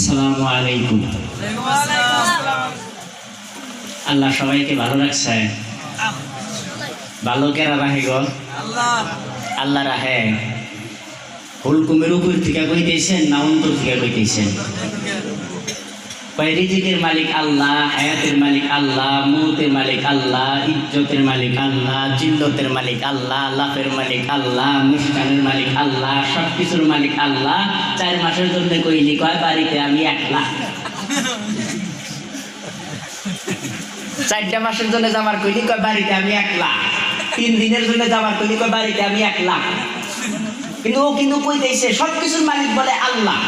আসসালামু আলাইকুম। আল্লাহ সবাইকে ভালো রাখছে। ভালো কেরা রাহে গো? আল্লাহ রাহে। হুলকুমের উপর থেকে কইতেছেন না অন্তর থেকে কইতেছেন? রিজিকের মালিক আল্লাহ, হায়াতের মালিক আল্লাহ, মৌতের মালিক আল্লাহ, ইজ্জতের মালিক আল্লাহ, জিল্লতের মালিক আল্লাহ, লাফের মালিক আল্লাহ, মুস্কানের মালিক আল্লাহ, সবকিছুর মালিক আল্লাহ। 4 মাসের জন্য কইলি কয় বাড়িতে আমি একলা। 4টা মাসের জন্য যাবার কইলি কয় বাড়িতে আমি একলা। 3 দিনের জন্য যাবার কইলি কয় বাড়িতে আমি একলা। কিন্তু ও কিন্তু কইতেছে সবকিছুর মালিক বলে আল্লাহ।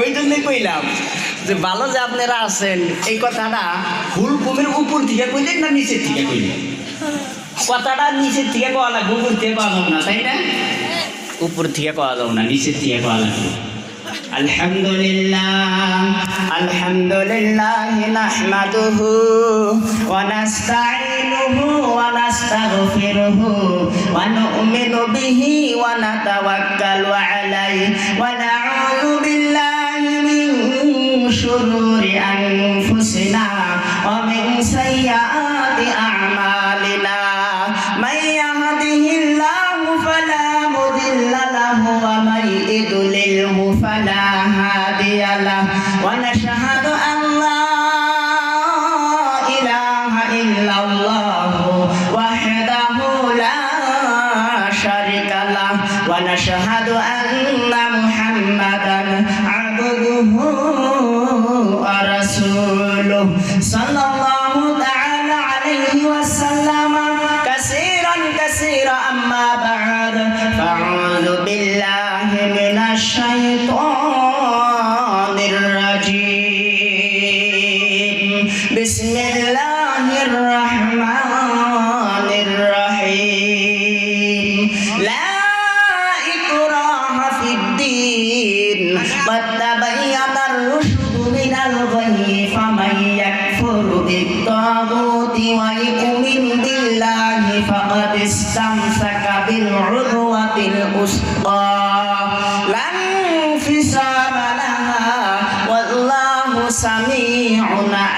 ওই জন্যই কইলাম যে ভালো যে আপনারা আছেন, এই কথাটা হুলকুমের উপর থেকে কইলেন না নিচের থেকে কইলেন? কথাটা নিচের থেকে কওয়া লাগবে, উপর থেকে কওয়া যাবে না, তাই না? উপর থেকে কওয়া যাবে না, নিচের থেকে কওয়া লাগবে। আলহামদুলিল্লাহ আলহামদুলিল্লাহ নাহমাদুহু ওয়া নাস্তাঈনুহু ওয়া নাস্তাগফিরুহু ওয়া নু'মিনু বিহি ওয়া নাতাওয়াক্কালু আলাইহি ওয়া না'উযু বিল্লাহি মিন শুরুরি আনফুসিনা ওয়া মিন সাইয়্যাতি আ'মালিনা মান ইয়াহদিহিল্লাহু ফালা মুদিল্লা লাহু ওয়া মান ইউদ্লিলহু ফালা হাদিয়া লাহু ওয়া নাশহাদু আন লা ইলাহা ইল্লাল্লাহু ওয়াহদাহু লা শারীকা লাহু ওয়া নাশহাদু আন্না মুহাম্মাদান আবদুহু ওয়া রাসূলুহু সাল্লাল্লাহু তাআলা আলাইহি ওয়া সাল্লাম কাসীরান কাসীরা আম্মা বা'দ ফাআউযু বিল্লাহি মিনাশ শাইতানির রাজীম বিসমিল্লাহির রাহমানির রাহিম লা ইকরাহা ফিদ-দীন قد تبين الرشد من الغي فمن يكفر بالطاغوت ويؤمن بالله فقد استمسك بالعروة الوثقى لا انفصام لها والله سميع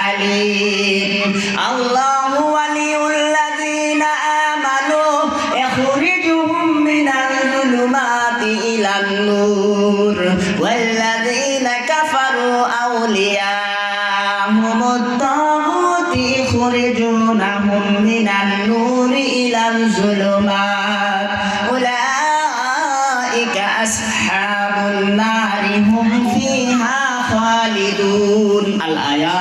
عليم الله ولي الذين آمنوا يخرجهم من الظلمات إلى النور والذين كفروا أولياءهم الطاغوت يخرجونهم من النور إلى الظلمات أولئك أصحاب النار هم فيها خالدون. الآية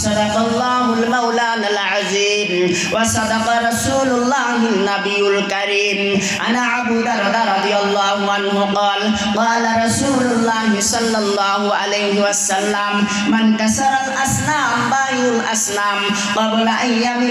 صدق الله المولانا العظيم وصدق رسول الله النبي الكريم. أنا أبو درداء رضي الله عنه قال قال رسول الله صلى الله عليه وسلم من كسر الأصنام بايع الأصنام قبل أيام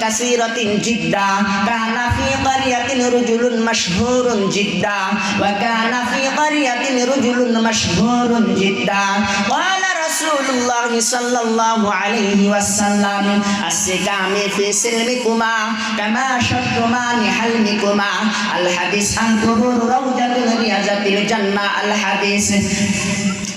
كثيرة جدا كان في قرية رجل مشهور جدا وكان في قرية رجل مشهور جدا قال رسول الله صلى الله عليه وسلم السكام في سلمكما كما شطمان حلمكما. الحديث عن قبور روضة رياضة الجنة. الحديث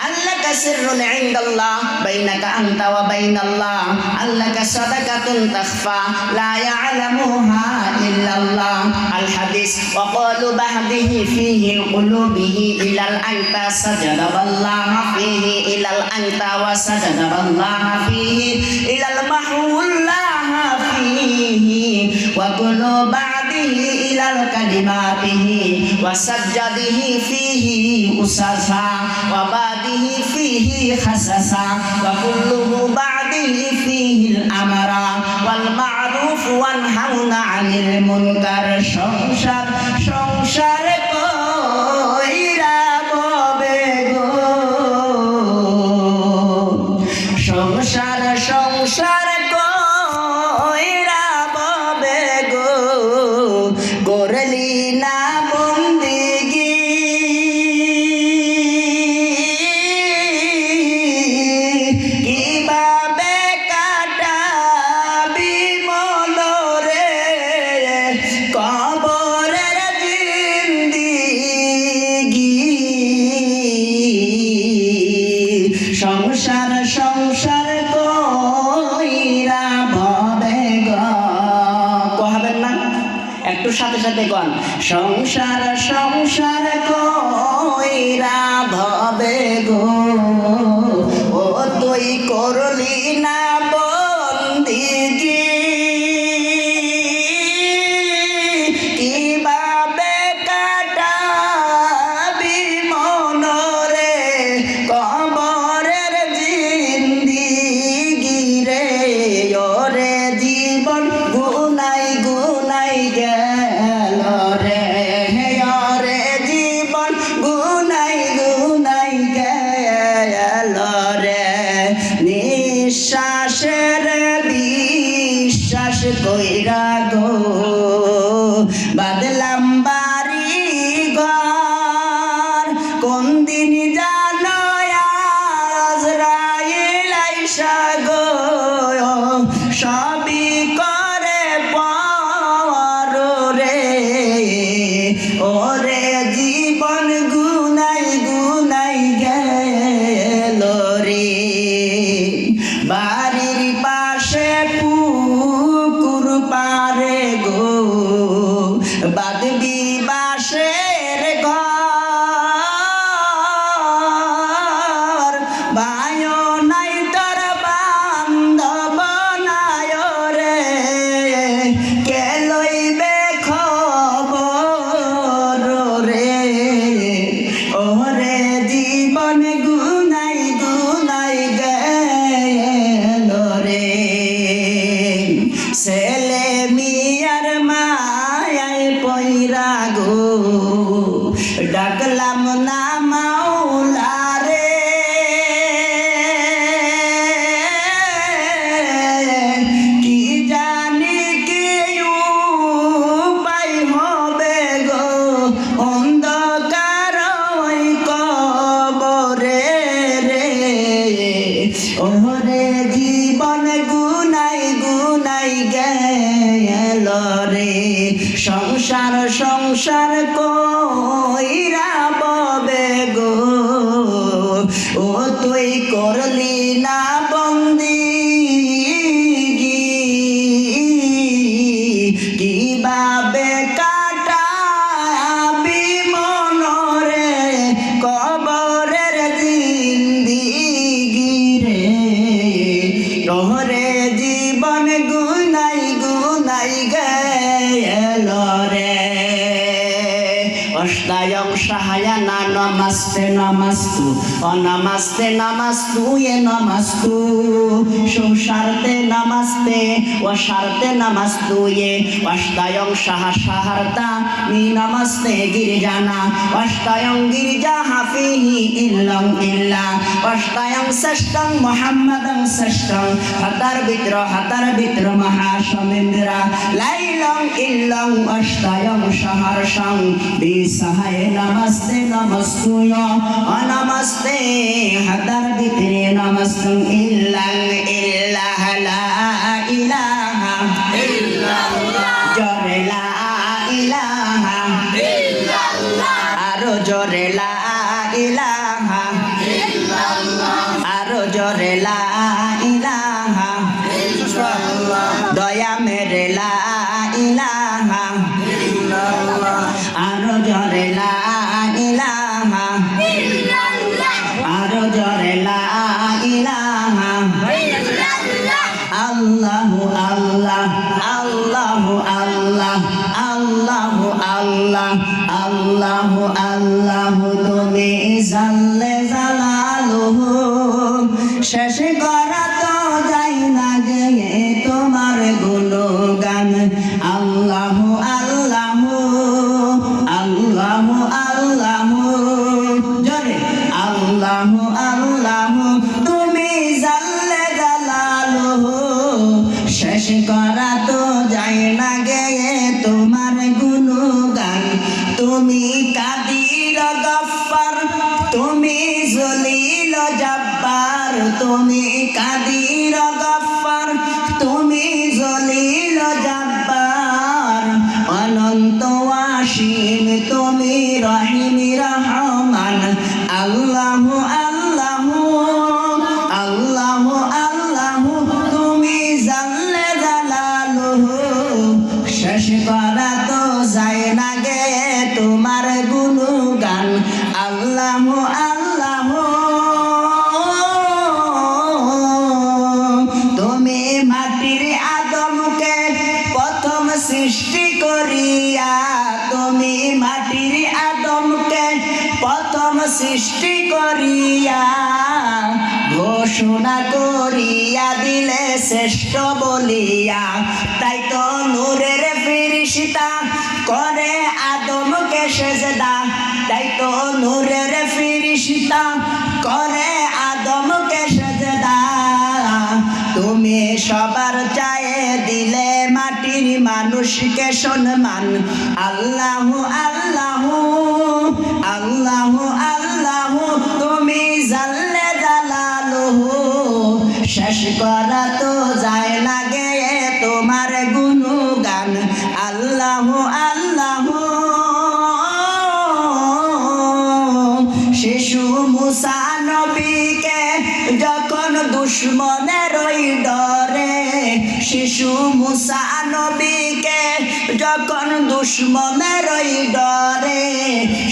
أنك سر عند الله بينك أنت وبين الله أنك صدقة تخفى لا يعلمها إلا الله. الحديث وقالوا بعده فيه قلوبه إلى الأنت سجد الله فيه إلى الأنت وسجد الله فيه إلى المحو الله فيه وقلوا بعده إلى الكلماته وسجده فيه أسسا وبعده فيه خسسا وكله بعده فيه الأمر والمعروف والنهي عن المنكر. সংসার কইরা ববে গো সংসার কইরা ববে গো করলি না বন্দেগি কিভাবে কাটাবি মনরে কবরের দিন সংসার সংসার কইরা ভবে গো কহাবেন না একটু সাথে সাথে গান সংসার সংসার কইরা ভবে গো ও তুই করলি না বন্দিগি কিভাবে কাটাবি মনরে কবরের জিন্দিগি রে ওরে জীবন গুনাই গুনাই গেল রে ওরে জীবন গুনাই গুনাই গেল রে নিঃশ্বাসের বিশ্বাস কইরা গো বাদলাম বাড়ি ঘর কোন দিন জানো আজরাইল আইসা গো সবই করে পর রে ওরে জীবন গুনাই গুনাই গেল রে বাড়ির পাশে পুকুর পারে গো বাদবি বাসের ঘর বায়ো নাই তোর বান্ধব নাই রে কে লইবে খবর রে ওরে জীবন গুনাই গুনাই গেল রে ছেলে মিয়ার মায়ায় পয়রা গো ডাকলাম না মাওলা রে কি জানি কি উপায় হবে গো অন্ধকার ওই কবরে রে ওরে জীবন গুনাই গুনাই গেল রে সংসার সংসার কইরা ববে গো ও তুই করলি না বন্দিগি কিভাবে কাটাবি মনরে কবরের জিন্দিগি রে ওরে জীবন গুনাই গুনাই গেল রে অষ্টায়ং সাহায়ানা নমস্তে নমস্তু অনমস্তে নমস্তু এ নমস্তু সুসারতে নমস্তে ওসারতে নমস্তু এ অষ্টায়ং সাহার্তা মি নমস্তে গিরিজানা অষ্টায়ং গিরিজা হাফিহি ইল্লাং ইল্লা অষ্টায়ং ষষ্ঠং মুহাম্মাদং ষষ্ঠং হাতার ভিতর মহাসমেন্দ্রা লাইলং ইল্লাং অষ্টায়ং সহর্ষং বিসহায় নমস্তে নমস্তুয় অনমস্তে হাতার ভিতরে নমস্তং ইল্লাং ইল্লাহ লা ইলাহা ইল্লাল্লাহ জরে লা ইলাহা ইল্লাল্লাহ আরো জরে লা ইলাহা ইল্লাল্লাহ আরো জরে লা ইলাহা ইল্লাল্লাহ দয়া মেরে লা ইলাহা ইল্লাল্লাহ আরো জরে লা ইলাহা ইল্লাল্লাহ আরো জরে লা ইলাহা ইল্লাল্লাহ আল্লাহু আল্লাহ আল্লাহু আল্লাহ আল্লাহু আল্লাহ আল্লাহু আল্লাহু তুমি জাল্লে জালালুহু শেষ করা তো যাই না গে তোমার গুণগান আল্লাহু আল্লাহু আল্লাহু আল্লাহু জোরে আল্লাহু আল্লাহু তুমি জাল্লে জালালুহু শেষ করা তো যায় না গে তোমার গুণগান তুমি কাদির গফফার তুমি জলিল জব্বার তুমি কাদির গফফার তুমি জলিল জব্বার অনন্ত অসীম তুমি রহিম রহমান আল্লাহু আল্লাহু করিয়া ঘোষণা করিয়া দিলে শ্রেষ্ঠ বলিয়া। তাই তো নূরের ফিরিস্তা করে আদমকে সেজদা, তাই তো নূরের ফিরিস্তা করে আদমকে সেজদা। তুমি সবার চায়ে দিলে মাটির মানুষকে সম্মান। আল্লাহু আল্লাহু আল্লাহু আল্লাহু তুমি জাল্লে জালালুহু। শেষ করা তো যায় না গে তোমার গুণগান। আল্লাহু আল্লাহু। শিশু মুসা নবীকে যখন দুশ্মনের ওই ডরে, শিশু মুসা নবীকে যখন দুশ্মনের ওই ডরে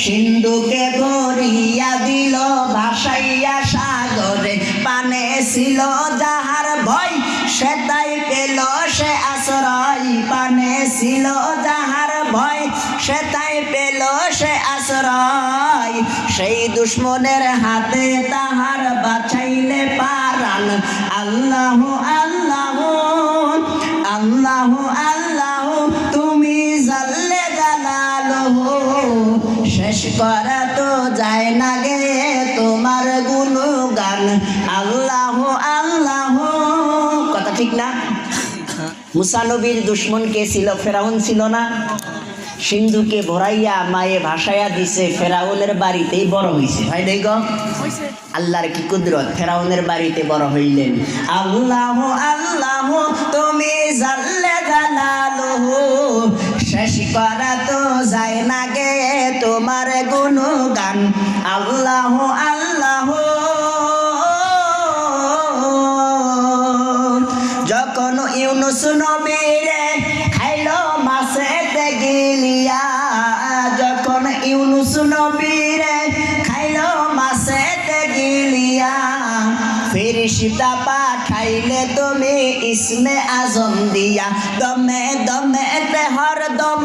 সিন্ধুকে ভরিয়া দিল ভাসাইয়া সাগরে। পানে ছিল যাহার ভয় সে তাই পেল সে আশ্রয়, পানে ছিল যাহার ভয় সে তাই পেল সে আশ্রয়। সেই দুশ্মনের হাতে তাহার বাঁচাইলে পারান। আল্লাহু আল্লাহু আল্লাহু আল্লাহু তুমি জাল্লে জালালুহু। শেষ করা তো যায় না গে তোমার গুণগান। আল্লাহু আল্লাহু। কথা ঠিক না? মুসা নবীর দুশ্মন কে ছিল? ফেরাউন ছিল না? সিন্ধুকে ভরাইয়া মায়ে ভাসাইয়া দিছে, ফেরাউনের বাড়িতেই বড় হইছে। হয় নাই গো? আল্লাহর কি কুদরত, ফেরাউনের বাড়িতে বড় হইলেন। আল্লাহু আল্লাহু তুমি জাল্লে জালালুহু। শেষ করা তো যায় না গে তোমার গুণগান। আল্লাহু আল্লাহু। যখন ইউনুস নবীরে খাইলো মাছেতে গিলিয়া, যখন ইউনুস নবীরে খাইলো মাছেতে গিলিয়া, ফেরেশতা পাঠাইলে তুমি ইসমে আজম দিয়া। দমে দমে তে হরদম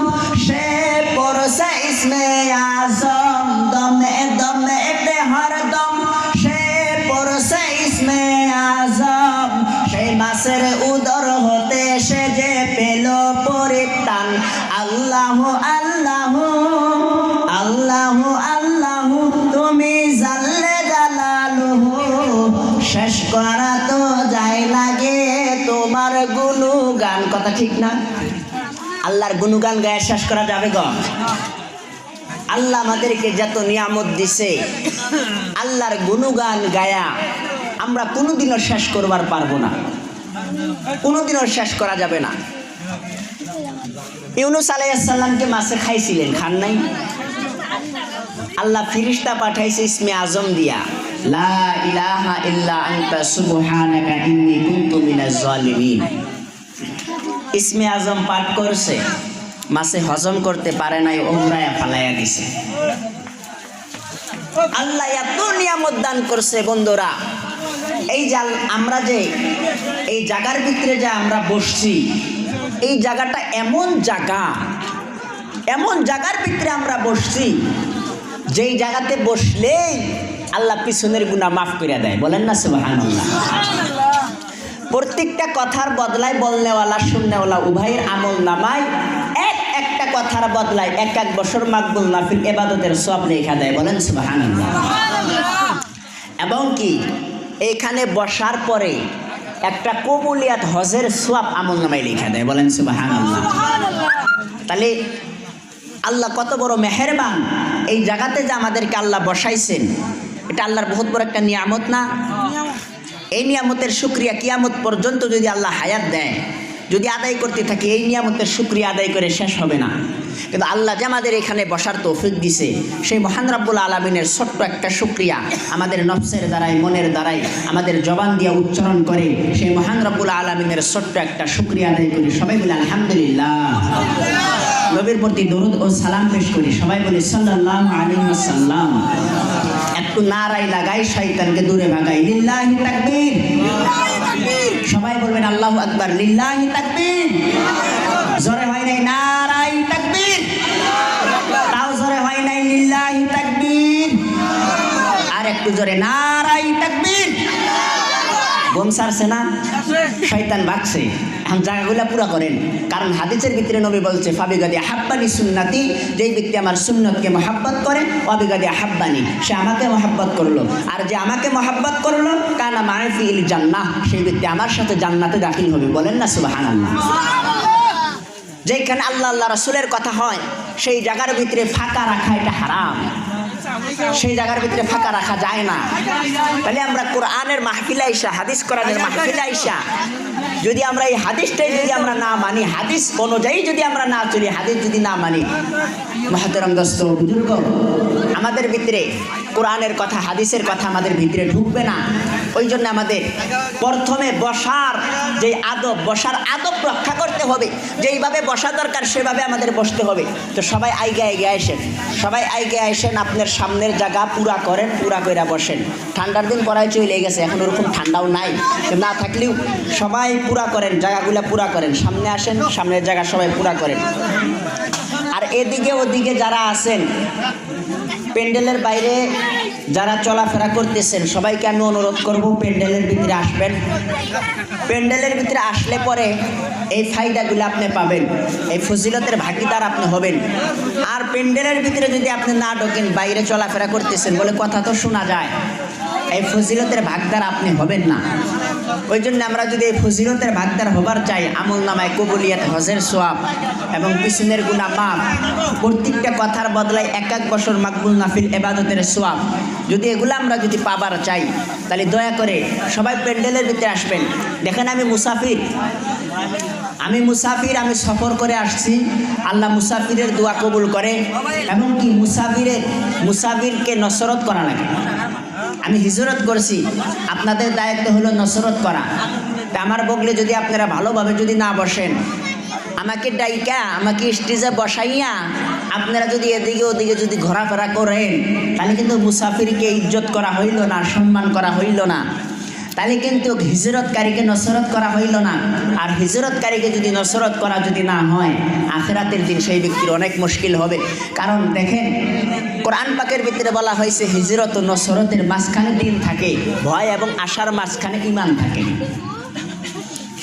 সে পরসে ইসমে আজম, দমে দমে তে হরদম সে পরসে ইসমে আজম। সেই মাছের উদর হতে সে যে পেল পরিত্রাণ। আল্লাহু আল্লাহু আল্লাহু আল্লাহু তুমি জাল্লে জালালুহু। শেষ করা তো যায় না গে তোমার গুণগান। কথা ঠিক না? আল্লাহর গুণগান গায়ে শেষ করা যাবে গো? আল্লাহ আমাদেরকে যত নিয়ামত দিছে, আল্লাহর গুণগান গায়া আমরা কোনোদিনও শেষ করবার পারবো না, কোনোদিনও শেষ করা যাবে না। ইউনুস আলাইহিস সালামকে মাছে খাইছিলেন, খান নাই? আল্লাহ ফিরিস্তা পাঠাইছে ইসমে আজম দিয়া, লা ইলাহা ইল্লা আনতা সুবহানাকা ইন্নী কুনতু মিনাজ জালিমিন। ইসমে আজম পাঠ করছে, মাছে হজম করতে পারে নাই, ওমরায়া ফালাইয়া দিছে। আল্লাহ এত নিয়ামত দান করছে বন্ধুরা। এই যে আমরা যে এই জায়গার ভিতরে যে আমরা বসছি, এই জায়গাটা এমন জায়গা, এমন জায়গার ভিতরে আমরা বসছি যেই জায়গাতে বসলেই আল্লাহ পিছনের গুনাহ মাফ করে দেয়। বলেন না সুবহানাল্লাহ। প্রত্যেকটা কথার বদলায় বলনেওয়ালা শুননেওয়ালা উভয়ের আমল নামায় একটা কথার বদলায় এক এক বছর মাকবুল নাফিল ইবাদতের সওয়াব লেখা দেয়। বলেন সুবহানাল্লাহ। এবং কি এখানে বসার পরে একটা কবুলিয়াত হজের সওয়াব আমল নামায় লেখা দেয়। বলেন সুবহানাল্লাহ। তাহলে আল্লাহ কত বড় মেহেরবান। এই জায়গাতে যে আমাদেরকে আল্লাহ বসাইছেন, এটা আল্লাহর বহুত বড় একটা নিয়ামত না? এই নিয়ামতের শুকরিয়া কিয়ামত পর্যন্ত যদি আল্লাহ হায়াত দেয়, যদি আদায় করতে থাকি, এই নিয়ামতের শুকরিয়া আদায় করে শেষ হবে না। কিন্তু আল্লাহ যে আমাদের এখানে বসার তৌফিক দিছে, সেই মহান রব্বুল আলামিনের ছোট্ট একটা শুকরিয়া আমাদের নফসের দ্বারাই, মনের দ্বারাই, আমাদের জবান দিয়ে উচ্চারণ করে সেই মহান রব্বুল আলামিনের ছোট্ট একটা শুকরিয়া আদায় করি। সবাই বলে আলহামদুলিল্লাহ। নবীর প্রতি দরুদ ও সালাম পেশ করি। সবাই বলে সাল্লাল্লাহু আলাইহি ওয়াসাল্লাম। একটু নারাই লাগাই, শয়তানকে দূরে ভাগাই। লিল্লাহি তাকবীর। সবাই বলবেন আল্লাহু আকবার। লিল্লাহি তাকবীর। জোরে হয় নাই নারাই তাকবীর? তাও জোরে হয় নাই লিল্লাহি তাকবীর? আর একটু একটু জোরে নারাই তাকবীর। বোম ছাড়ছে না, শয়তান ভাগছে। এখন জায়গাগুলা পুরা করেন, কারণ হাদিসের ভিতরে নবী বলছে ফাবিগাদি আহাব্বানি সুন্নতি, যেই ব্যক্তি আমার সুন্নতকে মহাব্বত করে ওয়াবিগাদি আহাব্বানি, সে আমাকে মহাব্বত করলো, আর যে আমাকে মহাব্বত করলো কানা মারিফিল জান্নাহ, সেই ব্যক্তি আমার সাথে জান্নাতে দাখিল হবে। বলেন না সুবহানাল্লাহ। যেখানে আল্লাহ আল্লাহ রাসূলের কথা হয় সেই জায়গার ভিতরে ফাঁকা রাখা এটা হারাম, সেই জায়গার ভিতরে ফাঁকা রাখা যায় না। তাহলে আমরা কোরআনের মাহফিলে আইসা, হাদিস কোরআনের মাহফিলে আইসা যদি আমরা এই হাদিসটাই যদি আমরা না মানি, হাদিস অনুযায়ী যদি আমরা না চলি, হাদিস যদি না মানি, মুহতারাম দোস্ত বুজুর্গ, আমাদের ভিতরে কোরআনের কথা হাদিসের কথা আমাদের ভিতরে ঢুকবে না। ওই জন্য আমাদের প্রথমে বসার যে আদব, বসার আদব রক্ষা করতে হবে। যেইভাবে বসা দরকার সেভাবে আমাদের বসতে হবে। তো সবাই আইগে আইগে আসেন, সবাই আইগে আসেন, আপনার সামনের জায়গা পুরা করেন, পুরা কইরা বসেন। ঠান্ডার দিন পড়ায় চলে গেছে, এখন ওরকম ঠান্ডাও নাই, না থাকলেও সবাই পুরা করেন, জায়গাগুলা পুরা করেন। সামনে আসেন, সামনের জায়গা সবাই পুরা করেন। আর এদিকে ওদিকে যারা আছেন, প্যান্ডেলের বাইরে যারা চলাফেরা করতেছেন, সবাইকে আমি অনুরোধ করব প্যান্ডেলের ভিতরে আসবেন। প্যান্ডেলের ভিতরে আসলে পরে এই ফায়দাগুলো আপনি পাবেন, এই ফজিলতের ভাগিদার আপনি হবেন। আর প্যান্ডেলের ভিতরে যদি আপনি না ঢোকেন, বাইরে চলাফেরা করতেছেন বলে কথা তো শোনা যায়, এই ফজিলতের ভাগদার আপনি হবেন না। ওই জন্য আমরা যদি এই ফজিলতের ভাগদার হবার চাই, আমল নামায় কবুলিয়াত, হজের সোয়াব এবং পিছনের গুনাহ মাফ, প্রত্যেকটা কথার বদলায় এক এক বছর মাকবুল নাফিল ইবাদতের সোয়াব, যদি এগুলো আমরা যদি পাবার চাই, তাহলে দয়া করে সবাই প্যান্ডেলের ভিতরে আসবেন। দেখেন আমি মুসাফির, আমি সফর করে আসছি। আল্লাহ মুসাফিরের দোয়া কবুল করে, এবং কি মুসাফিরকে নসরত করা লাগে। আমি হিজরত করছি, আপনাদের দায়িত্ব হলো নসরত করা। তা আমার বগলে যদি আপনারা ভালোভাবে যদি না বসেন, আমাকে ডাইকা, আমাকে স্টেজে বসাইয়া আপনারা যদি এদিকে ওদিকে যদি ঘোরাফেরা করেন, তাহলে কিন্তু মুসাফিরকে ইজ্জত করা হইল না, সম্মান করা হইল না, তাহলে কিন্তু হিজরতকারীকে নসরত করা হইল না। আর হিজরতকারীকে যদি নসরত করা যদি না হয়, আখিরাতের দিন সেই ব্যক্তির অনেক মুশকিল হবে। কারণ দেখেন কোরআন পাকের ভিতরে বলা হয়েছে হিজরত ও নসরতের মাঝখানে দিন থাকে, ভয় এবং আশার মাঝখানে ঈমান থাকে।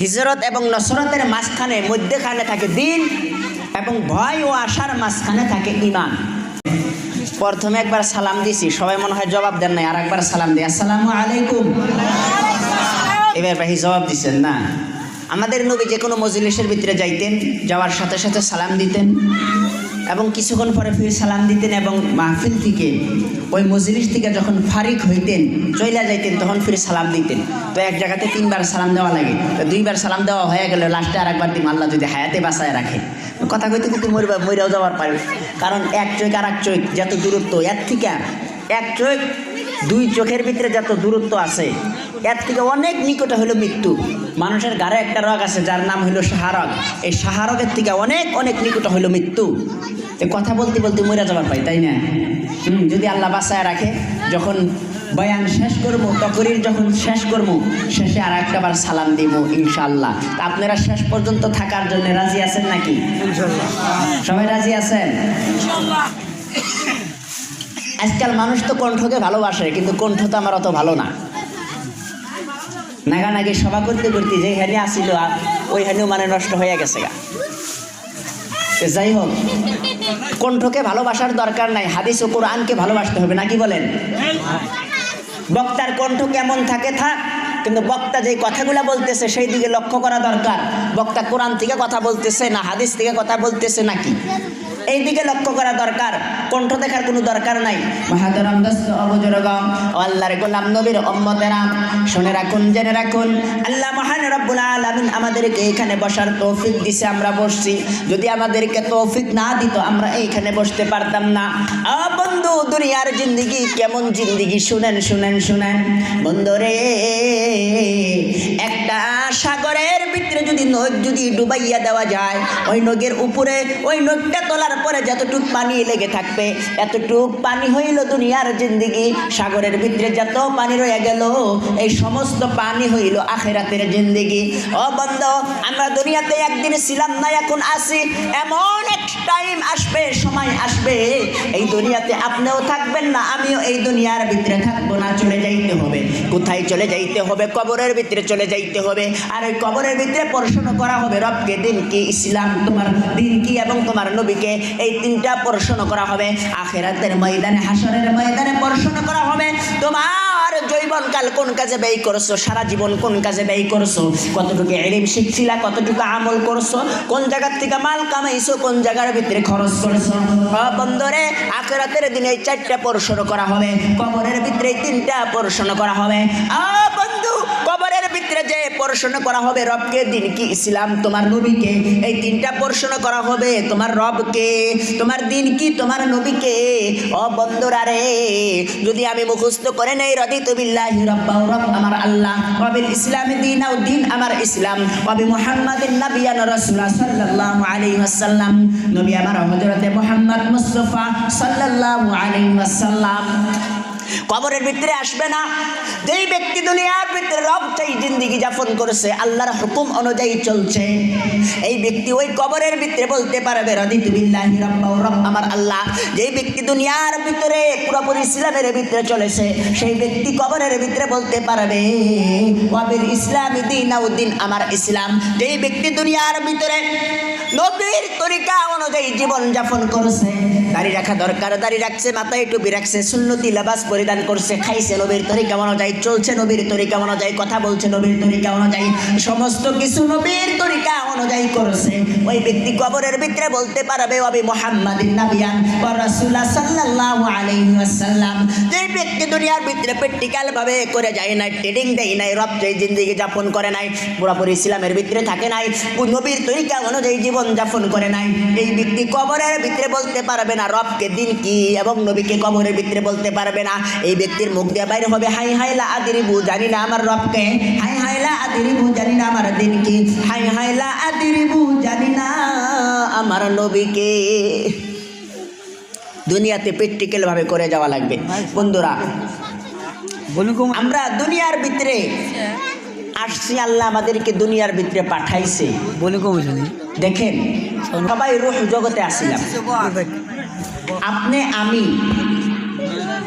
হিজরত এবং নসরতের মাঝখানে মধ্যখানে থাকে দিন, এবং ভয় ও আশার মাঝখানে থাকে ঈমান। প্রথমে একবার সালাম দিছি, সবাই মনে হয় জবাব দেন নাই, আর একবার সালাম দিই, আসসালামু আলাইকুম। এবার ভাই জবাব দিচ্ছেন না। আমাদের নবী যে কোনো মজলিসের ভিতরে যাইতেন, যাওয়ার সাথে সাথে সালাম দিতেন, এবং কিছুক্ষণ পরে ফির সালাম দিতেন, এবং মাহফিল থেকে ওই মজলিস থেকে যখন ফারিক হইতেন, চইলা যাইতেন, তখন ফির সালাম দিতেন। তো এক জায়গাতে 3 বার সালাম দেওয়া লাগে, তো 2 বার সালাম দেওয়া হয়ে গেল, লাস্টে আর একবার দিন আল্লাহ যদি হায়াতে বাঁচায় রাখে। কথা কইতে কিন্তু মরিয়াও যাওয়ার পারে, কারণ এক চোখ আর এক চোখ যত দূরত্ব, এর থেকে এক চোখ 2 চোখের ভিতরে যত দূরত্ব আছে, এর থেকে অনেক নিকটে হলো মৃত্যু। মানুষের ঘাড়ে একটা রোগ আছে যার নাম হইল শাহারগ, এই শাহারগের থেকে অনেক অনেক নিকটে হইল মৃত্যু। কথা বলতে বলতে মরে যাবার পাই, তাই না? যদি আল্লাহ বাঁচায় রাখে, যখন বয়ান শেষ করবো, তকরির যখন শেষ করবো, শেষে আর একটা বার সালাম দিব ইনশাআল্লাহ। আপনারা শেষ পর্যন্ত থাকার জন্য রাজি আছেন নাকি? সবাই রাজি আছেন? আজকাল মানুষ তো কণ্ঠকে ভালোবাসে, কিন্তু কণ্ঠ তো আমার অত ভালো না। নাগানাগি সভা করতে করতে যে হেনে আসিল, ওই হেনেও মানে নষ্ট হয়ে গেছে গা। যাই হোক, কণ্ঠকে ভালোবাসার দরকার নাই, হাদিস ও কোরআনকে ভালোবাসতে হবে, নাকি বলেন? বক্তার কণ্ঠ কেমন থাকে থাক, কিন্তু বক্তা যে কথাগুলো বলতেছে সেই দিকে লক্ষ্য করা দরকার। বক্তা কোরআন থেকে কথা বলতেছে না হাদিস থেকে কথা বলতেছে নাকি, এই দিকে লক্ষ্য করা দরকার। কণ্ঠ দেখার কোনো দরকার নাই। মহাতারাম দোস্ত অবজরগম, আল্লাহর গোলাম নবীর উম্মতেরা, শুনে রাখুন, জেনে রাখুন, আল্লাহ মহান রব্বুল আলামিন আমাদেরকে এখানে বসার তৌফিক দিছে, আমরা বসছি। যদি আমাদেরকে তৌফিক না দিত, আমরা এইখানে বসতে পারতাম না। বন্ধু, দুনিয়ার জিন্দেগি কেমন জিন্দেগি, শুনেন শুনেন শুনেন বন্ধুরে, একটা সাগরের ভিতরে যদি নখ যদি ডুবাইয়া দেওয়া যায়, ওই নখের উপরে ওই নখটা তোলার পরে যতটুক পানি লেগে থাকবে এতটুক পানি হইল দুনিয়ার জিন্দেগি। সাগরের ভিতরে যত পানি রয়ে গেল এই সমস্ত পানি হইল আখিরাতের জিন্দেগি। ও বন্ধু, আমরা দুনিয়াতে একদিন ছিলাম না, এখন আছি। এমন এক টাইম আসবে, সময় আসবে, এই দুনিয়াতে আপনিও থাকবেন না, আমিও এই দুনিয়ার ভিতরে থাকবো না, চলে যাইতে হবে। কোথায় চলে যাইতে হবে? কবরের ভিতরে চলে যাইতে হবে। আর ওই কবরের ভিতরে প্রশ্ন করা হবে রবকে, দিন কি, ইসলাম, তোমার দিন কি এবং তোমার নবীকে, এই তিনটা প্রশ্ন করা হবে। আখিরাতের ময়দানে, হাসরের ময়দানে প্রশ্ন করা হবে তোমার জৈবনকাল কোন কাজে ব্যয় করছো, সারা জীবন কোন কাজে ব্যয় করছো, কতটুকু ইলম শিখছিলা, কতটুকু আমল করছো, কোন জায়গার থেকে মাল কামাইছো, কোন জায়গার ভিতরে খরচ করছো। বন্ধুরে, আখিরাতের দিনে এই চারটা প্রশ্ন করা হবে, কবরের ভিতরে তিনটা প্রশ্ন করা হবে। বন্ধু, কবরের ভিতরে যে প্রশ্ন করা হবে রবকে, দিন কি, ইসলাম, তোমার নবীকে, এই তিনটা প্রশ্ন করা হবে তোমার রবকে, তোমার দিন কি, তোমার নবীকে। ও বন্ধুরা রে, যদি আমি মুখস্থ করে নেই রাদিতু বিল্লাহি রাব্বা, রব আমার আল্লাহ, ওয়াবিল ইসলামি দীনা, দিন আমার ইসলাম, ওয়াবি মুহাম্মাদিন নাবিয়ান রাসূলা সাল্লাল্লাহু আলাইহি ওয়াসাল্লাম, নবী আমার হযরতে মুহাম্মদ মুস্তাফা সাল্লাল্লাহু আলাইহি ওয়াসাল্লাম। কবরের ভিতরে আসবে না। যেই ব্যক্তি দুনিয়ার ভিতরে রব চাই জিন্দেগি যাপন করেছে, আল্লাহর হুকুম অনুযায়ী চলছে, এই ব্যক্তি ওই কবরের ভিতরে বলতে পারবে রাদিতু বিল্লাহি রাব্বা, রব আমার আল্লাহ। যেই ব্যক্তি দুনিয়ার ভিতরে পুরোপুরি ইসলামের ভিতরে চলেছে, সেই ব্যক্তি কবরের ভিতরে বলতে পারবে ওয়াবিল ইসলামি দীনা, দিন আমার ইসলাম। যেই ব্যক্তি দুনিয়ার ভিতরে নবীর তরিকা অনুযায়ী জীবন যাপন করেছে, দাড়ি রাখা দরকার, দাড়ি রাখছে, মাথায় টুপি রাখছে, সুন্নতি লেবাস পরিধান করছে, খাইছে নবীর তরিকা অনুযায়ী, চলছে নবীর তরিকা অনুযায়ী, কথা বলছে নবীর তরিকা অনুযায়ী, সমস্ত কিছু নবীর তরিকা অনুযায়ী করেছে, ওই ব্যক্তি কবরের ভিতরে বলতে পারবে ওয়াবি মুহাম্মাদিন নাবিয়ান ওয়া রাসূলা সাল্লাল্লাহু আলাইহি ওয়াসাল্লাম। যে ব্যক্তি দুনিয়ার ভিতরে প্র্যাকটিক্যাল ভাবে করে যায় নাই, ট্রেডিং দেয় নাই, রব চাই জিন্দেগি যাপন করে নাই, পুরোপুরি ইসলামের ভিতরে থাকে নাই, নবীর তরিকা অনুযায়ী জীবন যাপন করে নাই, এই ব্যক্তি কবরের ভিতরে বলতে পারবে না রবকে, দিন কি এবং নবীকে কবরের ভিতরে বলতে পারবে না। এই ব্যক্তির মুখ দিয়ে বাইরে হবে হাই হাই লা আদরিবু, জানি না আমার রবকে, হাই হাই লা আদরিবু, জানি না আমার দিন কি, হাই হাই লা আদরিবু, জানি না আমার নবীকে। দুনিয়াতে প্র্যাকটিক্যাল ভাবে করে যাওয়া লাগবে। বন্ধুরা, আমরা দুনিয়ার ভিতরে আসছি, আল্লাহ আমাদেরকে দুনিয়ার ভিতরে পাঠাইছে। দেখেন, সবাই রূহ জগতে আসিলাম। আপনি, আমি,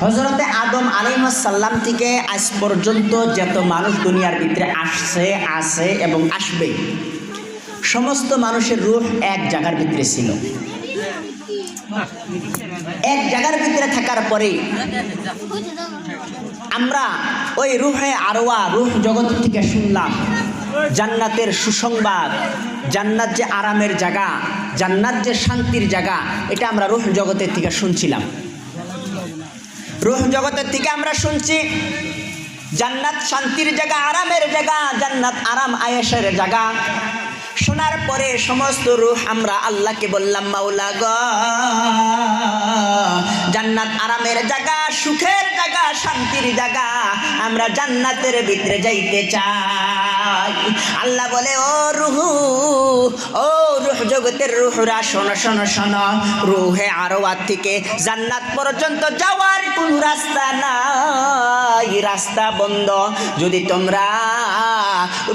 হযরতে আদম আলাইহিস সালাম থেকে আজ পর্যন্ত যত মানুষ দুনিয়ার ভিতরে আসছে, আছে এবং আসবে, সমস্ত মানুষের রূহ এক জায়গার ভিতরে ছিল। এক জায়গার ভিতরে থাকার পরে আমরা ওই রূহে আরওয়া, রূহ জগৎ থেকে শুনলাম জান্নাতের সুসংবাদ, জান্নাত যে আরামের জায়গা, জান্নাত যে শান্তির জায়গা, এটা আমরা রূহ জগতের থেকে শুনছিলাম। রূহ জগতের থেকে আমরা শুনছি জান্নাত শান্তির জায়গা, আরামের জায়গা, জান্নাত আরাম আয়েশের জায়গা। শোনার পরে সমস্ত রূহ আমরা আল্লাহকে বললাম, মাওলা গো, জান্নাত আরামের জায়গা, সুখের জায়গা, শান্তির জায়গা, আমরা জান্নাতের ভিতরে যাইতে চাই। আল্লাহ বলে, ও রূহ, ও রূহ জগতের রূহরা, শোনো শোনো শোনো, রূহে আরওয়াত থেকে জান্নাত পর্যন্ত যাওয়ার কোন রাস্তা নাই, রাস্তা বন্ধ। যদি তোমরা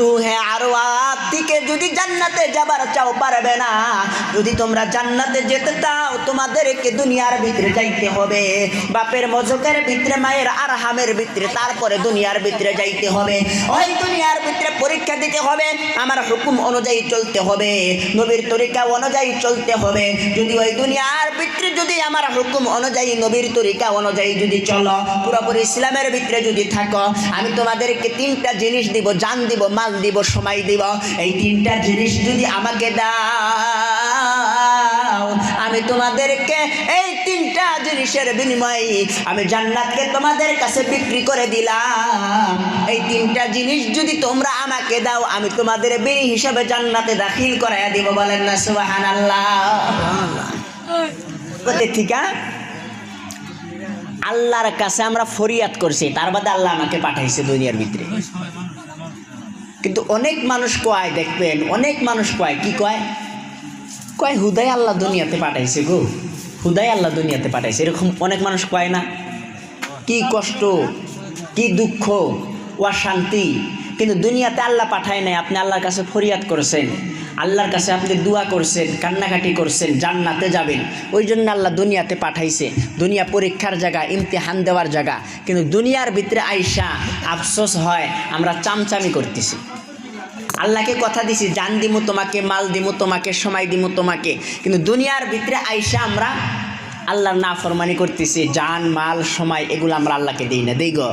রূহে আরওয়াত থেকে যদি জান্নাতে যাবার চাও, পারবে না। যদি তোমরা জান্নাতে যেতে চাও, তোমাদেরকে দুনিয়ার ভিতরে যাইতে হবে, বাপের মজকের ভিতরে, মায়ের আরহামের ভিতরে, তারপরে দুনিয়ার ভিতরে যাইতে হবে। ওই দুনিয়ার ভিতরে পরীক্ষা দিতে হবে, আমার হুকুম অনুযায়ী চলতে হবে, নবীর তরিকা অনুযায়ী চলতে হবে। যদি ওই দুনিয়ার ভিতরে যদি আমার হুকুম অনুযায়ী, নবীর তরিকা অনুযায়ী যদি চলো, পুরোপুরি ইসলামের ভিতরে যদি থাকো, আমি তোমাদেরকে তিনটা জিনিস দিব, জান দিব, মাল দিব, সময় দিব। এই তিনটা জিনিস যদি আমাকে দাও, আমি তোমাদেরকে এই তিনটা জিনিসের বিনিময়ে আমি জান্নাতকে তোমাদের কাছে বিক্রি করে দিলাম। এই তিনটা জিনিস যদি তোমরা আমাকে দাও, আমি তোমাদের বিনি হিসাবে জান্নাতে দাখিল করাইয়া দিব। বলেন না সুবহানাল্লাহ। ঠিক আছে, আল্লাহর কাছে আমরা ফরিয়াদ করছি, তার বাদে আল্লাহ আমাকে পাঠাইছে দুনিয়ার ভিতরে। কিন্তু অনেক মানুষ কয়, দেখবেন অনেক মানুষ কয়, কি কয়, কয় হুদাই আল্লাহ দুনিয়াতে পাঠাইছে গো, হুদাই আল্লাহ দুনিয়াতে পাঠাইছে, এরকম অনেক মানুষ কয় না? কি কষ্ট, কি দুঃখ, অশান্তি, কিন্তু দুনিয়াতে আল্লাহ পাঠায় নাই। আপনি আল্লাহর কাছে ফরিয়াদ করেছেন, আল্লাহর কাছে আপনি দোয়া করছেন, কান্নাকাটি করছেন, জান্নাতে যাবেন, ওই জন্য আল্লাহ দুনিয়াতে পাঠাইছে। দুনিয়া পরীক্ষার জায়গা, ইমতিহান দেওয়ার জায়গা, কিন্তু দুনিয়ার ভিতরে আইসা আফসোস হয় আমরা চামচামি করতেছি। আল্লাহকে কথা দিছি, জান দিমু তোমাকে, মাল দিমু তোমাকে, সময় দিমু তোমাকে, কিন্তু দুনিয়ার ভিতরে আইসা আমরা আল্লাহর নাফরমানি করতেছি। জান, মাল, সময় এগুলো আমরা আল্লাহকে দিই না। দেই গো,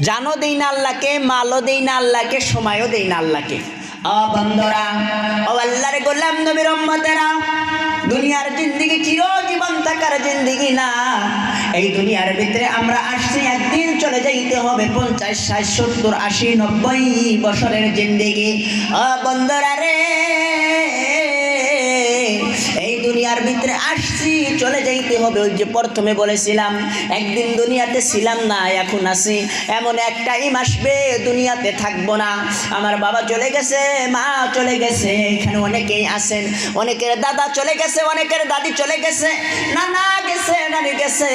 জানও দেই না আল্লাহকে, মালও দেই না আল্লাহকে, সময়ও দেই না আল্লাহকে। ও বন্ধুরা, ও আল্লাহর গোলাম নবীর উম্মতেরা, দুনিয়ার জিন্দেগি চিরজীবন থাকার জিন্দেগি না। এই দুনিয়ার ভিতরে আমরা আসছি, একদিন চলে যাইতে হবে। 50, 60, 70, 80, 90 বছরের জিন্দেগি। ও বন্ধুরা রে, এই দুনিয়ার ভিতরে আসছি, চলে যাইতে হবে। ওই যে প্রথমে বলেছিলাম, একদিন দুনিয়াতে ছিলাম না, এখন আছি। এমন এক টাইম আসবে দুনিয়াতে থাকবো না। আমার বাবা চলে গেছে, মা চলে গেছে, এখানে অনেকেই আছেন, অনেকের দাদা চলে গেছে, অনেকের দাদি চলে গেছে, নানা গেছে, নানি গেছে,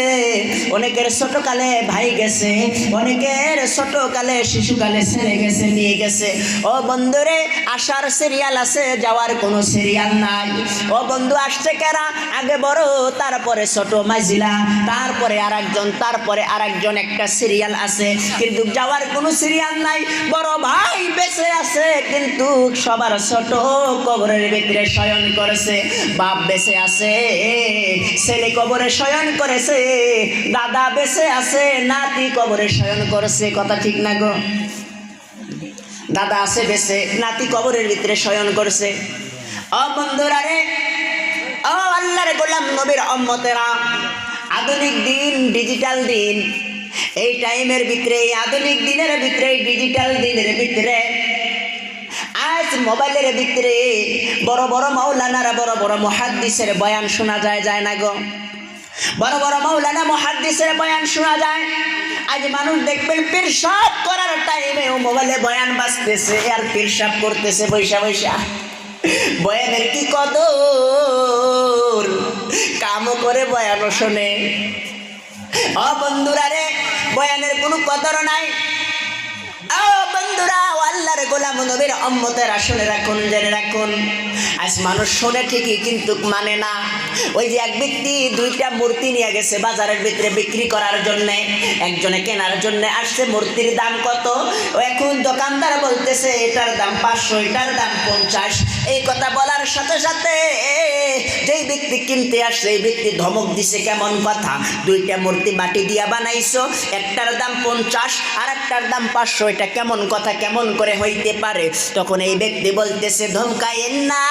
অনেকের ছোটকালে ভাই গেছে, অনেকের ছোটকালে শিশুকালে ছেলে গেছে, নিয়ে গেছে। ও বন্ধুরে, আসার সিরিয়াল আছে, যাওয়ার কোনো সিরিয়াল নাই। ও বন্ধু, আসছে কারা, আগে বড়, তারপরে ছোট মাঝিলা, তারপরে আরেকজন, তারপরে আরেকজন, একটা সিরিয়াল আছে, কিন্তু যাওয়ার কোনো সিরিয়াল নাই। বড় ভাই বেঁচে আছে, কিন্তু সবার ছোট কবরের ভিতরে শয়ন করেছে। বাপ বেঁচে আছে, ছেলে কবরে শয়ন করেছে। দাদা বেঁচে আছে, নাতি কবরে শয়ন করেছে। কথা ঠিক না গো? দাদা আছে বেঁচে, নাতি কবরের ভিতরে শয়ন করছে। ও বন্ধুরা রে, ও আল্লাহর গোলাম নবীর উম্মতেরা, আধুনিক দিন, ডিজিটাল দিন, এই টাইমের ভিতরে, আধুনিক দিনের ভিতরে, ডিজিটাল দিনের ভিতরে, আজ মোবাইলের ভিতরে বড় বড় মাওলানারা, বড় বড় মুহাদ্দিসের বয়ান শোনা যায়, যায় না গো? বড় বড় মাওলানা মুহাদ্দিসের বয়ান শোনা যায়। আজ মানুষ দেখবেন পেশাব করার টাইমে ও মোবাইলে বয়ান বাজতেছে আর পেশাব করতেছে বৈশা বৈশা। বয়ানের কি কদর, কামও করে বয়ানও শোনে। ও বন্ধুরা রে, বয়ানের কোনো কদর নাই। ও বন্ধুরা, আল্লাহর গোলাম নবীর উম্মতেরা শুনে রাখুন, জেনে রাখুন, আজ মানুষ শোনে ঠিকই কিন্তু মানে না। ওই যে এক ব্যক্তি 2টা মূর্তি নিয়ে গেছে বাজারের ভিতরে বিক্রি করার জন্য, একজনে কেনার জন্য আসছে। মূর্তির দাম কত? এখন দোকানদার বলতেছে এটার দাম 500, এটার দাম 50। এই কথা বলার সাথে সাথে যেই ব্যক্তি কিনতে আসছে, এই ব্যক্তি ধমক দিছে, কেমন কথা, 2টা মূর্তি মাটি দিয়া বানাইছো, একটার দাম 50 আর একটার দাম 500, এটা কেমন কথা, কেমন করে হইতে পারে? তখন এই ব্যক্তি বলতেছে, ধমকায়েন না,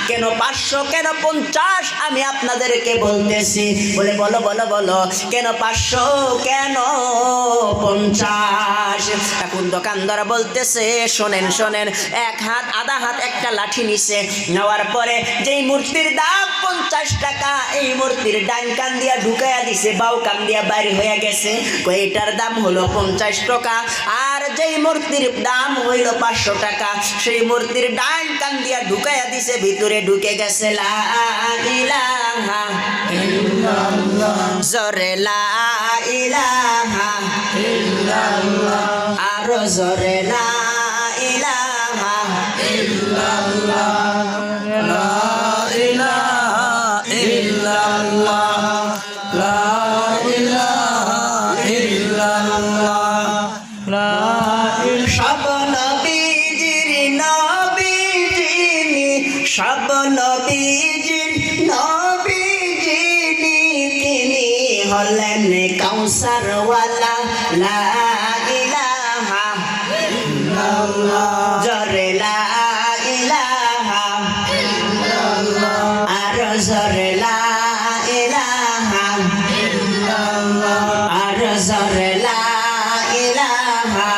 কেন 500, কেন 50? আমি আপনাদেরকে বলতেছি। বলে বলো বলো বলো, কেন 500, কেন 50? এখন দোকানদার বলতেছে, শোনেন শোনেন, এক হাত আধা হাত একটা লাঠি নিছে, নেওয়ার পরে যেই মূর্তির দাম 50 টাকা, এই মূর্তির ডান কান দিয়া ঢুকাইয়া দিছে, বাউ কান দিয়া বাইরে হয়ে গেছে। এটার দাম হলো 50 টাকা। আর যেই মূর্তির দাম হইল 500 টাকা, সেই মূর্তির ডান কান দিয়া ঢুকাইয়া দিছে, ভিতরে ঢুকে গেছে। লা ইলাহা ইল্লাল্লাহ, জোরে লা ইলাহা ইল্লাল্লাহ, আর জোরে লা ইলাহা ইল্লাল্লাহ, লা ইলাহা ইল্লাল্লাহ, লা ইলাহা ইল্লাল্লাহ, লা সব নবীজির নবী যিনি, সব নবীজির নবী যিনি, তিনি হলেন কাউসারওয়ালা। লা ইলাহা ইল্লাল্লাহ, জোরে লা ইলাহা ইল্লাল্লাহ, আর জোরে লা ইলাহা ইল্লাল্লাহ, আর জোরে লা ইলাহা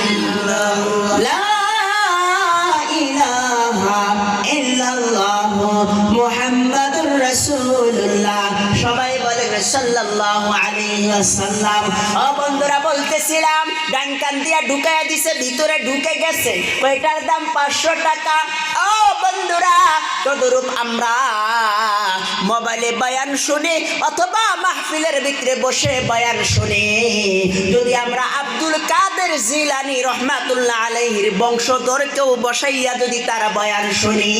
ইল্লাল্লাহ, লা ইলাহা ইল্লাল্লাহ মুহাম্মাদুর রাসূলুল্লাহ। সবাই বলেন সাল্লাল্লাহু আলাইহি ওয়াসাল্লাম। ও বন্ধুরা, বলতেছি দিছিলাম, ডান কান দিয়া ঢুকাইয়া দিছে, ভিতরে ঢুকে গেছে। কয়টার দাম 500 টাকা। ও বন্ধুরা, তদরূপ আমরা মোবাইলে বয়ান শুনি অথবা মাহফিলের ভিতরে বসে বয়ান শুনি, যদি আমরা আব্দুল কাদের জিলানী রহমাতুল্লাহ আলাইহির বংশধর কেউ বসাইয়া যদি তারা বয়ান শুনি,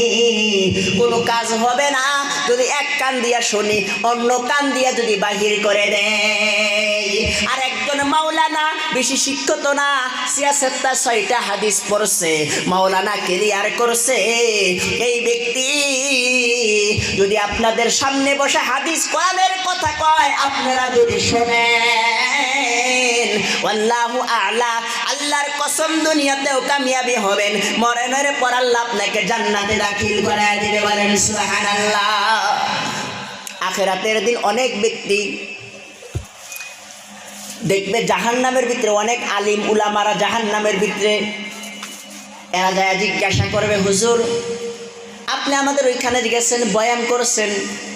কোনো কাজ হবে না। যদি এক কান দিয়া শুনি, অন্য কান দিয়া যদি বাহির করে দেয়। আর একজন মাওলানা, বেশি শিক্ষিত না, সিয়াসেত্তা 6টা হাদিস পড়ছে, মাওলানা ক্লিয়ার করছে। এই ব্যক্তি যদি আপনাদের সামনে বসে হাদিস কোরআনের কথা কয়, আপনারা যদি শোনেন, আল্লাহু আ'লা, আল্লাহর কসম দুনিয়াতেও কামিয়াবি হবেন, মরণের পর আল্লাহ আপনাকে জান্নাতে দাখিল করায় দিবে। বলেন সুবহানাল্লাহ। আখিরাতের দিন অনেক ব্যক্তি দেখবে জাহান্নামের ভিতরে, অনেক আলিম উলামারা জাহান্নামের ভিতরে, এরা যায় জিজ্ঞাসা করবে, হুজুর আপনি আমাদের ওইখানে গেছেন, বয়ান করছেন,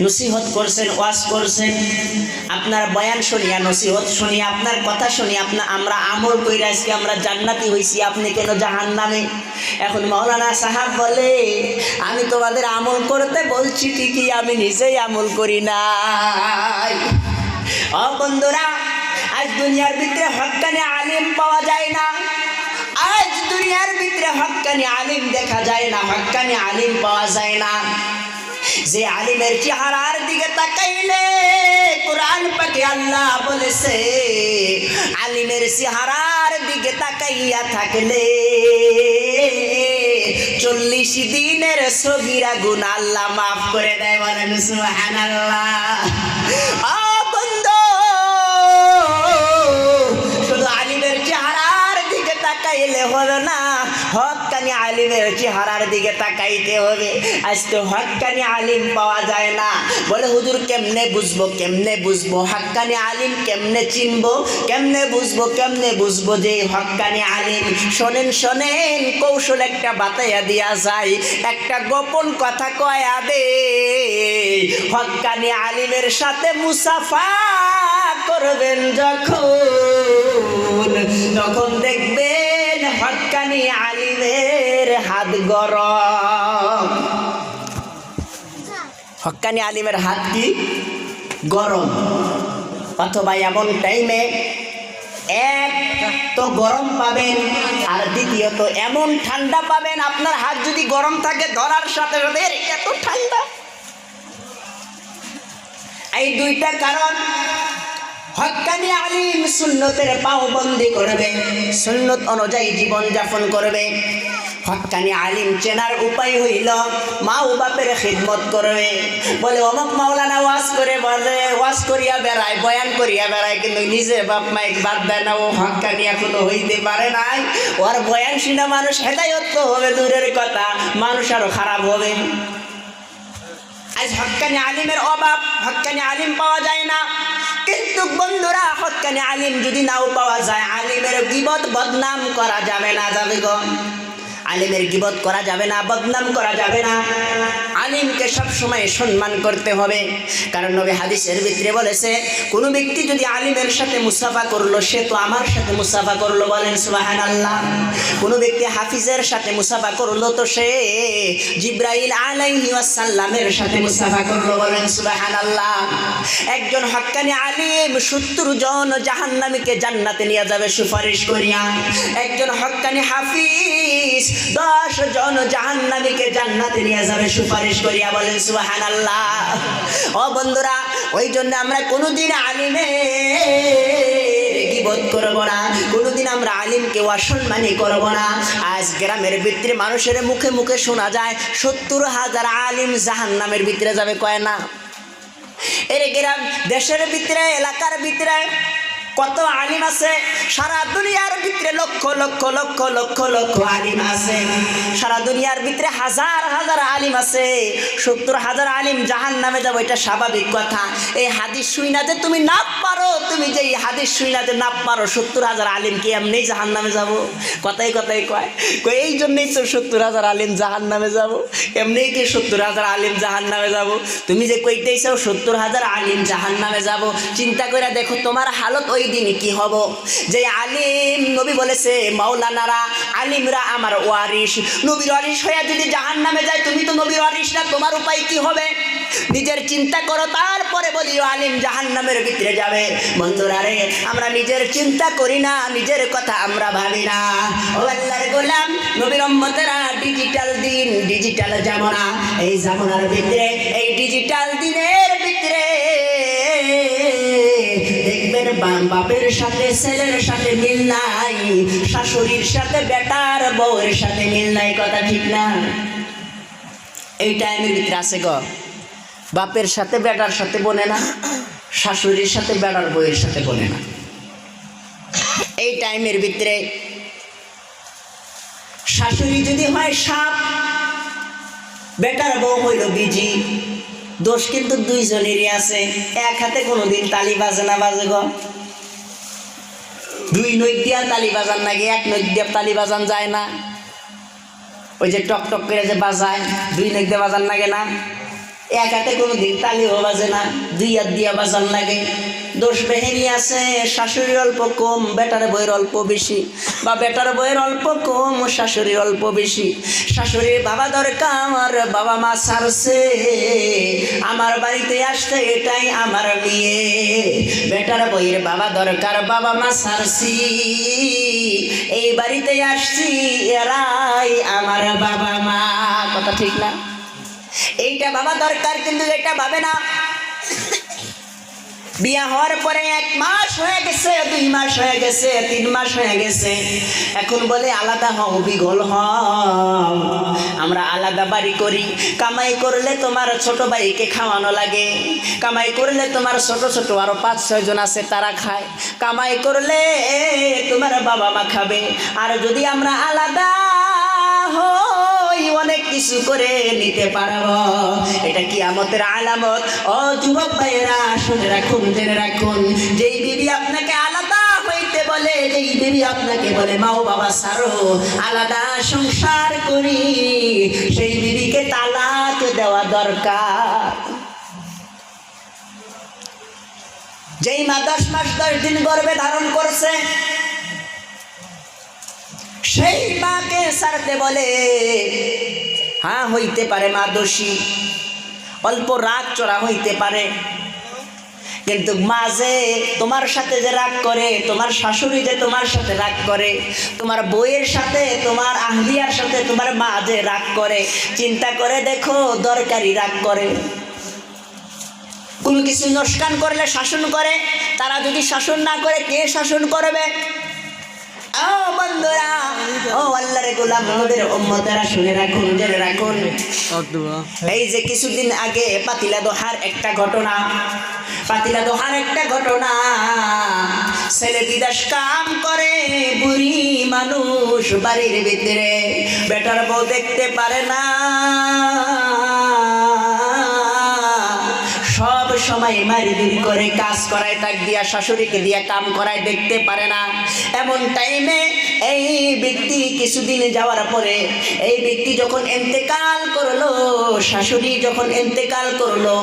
নসিহত করছেন, ওয়াজ করছেন, আপনার বয়ান শুনিয়া, নসিহত শুনিয়া, আপনার কথা শুনিয়া আমরা আমল কইরা আজকে আমরা জান্নাতি হইছি, আপনি কেন জাহান্নামে? এখন মাওলানা সাহাব বলে, আমি তোমাদের আমল করতে বলছি ঠিকই, আমি নিজেই আমল করি নাই। ও বন্ধুরা, আজ দুনিয়ার ভিতরে হক্কানি আলিম পাওয়া যায় না, আজ দুনিয়ার ভিতরে হক্কানি আলিম দেখা যায় না, হক্কানি আলিম পাওয়া যায় না। যে আলিমের চেহারার দিকে তাকাইলে কোরআন পাকে আল্লাহ বলেছে, আলিমের চেহারার দিকে তাকাইয়া থাকলে 40 দিনের সগীরা গুনাহ আল্লাহ মাফ করে দেয়। বলেন সুবহানাল্লাহ। ও বন্ধু, শুধু আলিমের চেহারার দিকে তাকাইলে হবে না, হক্কানি আলিমের চেহারার দিকে তাকাইতে হবে। আজ তো হক্কানি আলিম পাওয়া যায় না। বলে হুজুর কেমনে বুঝবো, কেমনে বুঝবো হক্কানি আলিম, কেমনে চিনবো, কেমনে বুঝবো যে হক্কানি আলিম? শোনেন শোনেন, কৌশল একটা বাতাইয়া দিয়া যায়, একটা গোপন কথা কয়া দে। হক্কানি আলিমের সাথে মুসাফা করবেন যখন দেখবেন হক্কানি আলিমের হাত গরম। হক্কানি আলিমের হাত কি গরম, অথবা এমন টাইমে এক তো গরম পাবেন, আর দ্বিতীয়ত এমন ঠান্ডা পাবেন, আপনার হাত যদি গরম থাকে ধরার সাথে সাথে এত ঠান্ডা। এই দুইটা কারণ। হক্কানি আলিম সুন্নতের পাওবন্দি করবে, সুন্নত অনুযায়ী জীবন যাপন করবে। হক্কানি আলিম চেনার উপায় হইল মা ও বাপের খিদমত করবে। বলে অমুক মাওলানা ওয়াজ করে, বলে ওয়াজ করিয়া বেড়ায়, বয়ান করিয়া বেড়ায়, কিন্তু নিজের বাপ মাইক বাদ দেয় না। ও হক্কানি এখনো হইতে পারে নাই। ওর বয়ান শুনে মানুষ হেদায়ত তো হবে দূরের কথা, মানুষ আরো খারাপ হবে। আজ হক্কানি আলিমের অভাব, হক্কানি আলিম পাওয়া যায় না। কিন্তু বন্ধুরা, হক্কানি আলিম যদি নাও পাওয়া যায়, আলিমের গীবত বদনাম করা যাবে না। যাবে গো, আলিমের গীবত করা যাবে না, বদনাম করা যাবে না। আলিমকে সব সময় সম্মান করতে হবে, কারণ নবী হাদিসের ভিতরে বলেছে, কোনো ব্যক্তি যদি আলিমের সাথে মুসাফা করলো, সে তো আমার সাথে মুসাফা করলো। বলেন সুবহানাল্লাহ। কোনো ব্যক্তি হাফিজের সাথে মুসাফা করলো, তো সে জিব্রাইল আলাইহি ওয়াসাল্লামের সাথে মুসাফা করলো। বলেন সুবহানাল্লাহ। একজন হক্কানি আলিম 70 জন জাহান্নামীকে জান্নাতে নিয়ে যাবে সুপারিশ করিয়া। একজন হক্কানি হাফিজ 10 জন জাহান্নামীকে জান্নাতে নিয়ে যাবে সুপারিশ করিয়া। বলেন সুবহানাল্লাহ। ও বন্ধুরা, ওই জন্য আমরা কোনোদিন আলিমের গীবত করব না, কোনোদিন আমরা আলিমকে অসম্মানী করব না। আজ গ্রামের ভিতরে মানুষের মুখে মুখে শোনা যায় 70,000 আলিম জাহান্নামের ভিতরে যাবে, কয় না? এর গ্রাম দেশের ভিতরে, এলাকার ভিতরে কত আলিম আছে? সারা দুনিয়ার ভিতরে লক্ষ লক্ষ লক্ষ লক্ষ লক্ষ আলিম আছে। সারা দুনিয়ার ভিতরে হাজার হাজার আলিম আছে। 70,000 আলিম জাহান্নামে যাবো, এটা স্বাভাবিক কথা। এই হাদিস শুইনা যে তুমি না পারো, তুমি যে এই হাদিস শুইনা যে না পারো, 70,000 আলিম কি এমনি জাহান্নামে যাবো? কথাই কথাই কয় এই জন্যই তো 70,000 আলিম জাহান্নামে যাবো। এমনি কি 70,000 আলিম জাহান্নামে যাবো? তুমি যে কইতেইছো 70,000 আলিম জাহান্নামে যাবো, চিন্তা করে দেখো তোমার হালত ওই ওই দিন কি হব? যে আলিম, নবী বলেছে মাওলানারা আলিমরা আমার ওয়ারিস, নবীর ওয়ারিস হয়ে যদি জাহান্নামে যায়, তুমি তো নবীর ওয়ারিস না, তোমার উপায় কি হবে? নিজের চিন্তা করো, তারপরে বলি আলিম জাহান্নামের ভিতরে যাবে। বন্ধুরা রে, আমরা নিজের চিন্তা করি না, নিজের কথা আমরা ভাবি না। ও আল্লাহর গোলাম, নবীর উম্মতেরা, ডিজিটাল দিন, ডিজিটাল জামানা, এই জামানার ভিতরে, এই ডিজিটাল দিনের ভিতরে দেখবেন বাপের সাথে ছেলের সাথে মিল নাই, শাশুড়ির সাথে বেটার বউয়ের সাথে মিল নাই। কথা ঠিক না? এই টাইমের ভিতরে আছে গো, বাপের সাথে বেটার সাথে বনে না, শাশুড়ির সাথে বেটার বউয়ের সাথে বনে না। এই টাইমের ভিতরে শাশুড়ি যদি হয় সাপ, বেটার বউ হইল বিজি। দোষ কিন্তু দুইজনেরই আছে। এক হাতে কোনোদিন তালি বাজে না, বাজে গো? দুই নখ দিয়া তালি বাজান নাকি এক নখ দিয়া তালি বাজান যায় না? ওই যে টক টক করে যে বাজায়, দুই নখ দিয়ে বাজান লাগে না? এক হাতে কোনোদিন তালিও বাজে না, দুই হাত দিয়া বাজান লাগে। দোষ বেহেনি আছে, শাশুড়ির অল্প কম, বেটার বইয়ের অল্প বেশি, বা বেটার বইয়ের অল্প কম, শাশুড়ির অল্প বেশি। শাশুড়ির বাবা দরকার, বাবা মা ছাড়ছে, আমার বাড়িতে আসছে, এটাই আমার বিয়ে। বেটার বইয়ের বাবা দরকার, বাবা মা ছাড়ছি, এই বাড়িতে আসছি, এরাই আমার বাবা মা। কথা ঠিক না? এইটা বাবা দরকার, কিন্তু এটা ভাবে না। বিয়া হওয়ার পরে 1 মাস হয়ে গেছে, 2 মাস হয়ে গেছে, 3 মাস হয়ে গেছে, এখন বলে আলাদা হও, বিগল হও, আমরা আলাদা বাড়ি করি। কামাই করলে তোমার ছোট ভাইকে খাওয়ানো লাগে, কামাই করলে তোমার ছোট ছোট আরো 5-6 জন আছে, তারা খায়। কামাই করলে তোমার বাবা মা খাবে। আর যদি আমরা আলাদা হই, অনেক কিছু করে নিতে পারবো। এটা কিয়ামতের আলামত। ও যুবক ভাইয়েরা, শুনে রাখুন, জেনে রাখুন, যেই বিবি আপনাকে আলাদা হইতে বলে, যেই বিবি আপনাকে বলে মাও বাবা ছাড়ো, আলাদা সংসার করি, সেই বিবিকে তালাক দেওয়া দরকার। যেই মা 10 মাস 10 দিন গর্ভে ধারণ করছে, সেই মাকে ছাড়তে বলে, হ্যাঁ হইতে পারে মা দোষী, অল্প রাগ চড়া হইতে পারে, কিন্তু মা যে তোমার সাথে যে রাগ করে, তোমার শাশুড়ি যে তোমার সাথে রাগ করে, তোমার বউয়ের সাথে, তোমার আহলিয়ার সাথে তোমার মা যে রাগ করে, চিন্তা করে দেখো, দরকারি রাগ করে। কোনো কিছু নস্কান করলে শাসন করে, তারা যদি শাসন না করে, কে শাসন করবে? ও বন্ধুরা, ও আল্লাহর গোলাম, নবীর উম্মতেরা, শুনে রাখুন, জেনে রাখুন। এই যে কিছুদিন আগে পাতিলা দোহার একটা ঘটনা, পাতিলা দোহার একটা ঘটনা, ছেলে বিদেশ কাম করে, বুড়ি মানুষ বাড়ির ভিতরে, বেটার বউ দেখতে পারে না, সব সময় মারিবিরি করে কাজ করায়, তাক দিয়া শাশুড়িকে দিয়া কাম করায়, দেখতে পারে না। এমন টাইমে এই ব্যক্তি কিছুদিন যাওয়ার পরে, এই ব্যক্তি যখন ইন্তেকাল করলো, শাশুড়ি যখন ইন্তেকাল করলো,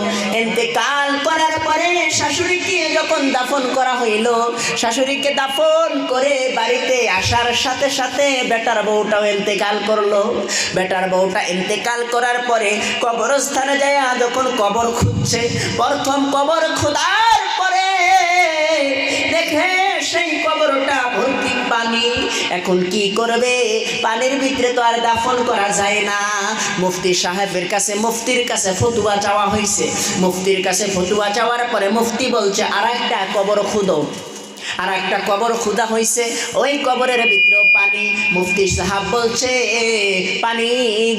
ইন্তেকাল করার পরে শাশুড়িকে যখন দাফন করা হইল, শাশুড়িকে দাফন করে বাড়িতে আসার সাথে সাথে বেটার বউটাও ইন্তেকাল করলো। বেটার বউটা ইন্তেকাল করার পরে কবরস্থানে যায়, যখন কবর খুঁজছে, প্রথম কবর খোদার পরে দেখে সেই কবরটা ভর্তি পানি। এখন কি করবে? পানির ভিতরে তো আর দাফন করা যায় না। মুফতি সাহেবের কাছে, মুফতির কাছে ফতুয়া চাওয়া হয়েছে। মুফতির কাছে ফতুয়া চাওয়ার পরে মুফতি বলছে আর একটা কবর খুঁদো। আর একটা কবর খুদা হয়েছে, ওই কবরের ভিতরেও পানি। মুফতি সাহেব বলছে পানি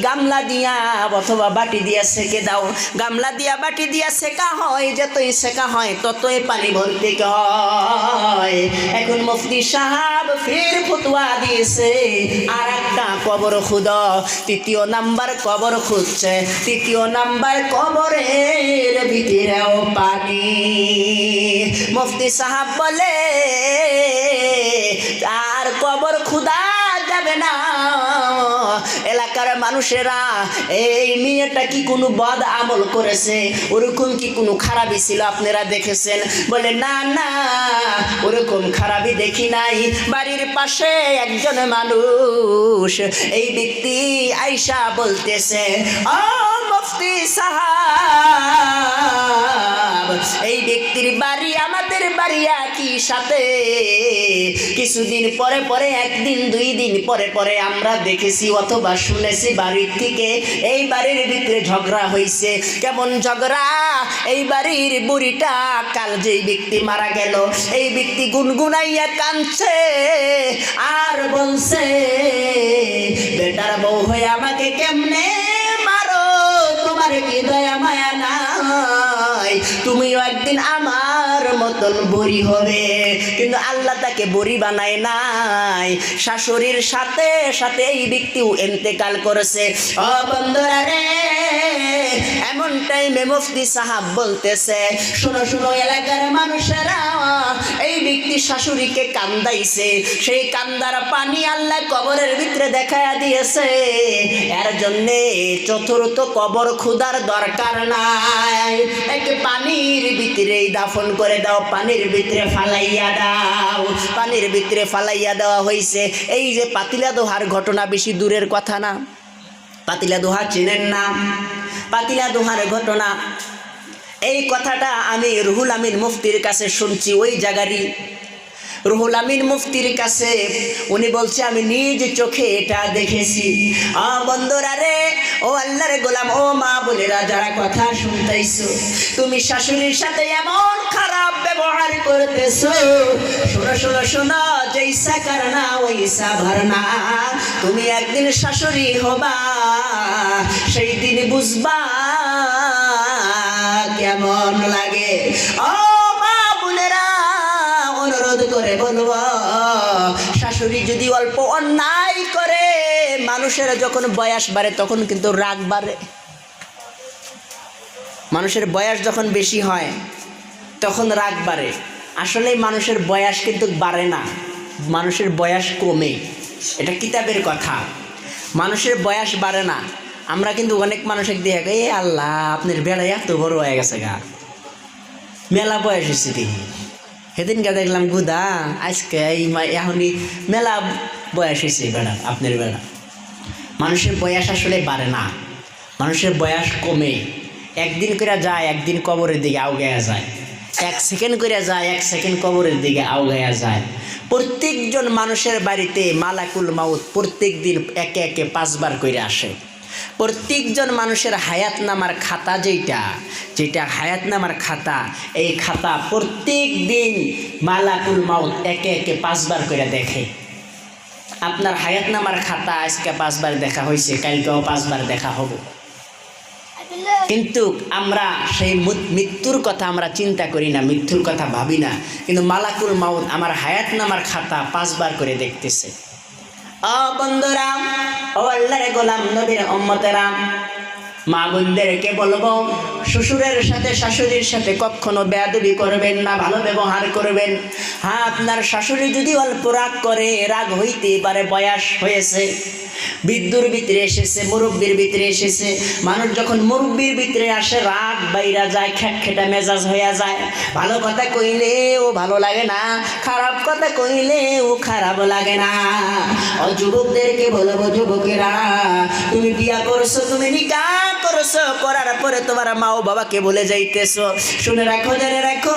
গামলা দিয়া অথবা বাটি দিয়া সেকে দাও। গামলা দিয়া বাটি দিয়া সেকা হয়, যতই সেকা হয় ততই পানি ভর্তি হয়। এখন মুফতি সাহেব ফের ফতোয়া দিয়েছে আর একটা কবর খুদো। 3য় নাম্বার কবর খুঁজছে, 3য় নাম্বার কবরের ভিতরেও পানি। মুফতি সাহেব বলে আর কবর খুদা যাবে না। এলাকার মানুষেরা এই মেয়েটা কি কোনো বদ আমল করেছে, ওরকম কি কোনো খারাপই ছিল আপনারা দেখেছেন? বলে না না, ওরকম খারাপই দেখি নাই। বাড়ির পাশে একজন মানুষ, এই ব্যক্তি আয়শা বলতেছে, ও মুফতি সাহাব, এই ব্যক্তির বাড়ি আমাদের বাড়ি একই সাথে। কিছুদিন পরে পরে, একদিন দুই দিন পরে পরে আমরা দেখেছি অথবা শুনেছি বাড়ির থেকে এই বাড়ির ভিতরে ঝগড়া হয়েছে। কেমন ঝগড়া? এই বাড়ির বুড়িটা কাল যেই ব্যক্তি মারা গেল, এই ব্যক্তি গুনগুনাইয়া কাঁদছে আর বলছে, বেটার বউ হয়ে আমাকে কেমনে মারো, তোমার কি দয়া মায়া নাই? তুমিও একদিন আমার মতন বুড়ি হবে। কিন্তু আল্লাহ তাকে বুড়ি বানায় নাই, শাশুড়ির সাথে সাথে এই ব্যক্তিও ইন্তেকাল করেছে। ও বন্ধুরা রে, এমন টাইমে মুফতি সাহাব বলতেছে, শোনো শোনো এলাকার মানুষেরা, এই ব্যক্তি শাশুড়িকে কান্দাইছে, সেই কান্দার পানি আল্লাহ কবরের ভিতরে দেখায়া দিয়েছে। এর জন্যে চতুর্থ কবর খুদার দরকার নাই, একে পানির ভিতরেই দাফন করে দাও, পানির ভিতরে ফালাইয়া দাও। পানির ভিতরে ফালাইয়া দেওয়া হয়েছে। এই যে পাতিলা দোহার ঘটনা বেশি দূরের কথা না। পাতিলা দোহা চেনেন না? পাতিলা দোহার ঘটনা, এই কথাটা আমি রুহুল আমিন মুফতির কাছে শুনছি, ওই জায়গারই রুহুল আমিন মুফতির কাছে। উনি বলছে আমি নিজ চোখে এটা দেখেছি। বন্ধুরা রে, ও আল্লাহর গোলাম, ও মা বোনেরা যারা কথা শুনতেইছো, তুমি শাশুড়ির সাথে এমন খারাপ ব্যবহার করতেছো, শোনো শোনো শোনো, জৈসা করনা ওইসা ভরনা। তুমি একদিন শাশুড়ি হবা, সেই দিন বুঝবা কেমন লাগে। ও মা বোনেরা, অনুরোধ করে বলবো, শাশুড়ি যদি অল্প অন্যায় করে, মানুষের যখন বয়স বাড়ে তখন কিন্তু রাগ বাড়ে। মানুষের বয়স যখন বেশি হয় তখন রাগ বাড়ে। আসলে মানুষের বয়স কিন্তু বাড়ে না, মানুষের বয়স কমে। এটা কিতাবের কথা। মানুষের বয়স বাড়ে না। আমরা কিন্তু অনেক মানুষের দিয়ে, এ আল্লাহ আপনার বেড়া এত বড় হয়ে গেছে গা, মেলা বয়স হয়েছে দেখি। সেদিনকে দেখলাম গুদা, আজকে এখনই মেলা বয়স হয়েছে বেড়া, আপনার বেড়া। মানুষের বয়স আসলে বাড়ে না, মানুষের বয়স কমে। একদিন করে যায়, একদিন কবরের দিকে আউগায়া যায়। 1 সেকেন্ড করে যায়, 1 সেকেন্ড কবরের দিকে আউগায়া যায়। প্রত্যেকজন মানুষের বাড়িতে মালাকুল মাউত প্রত্যেক দিন একে একে 5 বার করে আসে। প্রত্যেকজন মানুষের হায়াত নামার খাতা, যেটা হায়াত নামার খাতা, এই খাতা প্রত্যেক দিন মালাকুল মাউত একে একে 5 বার করে দেখে। আপনার হায়াত নামার খাতা আজকে 5 বার দেখা হয়েছে, কালকেও 5 বার দেখা হবে। কিন্তু আমরা সেই মৃত্যুর কথা আমরা চিন্তা করি না, মৃত্যুর কথা ভাবি না। কিন্তু মালাকুল মাউত আমার হায়াত নামার খাতা 5 বার করে দেখতেছে। বন্ধুরা, ও আল্লাহর গোলাম, নবীর উম্মতেরা, মা বোনদেরকে বলবো, শ্বশুরের সাথে শাশুড়ির সাথে কখনো বেয়াদবি করবেন না, ভালো ব্যবহার করবেন। হ্যাঁ, আপনার শাশুড়ি যদি অল্প রাগ করে, রাগ হইতে পারে, বয়স হয়েছে, বৃদ্ধর ভিতরে এসেছে, মুরব্বীর ভিতরে এসেছে। মানুষ যখন মুরব্বীর ভিতরে আসে, রাগ বাইরা যায়, খেটখেটা মেজাজ হয়ে যায়। ভালো কথা কইলে ও ভালো লাগে না, খারাপ কথা কইলে ও খারাপ লাগে না। ও যুবকদেরকে বলবো, যুবকেরা, তুমি বিয়া করছো, তুমি নিকাহ করছো, করার পরে তোমার মা ও বাবাকে বলে যাইতেছো, শুনে রাখো, জেনে রাখো,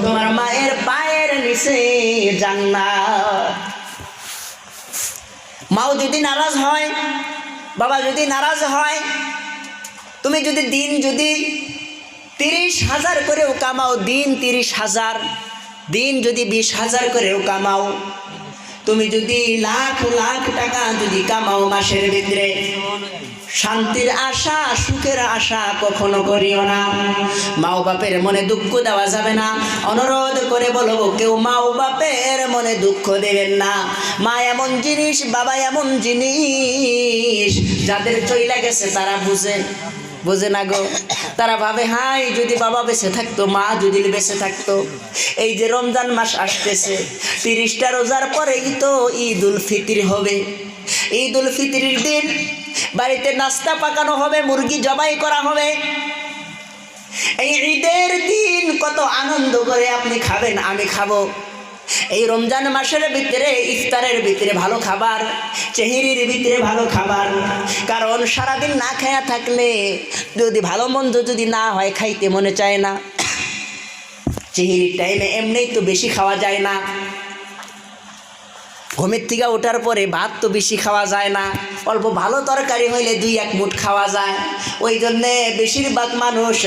তোমার মায়ের পায়ের নিচে জান্নাত। মাও যদি নারাজ হয়, বাবা যদি নারাজ হয়, তুমি যদি দিন যদি 30,000 করেও কামাও, দিন 30,000, দিন যদি 20,000 করেও কামাও, তুমি যদি লাখ লাখ টাকা যদি কামাও মাসের ভিতরে, শান্তির আশা, সুখের আশা কখনো করিও না। মাও বাপের মনে দুঃখ দেওয়া যাবে না। অনুরোধ করে বলবো, কেউ মাও বাপের মনে দুঃখ দেবেন না। মা এমন জিনিস, বাবা এমন জিনিস, যাদের চইলা গেছে তারা বুঝে। বোঝে না গো। তারা ভাবে হাই যদি বাবা বেঁচে থাকতো, মা যদি বেঁচে থাকতো। এই যে রমজান মাস আসতেছে, 30টা রোজার পরেই তো ঈদ উল ফিতর হবে। ঈদ উল ফিতরের দিন বাড়িতে নাস্তা পাকানো হবে, মুরগি জবাই করা হবে। এই ঈদের দিন কত আনন্দ করে আপনি খাবেন, আমি খাবো। এই রমজান মাসের ভিতরে ইফতারের ভিতরে ভালো খাবার, চেহারির ভিতরে ভালো খাবার। কারণ সারাদিন না খায়া থাকলে যদি ভালো মন্দ যদি না হয় খাইতে মনে চায় না। চেহারির টাইমে এমনিই তো বেশি খাওয়া যায় না, ঘুমের থেকে ওঠার পরে ভাত তো বেশি খাওয়া যায় না, অল্প ভালো তরকারি হইলে 2-1 মুঠ খাওয়া যায়। ওই জন্যে বেশিরভাগ মানুষ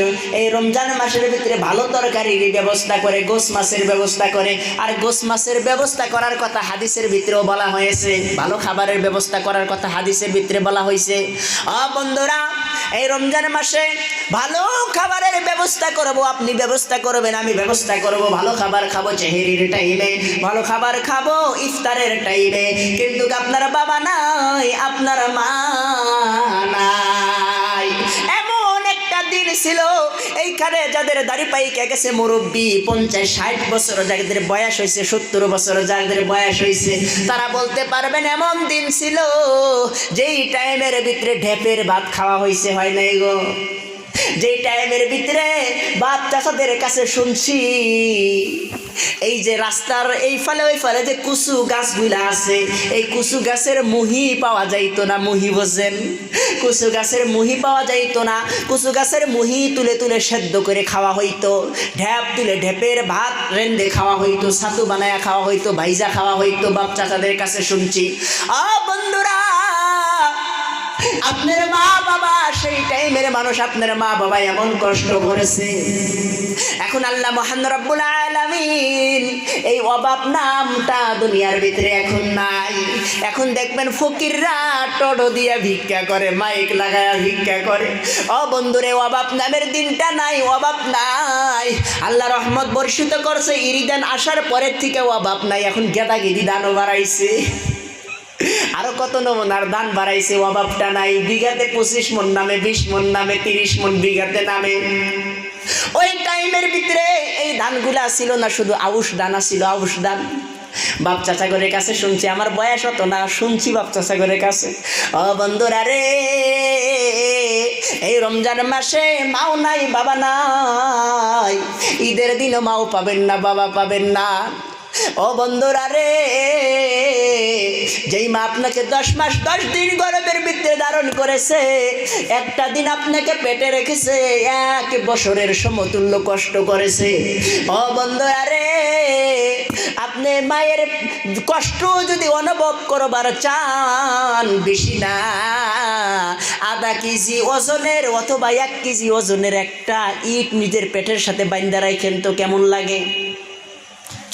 এই রমজান মাসের ভিতরে ভালো তরকারির ব্যবস্থা করে, গোশ মাছের ব্যবস্থা করে। আর গোশ মাছের ব্যবস্থা করার কথা হাদিসের ভিতরেও বলা হয়েছে, ভালো খাবারের ব্যবস্থা করার কথা হাদিসের ভিতরে বলা হয়েছে। বন্ধুরা, এই রমজান মাসে ভালো খাবারের ব্যবস্থা করব, আপনি ব্যবস্থা করবেন, আমি ব্যবস্থা করব। ভালো খাবার খাবো চেহারির টাইমে, ভালো খাবার খাবো ইফতারের টাইমে। কিন্তু আপনার বাবা নাই, আপনার মা নাই। এমন একটা দিন ছিল এইখানে যাদের দাড়ি পাইকে গেছে, মুরব্বী 50-60 বছর, যাদের বয়স হয়েছে 70 বছর, যাদের বয়স হয়েছে, তারা বলতে পারবেন এমন দিন ছিল যেই টাইমের ভিতরে ঢেপের ভাত খাওয়া হয়েছে, হয় নাই গো। যেই টাইমের ভিতরে বাপ চাচাদের কাছে শুনছি এই যে রাস্তার এই ফালে ওই ফালে যে কুসু গাছগুলা আছে, এই কুসু গাছের মুহি পাওয়া যাইতো না। মুহি বোঝেন? কুসু গাছের মুহি পাওয়া যাইতো না। কুসু গাছের মুহি তুলে তুলে সেদ্ধ করে খাওয়া হইতো, ঢ্যাপ তুলে ঢেপের ভাত রেন্দে খাওয়া হইতো, ছাতু বানায়া খাওয়া হইতো, ভাইজা খাওয়া হইতো। বাপ চাচাদের কাছে শুনছি। বন্ধুরা, আপনার মা বাবা সেই টাইমের মানুষ, আপনার মা বাবা এমন কষ্ট করেছে। এখন আল্লাহ মহান রব্বুল আলামিন এই অভাব নামটা দুনিয়ার ভিতরে এখন নাই। এখন দেখবেন ফকিররা টোটো দিয়ে ভিক্ষা করে, মাইক লাগায়া ভিক্ষা করে। বন্ধুরে, অভাব নামের দিনটা নাই, অভাব নাই। আল্লাহ রহমত বর্ষিত করছে, ইরিদান আসার পরের থেকে অভাব নাই। এখন গেদাগেদি দানও বাড়াইছে, আরো কত নমুনার দান বাড়াইছে, অভাবটা নাই। বিঘাতে 25 মন নামে, 20 মন নামে, 30 মন বিঘাতে নামে। ওই টাইমের ভিতরে এই ধানগুলা ছিল না, শুধু আউশ দানা ছিল, আউশ দান। বাপ চাচাগরের কাছে শুনছি, আমার বয়স হতো না, শুনছি বাপ চাচাগরের কাছে। বন্ধুরা রে, এই রমজান মাসে মাও নাই, বাবা নাই। ঈদের দিনও মাও পাবেন না, বাবা পাবেন না। বন্ধুরা রে, যেই মা আপনাকে 10 মাস 10 দিন গর্ভের ভিতরে ধারণ করেছে, একটা দিন আপনাকে পেটে রেখেছে, 1 বছরের সমতুল্য কষ্ট করেছে। বন্ধুরা রে, আপনি মায়ের কষ্ট যদি অনুভব করবার চান, বেশি না, আধা কেজি ওজনের অথবা 1 কেজি ওজনের একটা ইট নিজের পেটের সাথে বাইন্ধা রাখেন তো কেমন লাগে?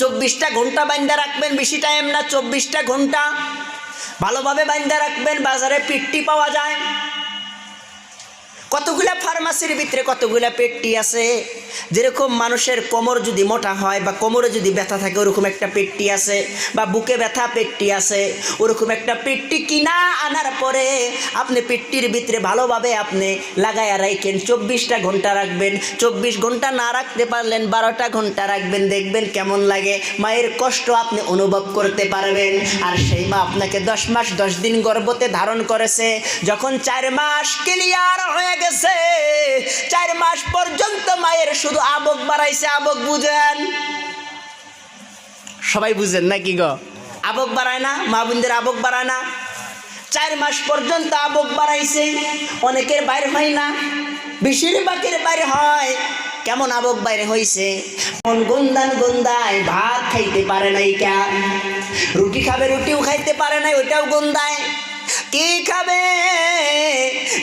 24টা ঘন্টা বাইন্ধা রাখবেন, বেশি টাইম না, 24টা ঘন্টা ভালোভাবে বাইন্ধা রাখবেন। বাজারে পেট্টি পাওয়া যায়, কতগুলা ফার্মাসির ভিতরে কতগুলা পেট্টি আছে। যেরকম মানুষের কোমর যদি মোটা হয় বা কোমরে যদি ব্যথা থাকে, ওরকম একটা পেট্টি আছে, বা বুকে ব্যথা পেট্টি আছে, ওরকম একটা পেট্টি কিনা আনার পরে আপনি পেট্টির ভিতরে ভালোভাবে আপনি লাগাইয়া রাখেন। 24টা ঘন্টা রাখবেন। 24 ঘন্টা না রাখতে পারলেন 12টা ঘন্টা রাখবেন, দেখবেন কেমন লাগে। মায়ের কষ্ট আপনি অনুভব করতে পারবেন। আর সেই মা আপনাকে 10 মাস 10 দিন গর্ভতে ধারণ করেছে। যখন 4 মাস ক্লিয়ার হয়ে গেছে, 4 মাস পর্যন্ত মায়ের শুধু আবক বাড়াইছে। আবক বুঝেন? সবাই বুঝেন নাকি গো? আবক বাড়ায় না? মা বোনদের আবক বাড়ায় না? 4 মাস পর্যন্ত আবক বাড়াইছে। অনেকের বাইরে হয় না, বেশিরভাগের বাইরে হয়। কেমন আবক বাইরে হয়েছে? গন্দান গন্দায়, ভাত খাইতে পারে নাই, রুটি খাবে, রুটিও খাইতে পারে নাই, ওইটাও গন্দায়। কি খাবে?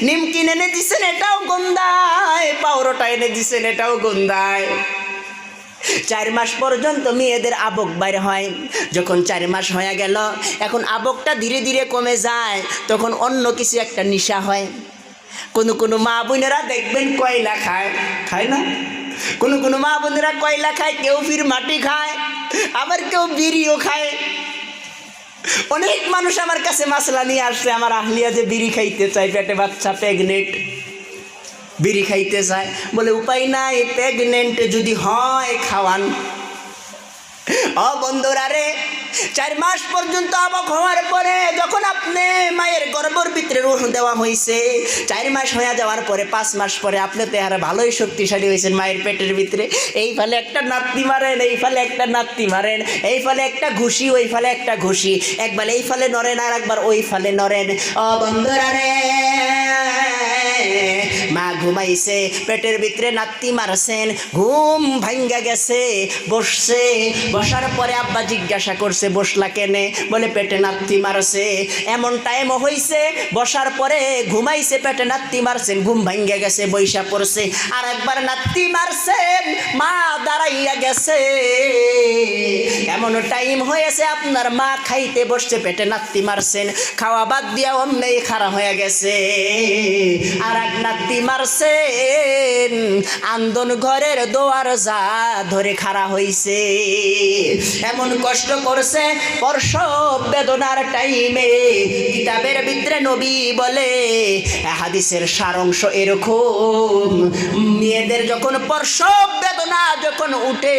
নিমকি এনে দিচ্ছেন, এটাও গন্ধায়। পাউরোটা এনে দিচ্ছেন, এটাও গন্ধায়। 4 মাস পর্যন্ত মেয়েদের আবক বাইরে হয়। যখন 4 মাস হয়ে গেল, এখন আবকটা ধীরে ধীরে কমে যায়, তখন অন্য কিছু একটা নেশা হয়। কোনো মা বোনেরা দেখবেন কয়লা খায়, খায় না? কোনো মা বোনেরা কয়লা খায়, কেউ ফির মাটি খায়, আবার কেউ বিড়িও খায়। অনেক মানুষ আমার কাছে মাসলা নিয়ে আসছে, আমার আহলিয়া যে বিড়ি খাইতে চাই, পেটে বাচ্চা, প্রেগনেন্ট, বিড়ি খাইতে চায়, বলে উপায় নাই, প্রেগনেন্ট যদি হয় খাওয়ান। ও বন্ধুরা রে, 4 মাস পর্যন্ত অবাক হওয়ার পরে যখন আপনি মায়ের গর্ভের ভিতরে রূহ দেওয়া হয়েছে, 4 মাস হয়ে যাওয়ার পরে 5 মাস পরে আপনি তো আর ভালোই শক্তিশালী হয়েছেন মায়ের পেটের ভিতরে। এই ফালে একটা নাত্তি মারেন, এই ফালে একটা নাত্তি মারেন, এই ফালে একটা ঘুষি, ওই ফালে একটা ঘুষি, একবার এই ফালে নড়েন আর একবার ওই ফালে নড়েন। ও বন্ধুরা রে, মা ঘুমাইছে, পেটের ভিতরে নাত্তি মারছেন, ঘুম ভাঙ্গা গেছে, বসছে। বসার পরে আব্বা জিজ্ঞাসা করছে বসলা কেনে? বলে পেটে নাত্তি মারছে। এমন টাইমও হইছে বসার পরে ঘুমাইছে, পেটে নাত্তি মারছেন, ঘুম ভাঙ্গা গেছে, বৈশা পড়ছে, আর একবার নাত্তি মারছেন, মা দাঁড়াইয়া গেছে। এমন টাইম হয়েছে আপনার মা খাইতে বসছে, পেটে নাত্তি মারছেন, খাওয়া বাদ দিয়া অমনেই খাড়া হয়ে গেছে, আর এক নাত্তি মারছেন, আন্দন ঘরের দোয়ার যা ধরে খাড়া হইছে। এমন কষ্ট করছে, প্রসব বেদনার টাইমে কিতাবের ভিতরে নবী বলে, হাদিসের সারাংশ এরকম, মেয়েদের যখন প্রসব বেদনা যখন উঠে,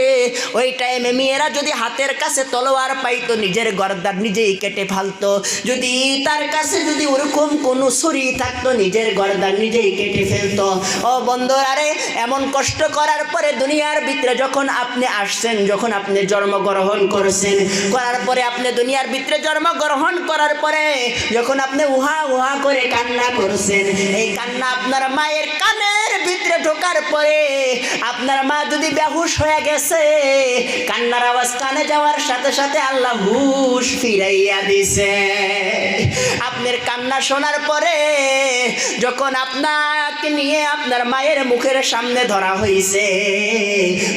ওই টাইমে মেয়েরা যদি হাতের কাছে তলোয়ার পাইতো, নিজের গর্দান নিজেই কেটে ফেলতো। যদি তার কাছে যদি ওরকম কোনো ছুরি থাকতো, নিজের গর্দান নিজেই কেটে ফেলতো। ও বন্ধুরা রে, এমন কষ্ট করার পরে দুনিয়ার ভিতরে যখন আপনি আসছেন, যখন আপনি জন্মগ্রহণ করেছেন, করার পরে আপনি দুনিয়ার ভিতরে জন্মগ্রহণ করার পরে যখন আপনি উহা উহা করে কান্না করছেন, এই কান্না আপনার মায়ের কানের ভিতরে ঢোকার পরে আপনার মা যদি বেহুশ হয়ে গেছে, কান্নার আওয়াজ কানে যাওয়ার সাথে সাথে আল্লাহ হুশ ফিরাইয়া দিছে। আপনার কান্না শোনার পরে যখন আপনাকে নিয়ে আপনার মায়ের মুখের সামনে ধরা হইছে,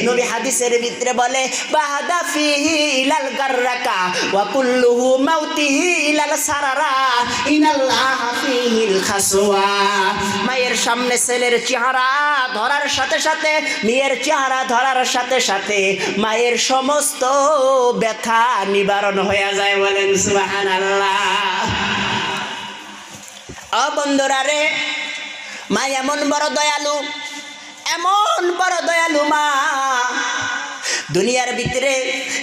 নবী হাদিসের ভিতরে বলে, বাহাদা ফিহি ইলাল গাররাকা ওয়া কুল্লুহু মাউতিহি ইলাল সারারা ইনাল্লাহ ফিহিল খাসওয়া। মায়ের সামনে ছেলের চেহারা ধরার সাথে সাথে, মেয়ের চেহারা ধরার সাথে সাথে মায়ের সমস্ত ব্যথা নিবারণ হয়ে যায়। বলেন সুবহানাল্লাহ। ও বন্ধুরা রে, মা এমন বড় দয়ালু, এমন বড় দয়ালু মা। দুনিয়ার ভিতরে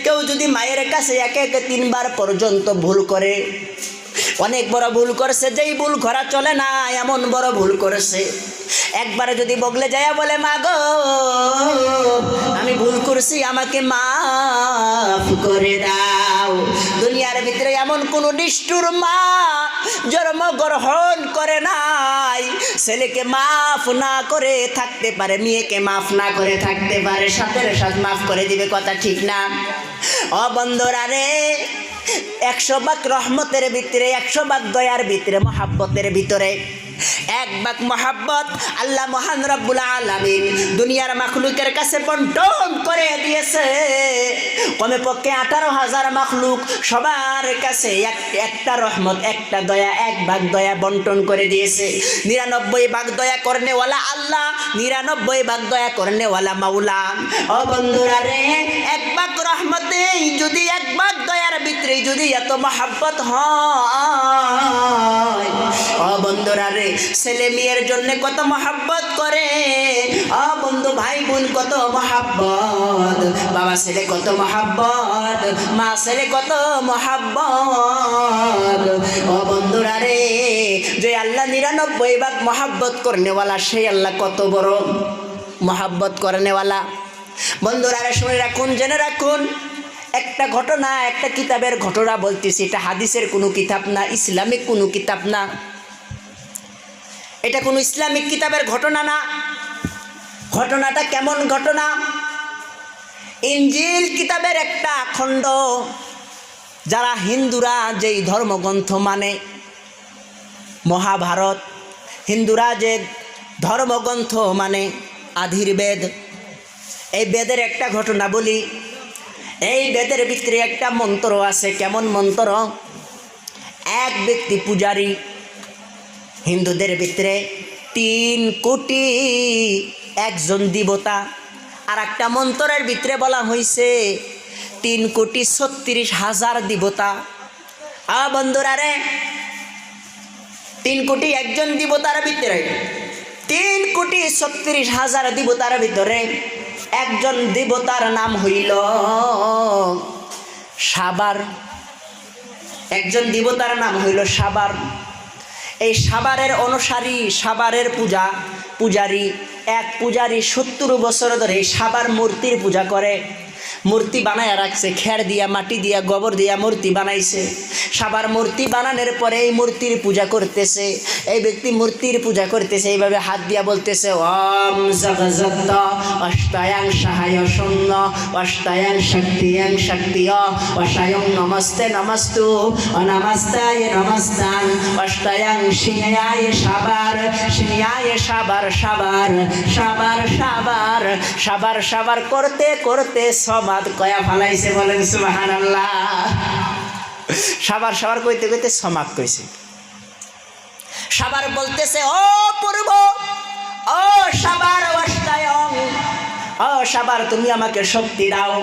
কেউ যদি মায়ের কাছে একে একে 3 বার পর্যন্ত ভুল করে, অনেক বড় ভুল করছে, যেই ভুল করা চলে না এমন বড় ভুল করেছে। একবারে যদি বগলে যায় বলে, মা গো আমি ভুল করছি, আমাকে মাফ করে দাও। দুনিয়ার ভিতরে এমন কোন নিষ্ঠুর মা জন্মগ্রহণ করে নাই, ছেলেকে মাফ না করে থাকতে পারে, মেয়েকে মাফ না করে থাকতে পারে, সাথে সাথে মাফ করে দিবে, কথা ঠিক না? ও বন্ধুরা রে, 100 ভাগ রহমতের ভিতরে, 100 ভাগ দয়ার ভিতরে, মহাব্বতের ভিতরে 1 ভাগ মহাব্বত আল্লাহ মহান রব্বুল আলামিন দুনিয়ার মাখলুকের কাছে বন্টন করে দিয়েছে। কমে পক্ষে 18,000 মাখলুক, সবার কাছে একটা রহমত, একটা দয়া, 1 ভাগ দয়া বন্টন করে দিয়েছে। 99 ভাগ দয়া করনেওয়ালা আল্লাহ, 99 ভাগ দয়া করনেওয়ালা মাওলা। ও বন্ধুরা রে, 1 ভাগ রহমতে যদি 1 ভাগ দয়ার ভিতরে যদি এত মহাব্বত হয়, ও বন্ধুরা রে, ছেলে মেয়ের জন্য কত মহাব্বত করে, ও বন্ধু ভাই বোন কত মহাব্বত, বাবা ছেলে কত মহাব্বত, মা ছেলে কত মহাব্বত। ও বন্ধুরা রে, যে আল্লাহ 99 ভাগ মহাব্বত করনেওয়ালা, সেই আল্লাহ কত বড় মহাব্বত করনেওয়ালা। বন্ধুরা রে, শুনে রাখুন, জেনে রাখুন, একটা ঘটনা, একটা কিতাবের ঘটনা বলতেছি। এটা হাদিসের কোনো কিতাব না, ইসলামিক কোনো কিতাব না, এটা কোনো ইসলামিক কিতাবের ঘটনা না। ঘটনাটা কেমন ঘটনা? ইনজিল কিতাবের একটা খণ্ড, যারা হিন্দুরা যেই ধর্মগ্রন্থ মানে, মহাভারত, হিন্দুরা যে ধর্মগ্রন্থ মানে আধির বেদ, এই বেদের একটা ঘটনা বলি। এই বেদের ভিতরে একটা মন্ত্র আছে। কেমন মন্ত্র? এক ব্যক্তি পূজারী, হিন্দুদের ভিতরে 3 কোটি একজন দেবতা, আর একটা মন্ত্রের ভিতরে বলা হয়েছে 3,36,000 দেবতা। বন্ধুরা রে, 3 কোটি একজন দেবতার ভিতরে 3,36,000 দেবতার ভিতরে একজন দেবতার নাম হইল সাবার। একজন দেবতার নাম হইল সাবার। এই সাবারের অনুসারী, সাবারের পূজারী, এক পূজারী 70 বছর ধরে সাবার মূর্তির পূজা করে। মূর্তি বানায় রাখছে, খের দিয়া, মাটি দিয়া, গোবর দিয়া মূর্তি বানাইছে। সাবার মূর্তি বানানোর পরে এই মূর্তির পূজা করতেছে। এই ব্যক্তি মূর্তির পূজা করতেছে, এইভাবে হাত দিয়া বলতেছে ওম জগজত্ত অষ্টায়াং সাহায় শূন্য অষ্টায়াং শক্তিয়াং শক্তিয় অষ্টায়ং নমস্তে নমস্তু অনমস্তায় নমস্তান অষ্টায়াং সিংহায় সাবার সিংহায় সাবার সাবার সাবার সাবার সাবার সাবার করতে করতে সমাদ কয়া ফালাইছে। বলেন সুবহানাল্লাহ। সাবার সাবার কইতে কইতে সমাদ কইছে। সাবার বলতেছে ও পূর্ব, ও সাবার অষ্টায়ং, ও সাবার তুমি আমাকে শক্তি দাও,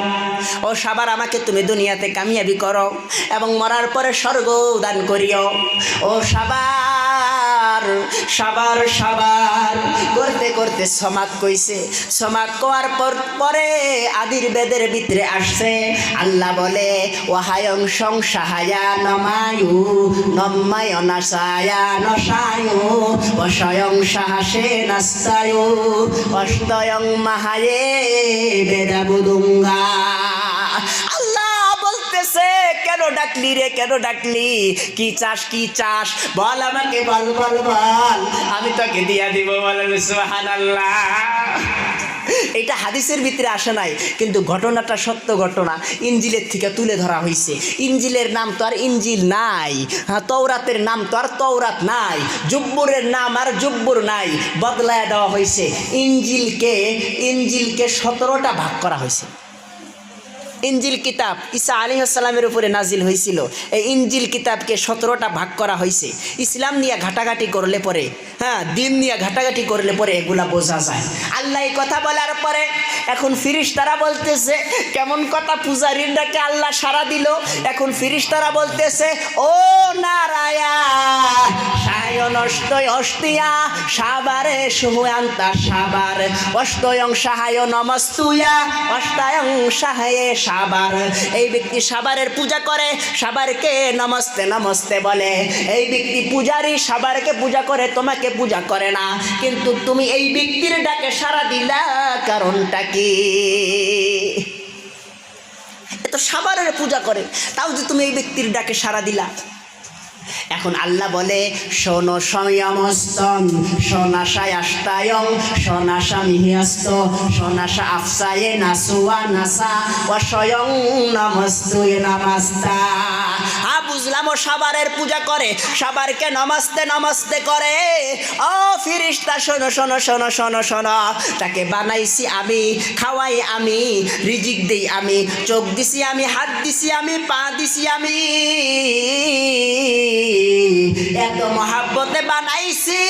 ও সাবার আমাকে তুমি দুনিয়াতে কামিয়াবি করো এবং মরার পরে স্বর্গ দান করিও। ও সাবার সাবার সাবার করতে করতে সমাদ কইছে। সমাদ কোয়ার পরে আদির বেদের ভিতরে আসছে। আল্লাহ বলে ওহায়ং সংসাহায়া নমায়ু নম্মায় নাসায়া নসায়ু অসয়ং সাহাসে নাস্তায়ু অষ্টয়ং মাহায়ে বেদাবুদুঙ্গা। আল্লাহ বলতেছে কেন ডাকলি রে, কেন ডাকলি? কি চাস, কি চাস বল আমাকে, বল বল বল, আমি তোকে দিয়া দিব। বলেন সুবহানাল্লাহ। এটা হাদিসের ভিতরে আসে নাই, কিন্তু ঘটনাটা সত্য ঘটনা, ইনজিলের থেকে তুলে ধরা হয়েছে। ইনজিলের নাম তো আর ইনজিল নাই, তওরাতের নাম তো আর তওরাত নাই, জুব্বুরের নাম আর জুব্বুর নাই, বদলায় দেওয়া হয়েছে। ইনজিলকে 17টা ভাগ করা হয়েছে। ইনজিল কিতাব ঈসা আলাইহিস সালামের উপরে নাজিল হয়েছিল। এই ইনজিল কিতাবকে 17টা ভাগ করা হয়েছে। ইসলাম নিয়ে ঘাটাঘাটি করলে পরে, দিন নিয়ে ঘাটাঘাটি করলে পরে এগুলা বোঝা যায়। আল্লাহ এই কথা বলার পরে এখন ফিরিস্তারা বলতেছে কেমন কথা, পূজারীর ডাকে আল্লাহ সাড়া দিল। এখন ফিরিস্তারা বলতেছে ও নারায়া সায়ন অষ্টয় অষ্টিয়া সাবারে সুহান্তা সাবার অষ্টয়ং সাহায় নমস্তুয়া অষ্টায়ং সাহায়ে সাবার। এই ব্যক্তি সাবারের পূজা করে, সাবারকে নমস্তে নমস্তে বলে। এই ব্যক্তি পূজারী, সাবারকে পূজা করে, তোমাকে পূজা করে না। কিন্তু তুমি এই ব্যক্তির ডাকে সাড়া দিলা, কারণটা কি? এত সাবারের পূজা করে, তাও যে তুমি এই ব্যক্তির ডাকে সাড়া দিলা। এখন আল্লাহ বলে শোনো সংযমস্তন সোনাশায় আস্তায়ং সোনাশা মিহিয়াস্ত সোনাশা আফসায়ে নাসুয়া নাসা ও স্বয়ং নমস্তুয়ে নমস্তা। বুঝলাম ও সাবারের পূজা করে, সাবারকে নমস্তে নমস্তে করে। ও ফিরিস্তা শোনো শোনো শোনো শোনো শোনো, তাকে বানাইছি আমি, খাওয়াই আমি, রিজিক দেই আমি, চোখ দিছি আমি, হাত দিছি আমি, পা দিছি আমি, এত মহাব্বতে বানাইছি।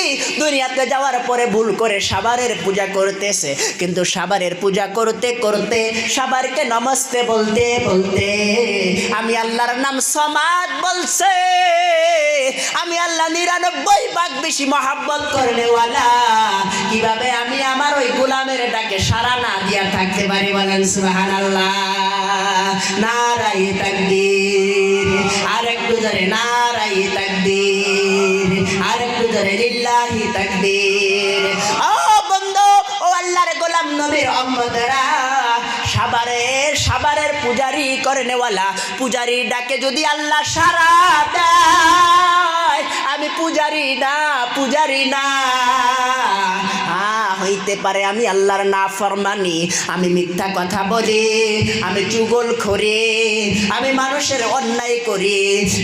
দুনিয়াতে যাওয়ার পরে ভুল করে সাবারের পূজা করতেছে। কিন্তু সাবারের পূজা করতে করতে, সাবারকে নমস্তে বলতে বলতে আমি আল্লাহর নাম সমাদ বলছে। আমি আল্লাহ 99 ভাগ বেশি মহাব্বত করনেওয়ালা। কিভাবে আমি আমার ওই গোলামের ডাকে সাড়া না দিয়া থাকতে পারি? বলেন সুবহানাল্লাহ। নারায়ে তাকবীর, আরেকটু জোরে নারায়ে তাকবীর, আরেকটু জোরে লিল্লাহি তাকবীর। ও বন্ধু, ও আল্লাহর গোলাম নবীর উম্মতরা, সাবারের পূজারি করনেওয়ালা, পূজারি ডাকে যদি আল্লাহ সাড়া দেয়, আমি পূজারি না, পূজারি না। হইতে পারে আমি আল্লাহর নাফরমানি, আমি মিথ্যা কথা বলি, আমি চুগলখড়ি, আমি মানুষের অন্যায় করি,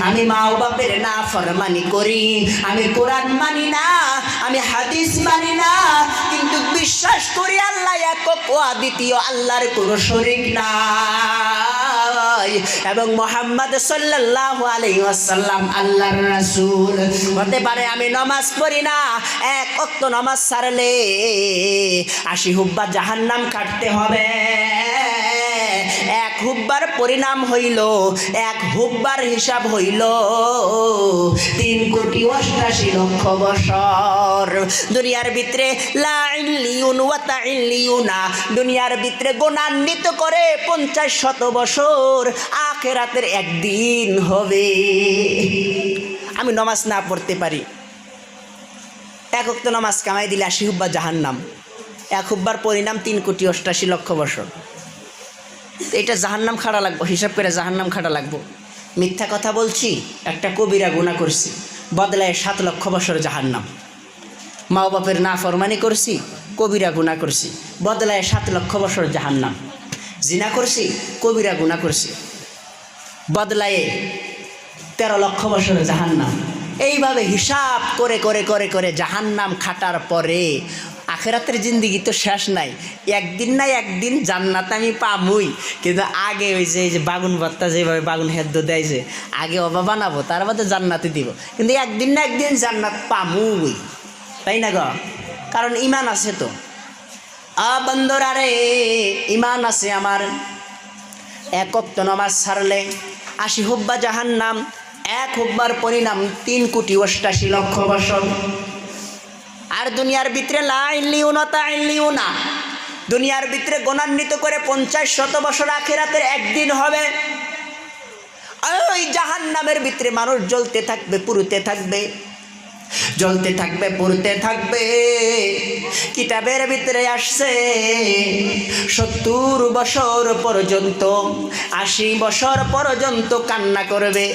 আমি মা ও বাপের নাফরমানি করি, আমি কোরআন মানি না, আমি হাদিস মানি না, কিন্তু বিশ্বাস করি আল্লাহ একক ও দ্বিতীয়, আল্লাহর কোনো শরীক নাই এবং মুহাম্মদ সাল্লাল্লাহু আলাইহি ওয়াসাল্লাম আল্লাহর রাসূল। হতে পারে আমি নামাজ পড়ি না, এক ওয়াক্ত নামাজ ছাড়লে 80 হুব্বা জাহান্নাম কাটতে হবে। এক হুব্বার পরিণাম হইল, এক হুব্বার হিসাব হইল 3,88,00,000 বছর। দুনিয়ার ভিতরে লা ইল্লিউন ওয়া তাইল্লিউনা, দুনিয়ার ভিতরে গুণান্বিত করে 50-100 বছর, আখিরাতের একদিন হবে। আমি নামাজ না পড়তে পারি, এক ওয়াক্ত নামাজ কামাই দিলে 80 হুব্বা জাহান্নাম, এক হুব্বার পরিণাম 3,88,00,000 বছর। এটা জাহান্নাম খাড়া লাগবো, হিসাব করে জাহান্নাম খাড়া লাগবো। মিথ্যা কথা বলছি, একটা কবিরা গুনাহ করছি, বদলায় 7 লক্ষ বছর জাহান্নাম। মা বাপের না ফরমানি করছি, কবিরা গুনাহ করছি, বদলায় 7 লক্ষ বছর জাহান্নাম। জিনা করছি, কবিরা গুনাহ করছি, বদলায় 13 লক্ষ বছর জাহান্নাম। এইভাবে হিসাব করে করে করে করে জাহান্নাম খাটার পরে আখেরাতের জিন্দিগি তো শেষ নাই, একদিন না একদিন জান্নাত আমি পামুই। কিন্তু আগে ওই যে বাগুন ভর্তা যেভাবে বাগুন হেদ্দ দেয়, যে আগে অবা বানাবো তার মধ্যে জান্নাতে দিব, কিন্তু একদিন না একদিন জান্নাত পামুই, তাই না গো? কারণ ইমান আছে তো। বন্ধুরা রে, ইমান আছে আমার। এক ওয়াক্ত নামাজ ছাড়লে 80 হুব্বা জাহান্নাম, এক হুব্বার পরিণাম 3,88,00,000 বছর। আর দুনিয়ার ভিতরে লা ইল্লিউনা তাইল্লিউনা, দুনিয়ার ভিতরে গুণান্বিত করে 50-100 বছর, আখিরাতের একদিন হবে। ওই জাহান্নামের ভিতরে মানুষ জ্বলতে থাকবে, পুড়তে থাকবে, জ্বলতে থাকবে, পুড়তে থাকবে। কিতাবের ভিতরে আসছে 70 বছর পর্যন্ত, 80 বছর পর্যন্ত কান্না করবে,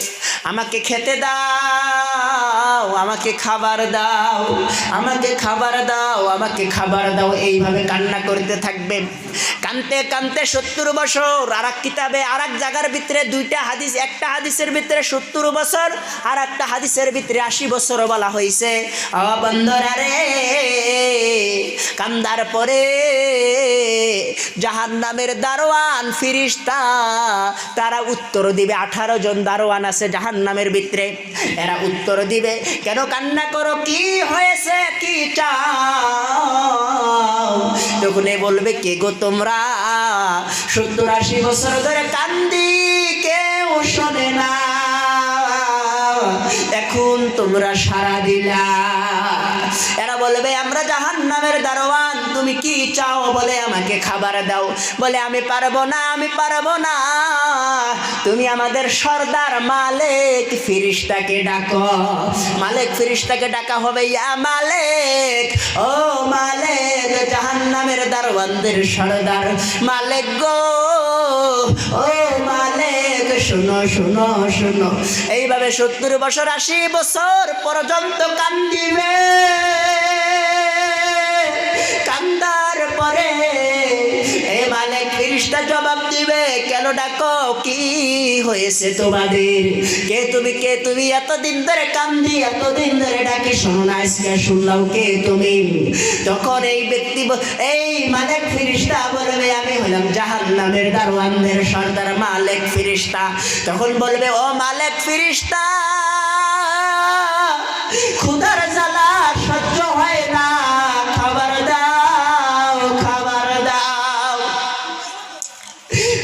আমাকে খেতে দাও, আমাকে খাবার দাও, আমাকে খাবার দাও, আমাকে খাবার দাও। এইভাবে কান্না করতে থাকবে, কানতে কানতে 70 বছর। আর এক কিতাবে আর এক জায়গার ভিতরে 2টা হাদিস, একটা হাদিসের ভিতরে 70 বছর, আর একটা হাদিসের ভিতরে 80 বছর বলা হয়েছে। বন্ধুরা রে, কান্দার পরে জাহান্নামের দারোয়ান ফিরিস্তা তারা উত্তর দিবে। 18 জন দারোয়ান আছে জাহান্নামের ভিতরে, এরা উত্তর দিবে, কেন কান্না করো, কি হয়েছে, কি চাও? তখন বলবে, কে গো তোমরা? 70-80 বছর ধরে কান্দি, কেউ শোনে না, এখন তোমরা সাড়া দিলা। এরা বলবে, আমরা জাহান্নামের দারোয়ান, তুমি কি চাও? বলে, আমাকে খাবার দাও। বলে, আমি পারবো না, আমি পারবো না। তুমি আমাদের সর্দার মালিক ফিরিস্তাকে ডাকো। মালিক ফিরিস্তাকে ডাকা হবে, ইয়া মালিক, ও মালিক, জাহান্নামের দারোয়ানদের সর্দার মালিক গো, ও মালিক, শুনো শুনো শুনো। এইভাবে 70 বছর 80 বছর পর্যন্ত কান্দিবে। কান্দার পরে এই মালিক ফিরিস্তা জবাব দিবে, কেন ডাকো, কি হয়েছে তোমাদের? কে তুমি, কে তুমি? এতদিন ধরে কান্দি, এতদিন ধরে ডাকি, শোনো না, আজকে শুনলাম, কে তুমি? তখন এই ব্যক্তি, এই মালিক ফিরিস্তা বলবে, আমি হলাম জাহান্নামের দারোয়ানদের সর্দার মালিক ফিরিস্তা। তখন বলবে, ও মালিক ফিরিস্তা, ক্ষুধার জ্বালা সহ্য হয় না, খাবার দাও, খাবার দাও।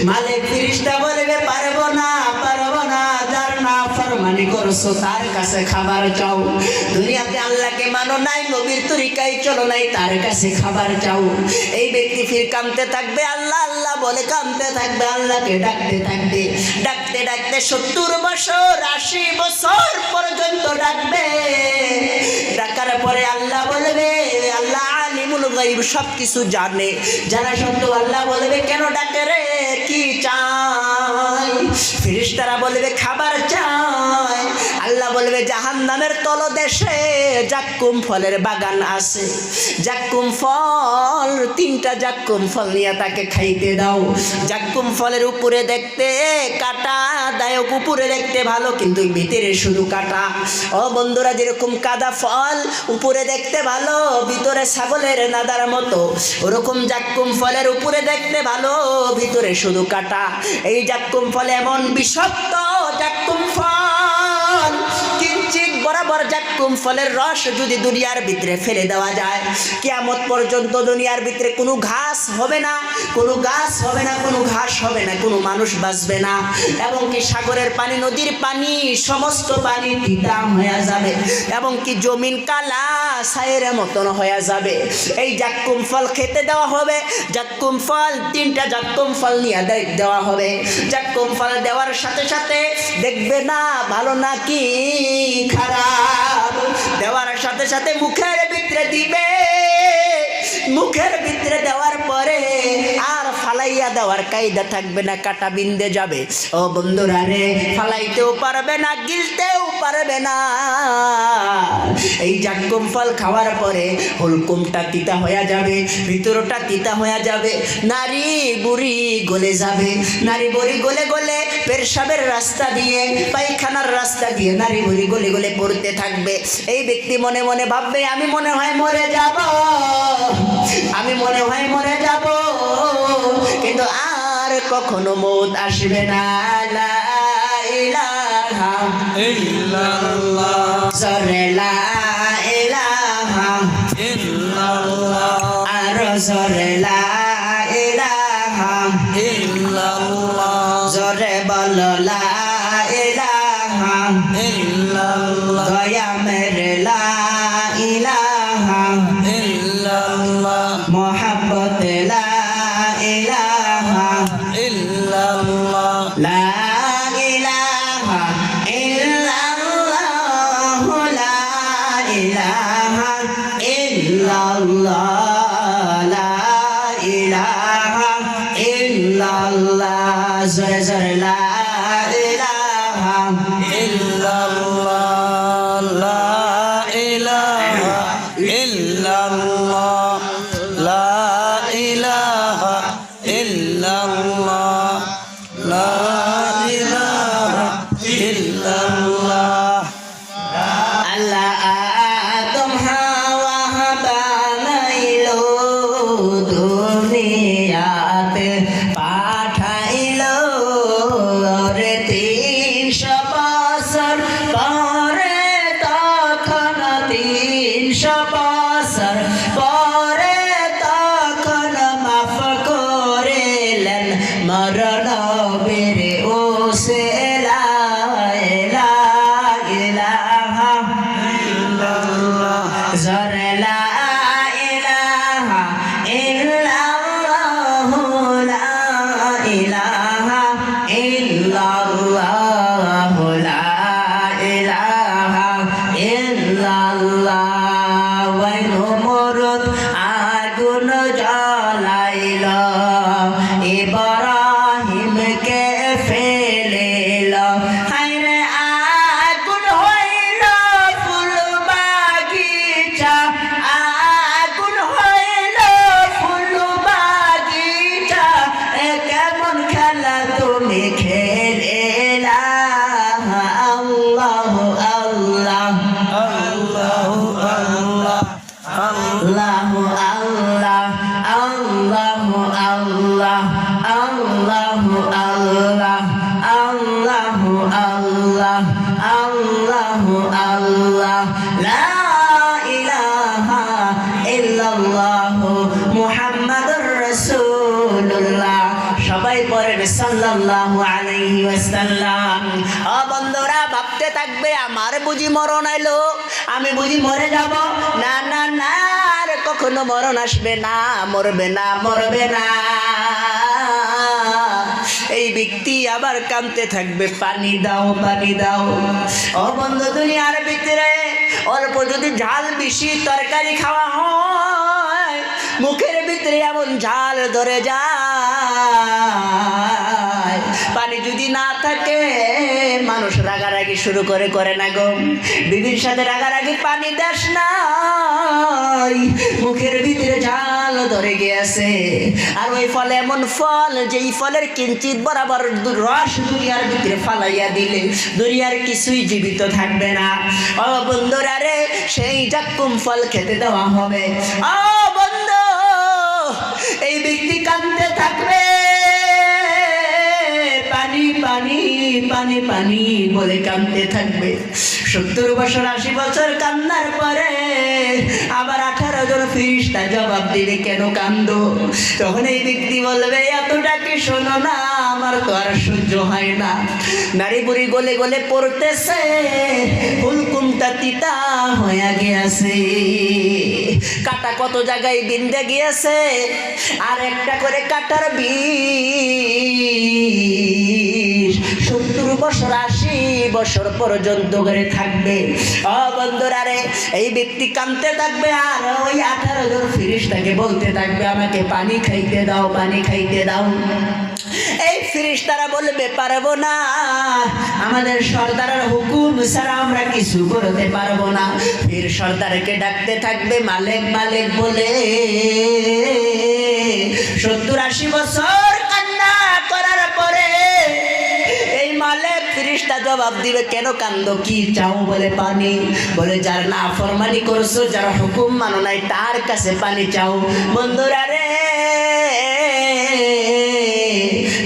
মালিক ফিরিস্তা বলবে, পারবো না, পারবো না, যার না ফরমানি করছো তার কাছে খাবার চাও। দুনিয়াতে আল্লাহকে মানো নাই, নবীর তরিকায় চলো নাই, তার কাছে খাবার চাও। এই ব্যক্তি ফির কাঁদতে থাকবে, আল্লাহ আল্লাহ বলে কাঁদতে থাকবে, আল্লাহকে ডাকতে থাকবে, ডাকতে ডাকতে 70 বছর 80 বছর পর্যন্ত ডাকবে। ডাকার পরে আল্লাহ বলবে, আল্লাহ আলিমুল গায়ব, সব কিছু জানে, জানা সত্ত্বেও আল্লাহ বলবে, কেন ডাকে রে, কি চাই? ফেরেশতারা বলবে, খাবার চাই। আল্লাহ বলবে, জাহান্নামের তলদেশে জাক্কুম ফলের বাগান আছে, জাক্কুম ফল, 3টা জাক্কুম ফল নিয়ে তাকে খাইতে দাও। জাক্কুম ফলের উপরে দেখতে কাটা দায়ক, উপরে দেখতে ভালো, কিন্তু ভিতরে শুধু কাটা। ও বন্ধুরা, যেরকম কাদা ফল উপরে দেখতে ভালো, ভিতরে ছাগলের নাদার মতো, ওরকম জাক্কুম ফলের উপরে দেখতে ভালো, ভিতরে শুধু কাটা। এই জাক্কুম ফল এমন বিষাক্ত জাক্কুম ফল, কিঞ্চিত বরাবর জাক্কুম ফলের রস যদি দুনিয়ার ভিতরে ফেলে দেওয়া যায়, কিয়ামত পর্যন্ত দুনিয়ার ভিতরে কোনো ঘাস হবে না, কোনো গাছ হবে না, কোনো ঘাস হবে না, কোনো মানুষ বাঁচবে না। এবং কি সাগরের পানি, নদীর পানি, সমস্ত পানি তিতা হয়ে যাবে, এবং কি জমিন কালা ছায়ের মতন হয়ে যাবে। এই জাক্কুম ফল খেতে দেওয়া হবে। জাক্কুম ফল 3টা জাক্কুম ফল নিয়ে দেওয়া হবে। জাক্কুম ফল দেওয়ার সাথে সাথে দেখবে না ভালো নাকি খারাপ, দেওয়ার সাথে সাথে মুখের ভিতরে দিবে। মুখের ভিতরে দেওয়ার পরে আর ফালাইয়া দেওয়ার কায়দা থাকবে না, কাটা বিন্দে যাবে। ও বন্ধুরা রে, ফালাইতেও পারবে না, গিলতেও পারবে না। এই জাক্কুম ফল খাওয়ার পরে হুলকুমটা তিতা হয়ে যাবে, ভিতরটা তিতা হয়ে যাবে, নারী বুড়ি গলে যাবে। নারী বুড়ি গলে গলে পেশাবের রাস্তা দিয়ে, পায়খানার রাস্তা দিয়ে নারী বুড়ি গলে গলে পড়তে থাকবে। এই ব্যক্তি মনে মনে ভাববে, আমি মনে হয় মরে যাব, আমি মনে হয় মরে যাব, কিন্তু আর কখনো মৌত আসবে না। লা ইলাহা ইল্লাল্লাহ, জোরে লা ইলাহা ইল্লাল্লাহ, আর জোরে লা ইলাহা ইল্লাল্লাহ, জোরে বলো লা ইলাহা ইল্লাল্লাহ, দয়া মেরে লা ইলাহা ইল্লাল্লাহ, মোহাব্বত লা ইলাহা ইল্লাল্লাহ, লা ইলাহা ইল্লাল্লাহ, লা ইলাহা ইল্লাল্লাহ, লা ইলাহা ইল্লাল্লাহ, জোরে জোরে লা ইলাহা ইল্লাল্লাহ, লা ইলাহা ইল্লাল্লাহ, লা ইলাহা ইল্লাল্লাহ, লা ইলাহা ইল্লাল্লাহ। আল্লাহ আদম হাওয়া বানাইলো, দুনিয়াতে পাঠাইলো রে 300 বছর পরে, তখন 300 বছর পরে তখন মাফ করিলেন মরণ বেরে ও সে লা ইলাহা ইল্লাল্লাহ, জোরে লা ইলাহা ইল্লাল্লাহ, লা ইলাহা ইল্লাল্লাহ, লা ইলাহা ইল্লাল্লাহ। ওই নমরুদ আগুন জ্বালাইল, ইব্রাহিমকে ফেলিল, হায়রে আগুন হইল ফুল বাগিচা, আগুন হইল ফুল বাগিচা, এ কেমন খেলা তুমি খেলিলা। আল্লাহু আল্লাহ, আল্লাহু আল্লাহ, আল্লাহু আল্লাহ, আল্লাহু আল্লাহ, আল্লাহু আল্লাহ, আল্লাহু আল্লাহ, আল্লাহু আল্লাহ, লা ইলাহা ইল্লাল্লাহ, মুহাম্মাদুর রাসূলুল্লাহ। সবাই পড়েন সাল্লাল্লাহু আলাইহি ওয়াসাল্লাম। ও বন্ধুরা, ভাবতে থাকবে আমার বুঝি মরণ আইলো, আমি বুঝি মরে যাব। না না না, আর কখনো মরণ আসবে না, মরবে না, মরবে না। এই ব্যক্তি আবার কাঁদতে থাকবে, পানি দাও, পানি দাও। ও বন্ধু, দুনিয়ার ভিতরে অল্প যদি ঝাল বেশি তরকারি খাওয়া হয়, মুখের ভিতরে এমন ঝাল ধরে যায়। পানি যদি না থাকে, মানুষ রাগারাগি শুরু করে না গো, বিবির সাথে রাগারাগি, পানি দাস নাই, মুখের ভিতরে ঝাল ধরে গিয়েছে। আর ওই ফল এমন ফল, যেই ফলের কিঞ্চিত বরাবর রস দুনিয়ার ভিতরে ফালাইয়া দিলে দুনিয়ার কিছুই জীবিত থাকবে না। ও বন্ধুরা রে, সেই জাক্কুম ফল খেতে দেওয়া হবে। ও বন্ধু, এই ব্যক্তি কাঁদতে থাকবে, পানি পানি পানি পানি বলে কাঁদতে থাকবে। 70 বছর 80 বছর কান্নার পরে আবার 18 জন ফেরেশতা জবাব দিবে কেন কান্দো? তখন এই ব্যক্তি বলবে এতটা কি শোনো না, আমার তো আর সহ্য হয় না। নারী বুড়ি গলে গলে পড়তেছে, ফুলকুমটা তিতা হয়ে গিয়েছে, কাটা কত জায়গায় বিন্দে গিয়েছে, আর একটা করে কাটার বিষ 70 বছর 80 বছর পর্যন্ত করে থাকবে। বন্ধুরা রে, এই ব্যক্তি কাঁদতে থাকবে আর ওই 18 জন ফেরেশতাকে বলতে থাকবে আমাকে পানি খাইতে দাও, পানি খাইতে দাও। এই ফেরেশতারা বলবে পারবো না, আমাদের সর্দারের হুকুম ছাড়া আমরা কিছু করতে পারবো না। ফির সর্দারকে ডাকতে থাকবে মালিক মালিক বলে। 70-80 বছর কান্না করার পরে এই মালিক ফেরেশতা জবাব দিবে কেন কান্দো, কি চাও? বলে পানি। বলে যার নাফরমানি করছো, যার হুকুম মানো নাই, তার কাছে পানি চাও। বন্ধুরা রে,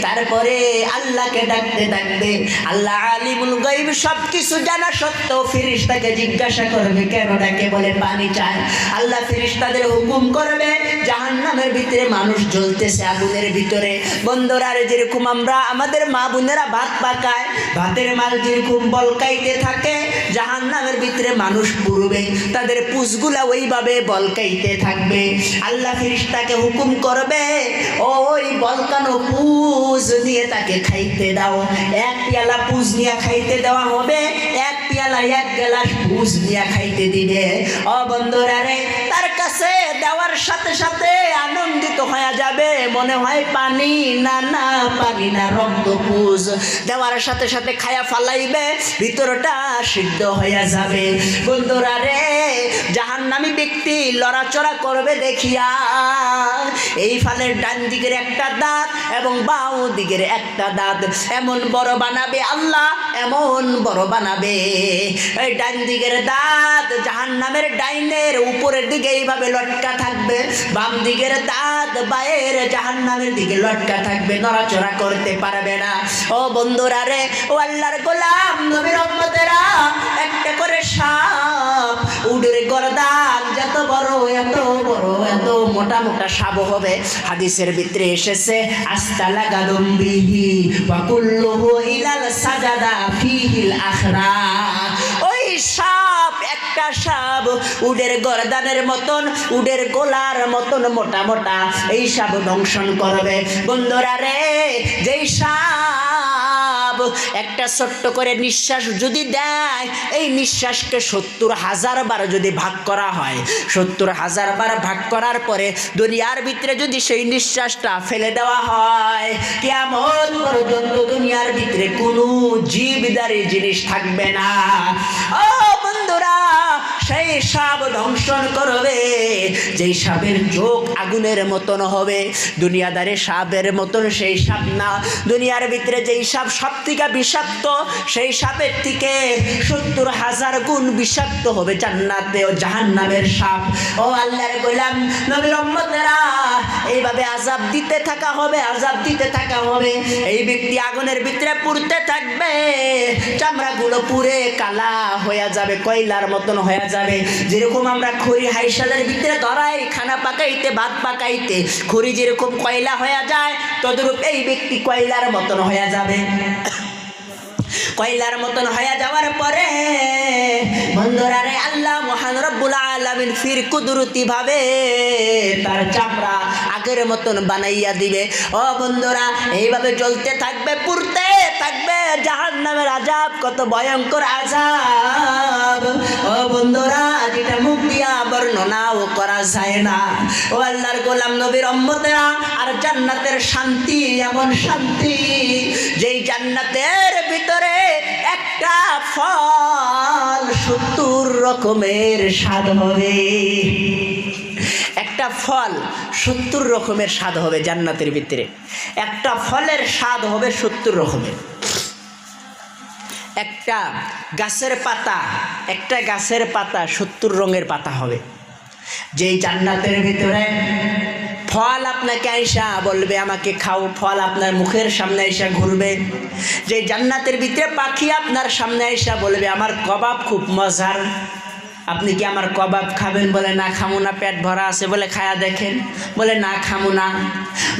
তারপরে আল্লাহকে ডাকতে থাকবে। আল্লাহ আলিমুল গায়ব, সবকিছু জানা সত্ত্বেও ফেরেশতাকে জিজ্ঞাসা করবে কেন ডাকে? বলে পানি চায়। আল্লাহ ফেরেশতাদের হুকুম করবে, জাহান্নামের ভিতরে মানুষ জ্বলতেছে আগুনের ভিতরে। বন্ধুরা রে, যেরকম আমরা আমাদের মা বোনেরা ভাত পাকায়, ভাতের মাল যেরকম বলকাইতে থাকে, জাহান্নামের ভিতরে মানুষ পুড়বে, তাদের পুষগুলা ওইভাবে বলকাইতে থাকবে। আল্লাহ ফেরেশতাকে হুকুম করবে ওই বলকানো পুষ নিয়ে তাকে খাইতে দাও। এক পেয়ালা পুষ নিয়ে খাইতে দেওয়া হবে, এক পেয়ালা 1 গ্লাস পুষ নিয়ে খাইতে দিবে। বন্ধুরা রে, তার কাছে দেওয়ার সাথে সাথে আনন্দিত হয়ে যাবে, মনে হয় পানি না, না পানি না, রক্ত পুষ। দেওয়ার সাথে সাথে খায়া ফালাইবে, ভিতরটা সিদ্ধ হয়ে যাবে। বন্ধুরা রে, জাহান্নামী ব্যক্তি লড়াচড়া করবে দেখিয়া এই ফালের ডান দিকের একটা দাঁত এবং বাম দিকের একটা দাঁত এমন বড় বানাবে আল্লাহ, এমন বড় বানাবে। এই ডান দিকের দাঁত জাহান্নামের ডাইনের উপরের দিকে এইভাবে লটকা থাকবে, বাম দিকের দাঁত বাইরের জাহান্নামের দিকে লটকা থাকবে, নড়াচড়া করতে পারবে না। ও বন্ধুরা রে, ও আল্লাহর গোলাম নবীর উম্মতেরা, একটা করে সাপ উডের গর্দান যত বড়, এত বড়, এত মোটা মোটা সাপ হবে। হাদিসের ভিতরে এসেছে আস্তালা গাদম্বিহি ওয়া কুল্লুহু ইলাল সাজাদা ফিহিল আখরা। ওই সাপ, একটা সাপ উডের গর্দানের মতন, উডের গোলার মতন মোটা মোটা, এই সাপ দংশন করবে। বন্ধুরা রে, যেই সাপ একটা ছোট্ট করে নিঃশ্বাস যদি দেয়, এই নিঃশ্বাসকে 70,000 বার যদি ভাগ করা হয়, 70,000 বার ভাগ করার পরে দুনিয়ার ভিতরে যদি সেই নিঃশ্বাসটা ফেলে দেওয়া হয়, কিয়ামত পর্যন্ত দুনিয়ার ভিতরে কোনো জীবদারি জিনিস থাকবে না। ও বন্ধুরা, সেই সাপ দংশন করবে, যেই সাপের চোখ আগুনের মতন হবে। দুনিয়াদারে সাপের মতন সেই সাপ না, দুনিয়ার ভিতরে যেই সাপ সব থেকে বিষাক্ত, সেই সাপের থেকে 70,000 গুণ বিষাক্ত হবে জান্নাতে ও জাহান্নামের সাপ। ও আল্লাহর গোলাম নবীর উম্মতেরা, এইভাবে আযাব দিতে থাকা হবে, আযাব দিতে থাকা হবে। এই ব্যক্তি আগুনের ভিতরে পুড়তে থাকবে, চামড়াগুলো পুড়ে কালা হয়ে যাবে, কয়লার মতন হয়ে যাবে। যেরকম আমরা খড়ি হাইশালের ভিতরে ধরাই খানা পাকাইতে, ভাত পাকাইতে খড়ি যেরকম কয়লা হয়ে যায়, তদ্রূপ এই ব্যক্তি কয়লার মতন হয়ে যাবে। কয়লার মতন হয়ে যাওয়ার পরে বন্ধুরা রে, আল্লাহ মহান রব্বুল আলামিন ফির কুদরতি ভাবে তার চামড়া আগের মতন বানাইয়া দিবে। ও বন্ধুরা, এইভাবে জ্বলতে থাকবে, পুড়তে থাকবে। জাহান্নামের আযাব কত ভয়ঙ্কর আযাব, ও বন্ধুরা, যেটা মুখ দিয়া বর্ণনাও করা যায় না। ও আল্লাহর গোলাম নবীর উম্মতেরা, আর জান্নাতের শান্তি এমন শান্তি, যেই জান্নাতের ভিতরে একটা ফল 70 রকমের স্বাদ হবে। একটা ফল 70 রকমের স্বাদ হবে জান্নাতের ভিতরে। একটা ফলের স্বাদ হবে 70 রকমের। একটা গাছের পাতা, একটা গাছের পাতা 70 রঙের পাতা হবে। যেই জান্নাতের ভিতরে ফল আপনাকে আইসা বলবে আমাকে খাও, ফল আপনার মুখের সামনে আইসা ঘুরবে। যে জান্নাতের ভিতরে পাখি আপনার সামনে আইসা বলবে আমার কবাব খুব মজার, আপনি কি আমার কবাব খাবেন? বলে না খামু না, পেট ভরা আছে। বলে খায়া দেখেন, বলে না খামু না।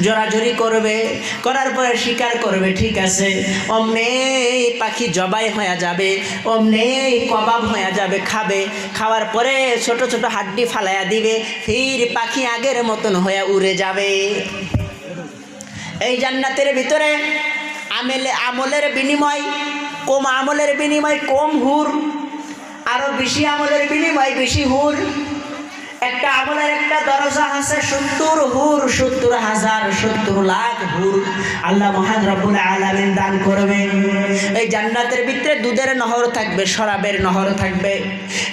জোরাজোরি করবে, করার পরে স্বীকার করবে ঠিক আছে। অমনে পাখি জবাই হয়ে যাবে, অমনে কবাব হয়ে যাবে, খাবে। খাওয়ার পরে ছোট ছোট হাড্ডি ফালাইয়া দিবে, ফির পাখি আগের মতন হয়ে উড়ে যাবে। এই জান্নাতের ভিতরে আমলের বিনিময় কম, আমলের বিনিময় কম হুর, আরো বেশি আমলের বিনিময় বেশি হুর। একটা আমলের একটা দরজা আছে 70 হুর, 70,000 70 লাখ হুর আল্লাহ মহান রব্বুল আলামিন দান করবেন। এই জান্নাতের ভিতরে দুধের নহর থাকবে, শরাবের নহর থাকবে।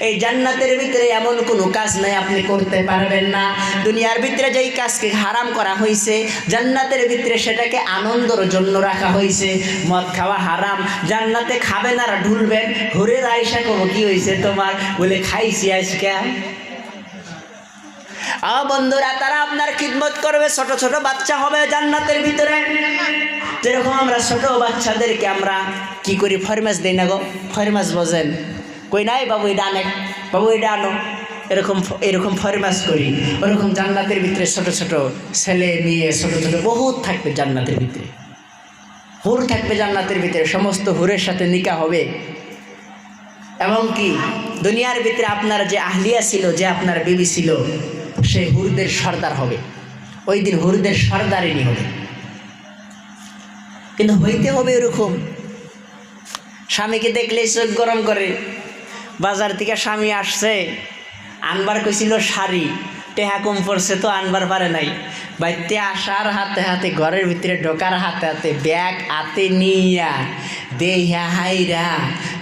এই জান্নাতের ভিতরে এমন কোনো কাজ নাই আপনি করতে পারবেন না। দুনিয়ার ভিতরে যেই কাজকে হারাম করা হয়েছে, জান্নাতের ভিতরে সেটাকে আনন্দের জন্য রাখা হয়েছে। মদ খাওয়া হারাম, জান্নাতে খাবেন আর ঢুলবেন। হুরের আয়সা করবো কি হয়েছে তোমার? বলে খাইছি আজকে। বন্ধুরা, তারা আপনার খিদমত করবে, ছোট ছোট বাচ্চা হবে জান্নাতের ভিতরে। যেরকম আমরা ছোট বাচ্চাদেরকে আমরা কি করি, ফরমাস দেই না গো? ফরমাস বোঝেন? কই নাই বাবু এটা আনে, বাবু এটা আনো, এরকম ফরমাস করি। ওরকম জান্নাতের ভিতরে ছোট ছোট ছেলে মেয়ে ছোট ছোট বহুত থাকবে জান্নাতের ভিতরে। হুর থাকবে জান্নাতের ভিতরে, সমস্ত হুরের সাথে নিকাহ হবে। এবং কি দুনিয়ার ভিতরে আপনার যে আহলিয়া ছিল, যে আপনার বিবি ছিল, সে হুরদের সর্দার হবে। ওই দিন হুরদের সর্দারিনী হবে। কিন্তু হইতে হবে এরকম, স্বামীকে দেখলে চোখ গরম করে। বাজার থেকে স্বামী আসছে, আনবার কইছিল শাড়ি, টেহা কম পড়ছে তো আনবার পারে নাই। বাইতে আসার হাতে হাতে, ঘরের ভিতরে ঢোকার হাতে হাতে ব্যাগ হাতে নিয়া দেহা হাইরা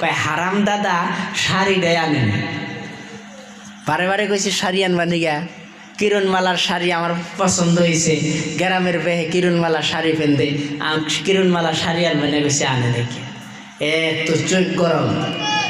কয় হারাম দাদা শাড়ি দেয় আনেন। বারে বারে কইছি শাড়ি আনবা নিগা, কিরণমালার শাড়ি আমার পছন্দ হয়েছে, গ্রামের বেহে কিরণমালা শাড়ি পেন্দে, কিরণমালা শাড়ি আনবা না, কইছে আনে নাকি। তো চোখ গরম।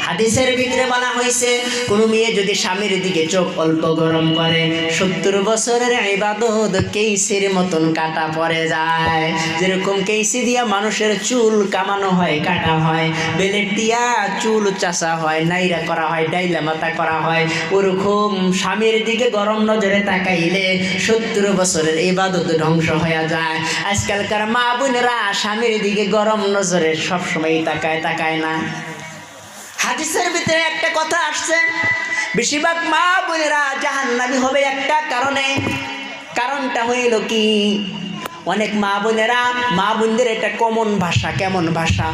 হাদিসের ভিতরে বলা হয়েছে, কোন মেয়ে যদি স্বামীর দিকে চোখ অল্প গরম করে, 70 বছরের ইবাদত কেইসের মতন কাটা পড়ে যায়। যেরকম কেইসি দিয়া মানুষের চুল কামানো হয়, কাটা হয়, বেলেট দিয়া চুল চাষা হয়, নাইরা করা হয়, ডাইলা মাথা করা হয়, ওরকম স্বামীর দিকে গরম নজরে তাকাইলে 70 বছরের ইবাদত ধ্বংস হয়ে যায়। আজকালকার মা বোনেরা স্বামীর দিকে গরম নজরে সবসময় তাকায় না। হাদিসের ভিতরে একটা কথা আসছে, বেশিরভাগ মা বোনেরা জাহান্নামী হবে একটা কারণে। কারণটা হইল কি, অনেক মা বোনদের একটা কমন ভাষা। কেমন ভাষা?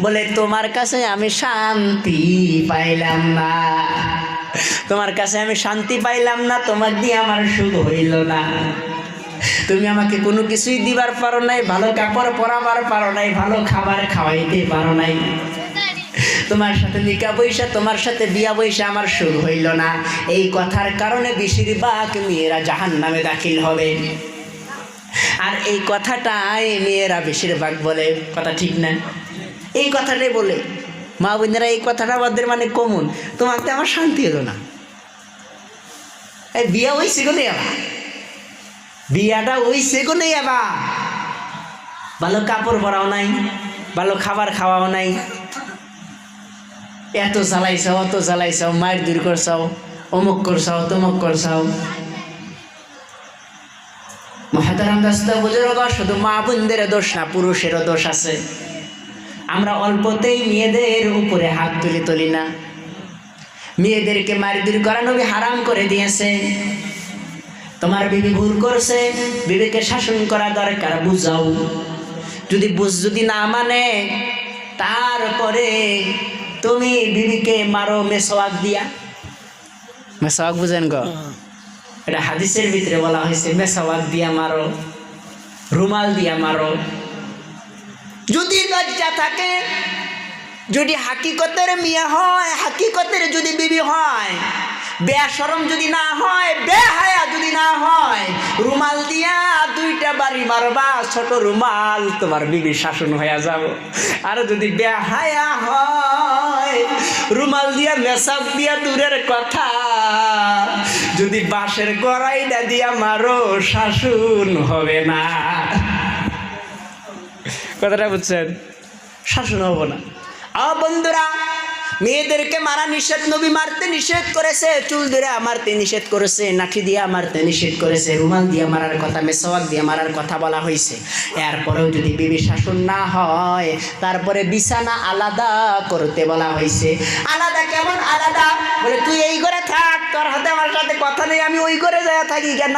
বলে তোমার কাছে আমি শান্তি পাইলাম না, তোমার কাছে আমি শান্তি পাইলাম না, তোমার দিয়ে আমার সুখ হইল না। তুমি আমাকে কোনো কিছুই দিবার পারো নাই, ভালো কাপড় পরাবার পারো নাই, ভালো খাবার খাওয়াইতে পারো নাই, তোমার সাথে নিকা বৈশা, তোমার সাথে বিয়া বৈশা আমার সুখ হইল না। এই কথার কারণে বেশিরভাগ মেয়েরা জাহান্নামে দাখিল হবে। আর এই কথাটাই মেয়েরা বেশিরভাগ বলে, কথা ঠিক না? এই কথাটাই বলে মা বোনেরা, এই কথাটা আমাদের মানে কমন, তোমাকে আমার শান্তি হলো না। এই বিয়া হইছে কোনে আবার, বিয়াটা হইছে কোনে আবার, ভালো কাপড় পরাও নাই, ভালো খাবার খাওয়াও নাই, এত জ্বালাইছাও অত জ্বালাইছাও, মায়ের দূর করছাও, অমুক করছাও তমুক করছাও। মহাতারাম দাস্তা বুজুর্গ, শুধু মা বোনদের দোষ না, পুরুষেরও দোষ আছে। আমরা অল্পতেই মেয়েদের উপরে হাত তুলি না। মেয়েদেরকে মায়ের দূর করা নবী হারাম করে দিয়েছে। তোমার বিবি ভুল করছে, বিবিকে শাসন করা দরকার, বুঝাও। যদি না মানে, তারপরে তুমি বিবিকে মারো মেসওয়াক দিয়া। মেসওয়াক বুঝেন গো? এটা হাদিসের ভিতরে বলা হয়েছে, মেসওয়াক দিয়া মারো, রুমাল দিয়া মারো। যদি লজ্জা থাকে, যদি হাকিকতের মিয়া হয়, হাকিকতের যদি বিবি হয়, বেশরম যদি না হয়, বেহায়া যদি না হয়, রুমাল দিয়া 2টা বাড়ি মারবা, ছোট রুমাল, তোমার বিবির শাসন হয়ে যাব। আর যদি বেহায়া হয়, রুমাল দিয়া মেসাব দিয়া দূরের কথা, যদি বাঁশের গড়াইটা দিয়া মারো শাসন হবে না। কথাটা বুঝছেন? শাসন হবো না। বন্ধুরা, মেয়েদেরকে মারা নিষেধ, নবী মারতে নিষেধ করেছে, চুল ধরে মারতে নিষেধ করেছে, নাকি দিয়ে মারতে নিষেধ করেছে, রুমাল দিয়ে মারার কথা, মেসওয়াক দিয়ে মারার কথা বলা হয়েছে। এরপরেও যদি বিবি শাসন না হয়, তারপরে বিছানা আলাদা করতে বলা হয়েছে। আলাদা কেমন আলাদা? বলে তুই এই ঘরে থাক, তোর হাতে আমার সাথে কথা নেই, আমি ওই ঘরে যাওয়া থাকি কেন?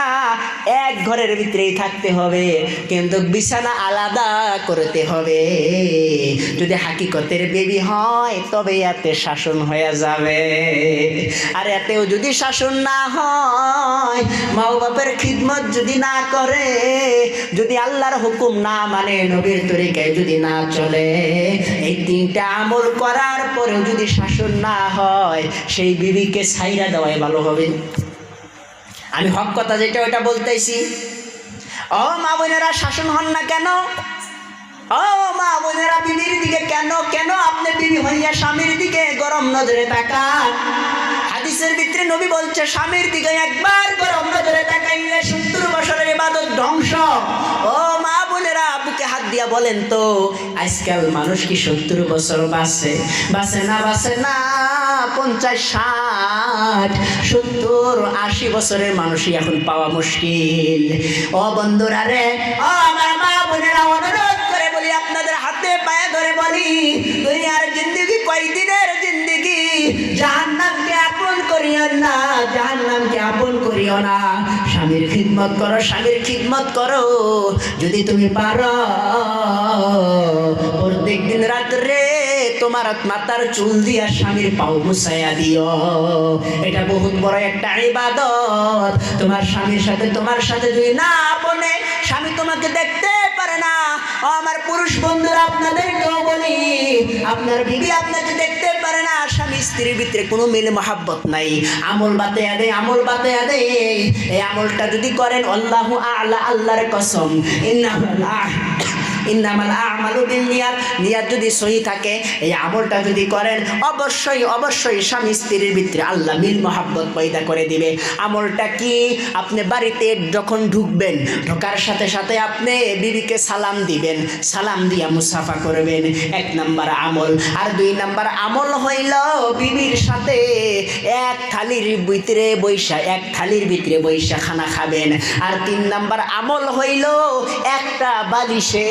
এক ঘরের ভিতরেই থাকতে হবে, কিন্তু বিছানা আলাদা করতে হবে। যদি হাকিকতের বেবি হয় তবে এতে শাসন হয়ে যাবে। আর এতেও যদি শাসন না হয়, মা বাপের খিদমত যদি না করে, যদি আল্লাহর হুকুম না মানে, নবীর তরিকায় যদি না চলে, এই তিনটা আমল করার পরেও যদি শাসন না হয়, সেই বিবিকে ছাইরা দেওয়াই ভালো হবে। আমি হক কথা যেটা ওইটা বলতেছি। ও মা বোনেরা, শাসন হন না কেন? ও মা বোনেরা, বিবির দিকে কেন আপনি বিবি হইয়া স্বামীর দিকে গরম নজরে তাকান? হাদিসের ভিতরে নবী বলছে, স্বামীর দিকে একবার গরম নজরে তাকাইলে 70 বছরের ইবাদত ধ্বংস। ও মা বোনেরা, বুকে হাত দিয়া বলেন তো, আজকাল মানুষ কি 70 বছর বাঁচে? বাঁচে না 50, 60, 70, 80 বছরের মানুষই এখন পাওয়া মুশকিল। ও বন্ধুরা রে, ও আমার মা বোনেরা, অনুরোধ করে বলি, আপনাদের হাতে পায়ে ধরে বলি, দুনিয়ার জিন্দেগি কয়দিনের জিন্দেগি? জাহান্নামকে আপন করিও না, জাহান্নামকে আপন করিও না। স্বামীর খিদমত করো, স্বামীর খিদমত করো। যদি তুমি পারো, প্রত্যেক দিন রাত্রে তোমার মাথার চুল দিয়া স্বামীর পাও মুছাইয়া দিও। এটা বহুত বড় একটা ইবাদত। তোমার স্বামীর সাথে, তোমার সাথে যদি না বলে, স্বামী তোমাকে দেখতে পারে না। ও আমার পুরুষ বন্ধুরা, আপনাদেরকেও বলি, আপনার বিবি আপনাকে দেখতে পারে না, স্বামী স্ত্রীর ভিতরে কোনো মিল মহাব্বত নাই, আমল বাতায়া দেয়, আমল বাতায়া দেয়। এই আমলটা যদি করেন, আল্লাহু আ'লা, আল্লাহর কসম, ইন্নামাল আমালু বিন্নিয়াত, নিয়াত যদি সহি থাকে, এই আমলটা যদি করেন, অবশ্যই স্বামী স্ত্রীর ভিতরে আল্লাহ মিল মহাব্বত পয়দা করে দিবে। আমলটা কি? আপনি বাড়িতে যখন ঢুকবেন, ঢোকার সাথে সাথে আপনি বিবিকে সালাম দিবেন, সালাম দিয়া মুসাফা করবেন, 1 নাম্বার আমল। আর 2 নাম্বার আমল হইল, বিবির সাথে এক থালির ভিতরে বৈশা খানা খাবেন। আর 3 নাম্বার আমল হইল, একটা বালিশে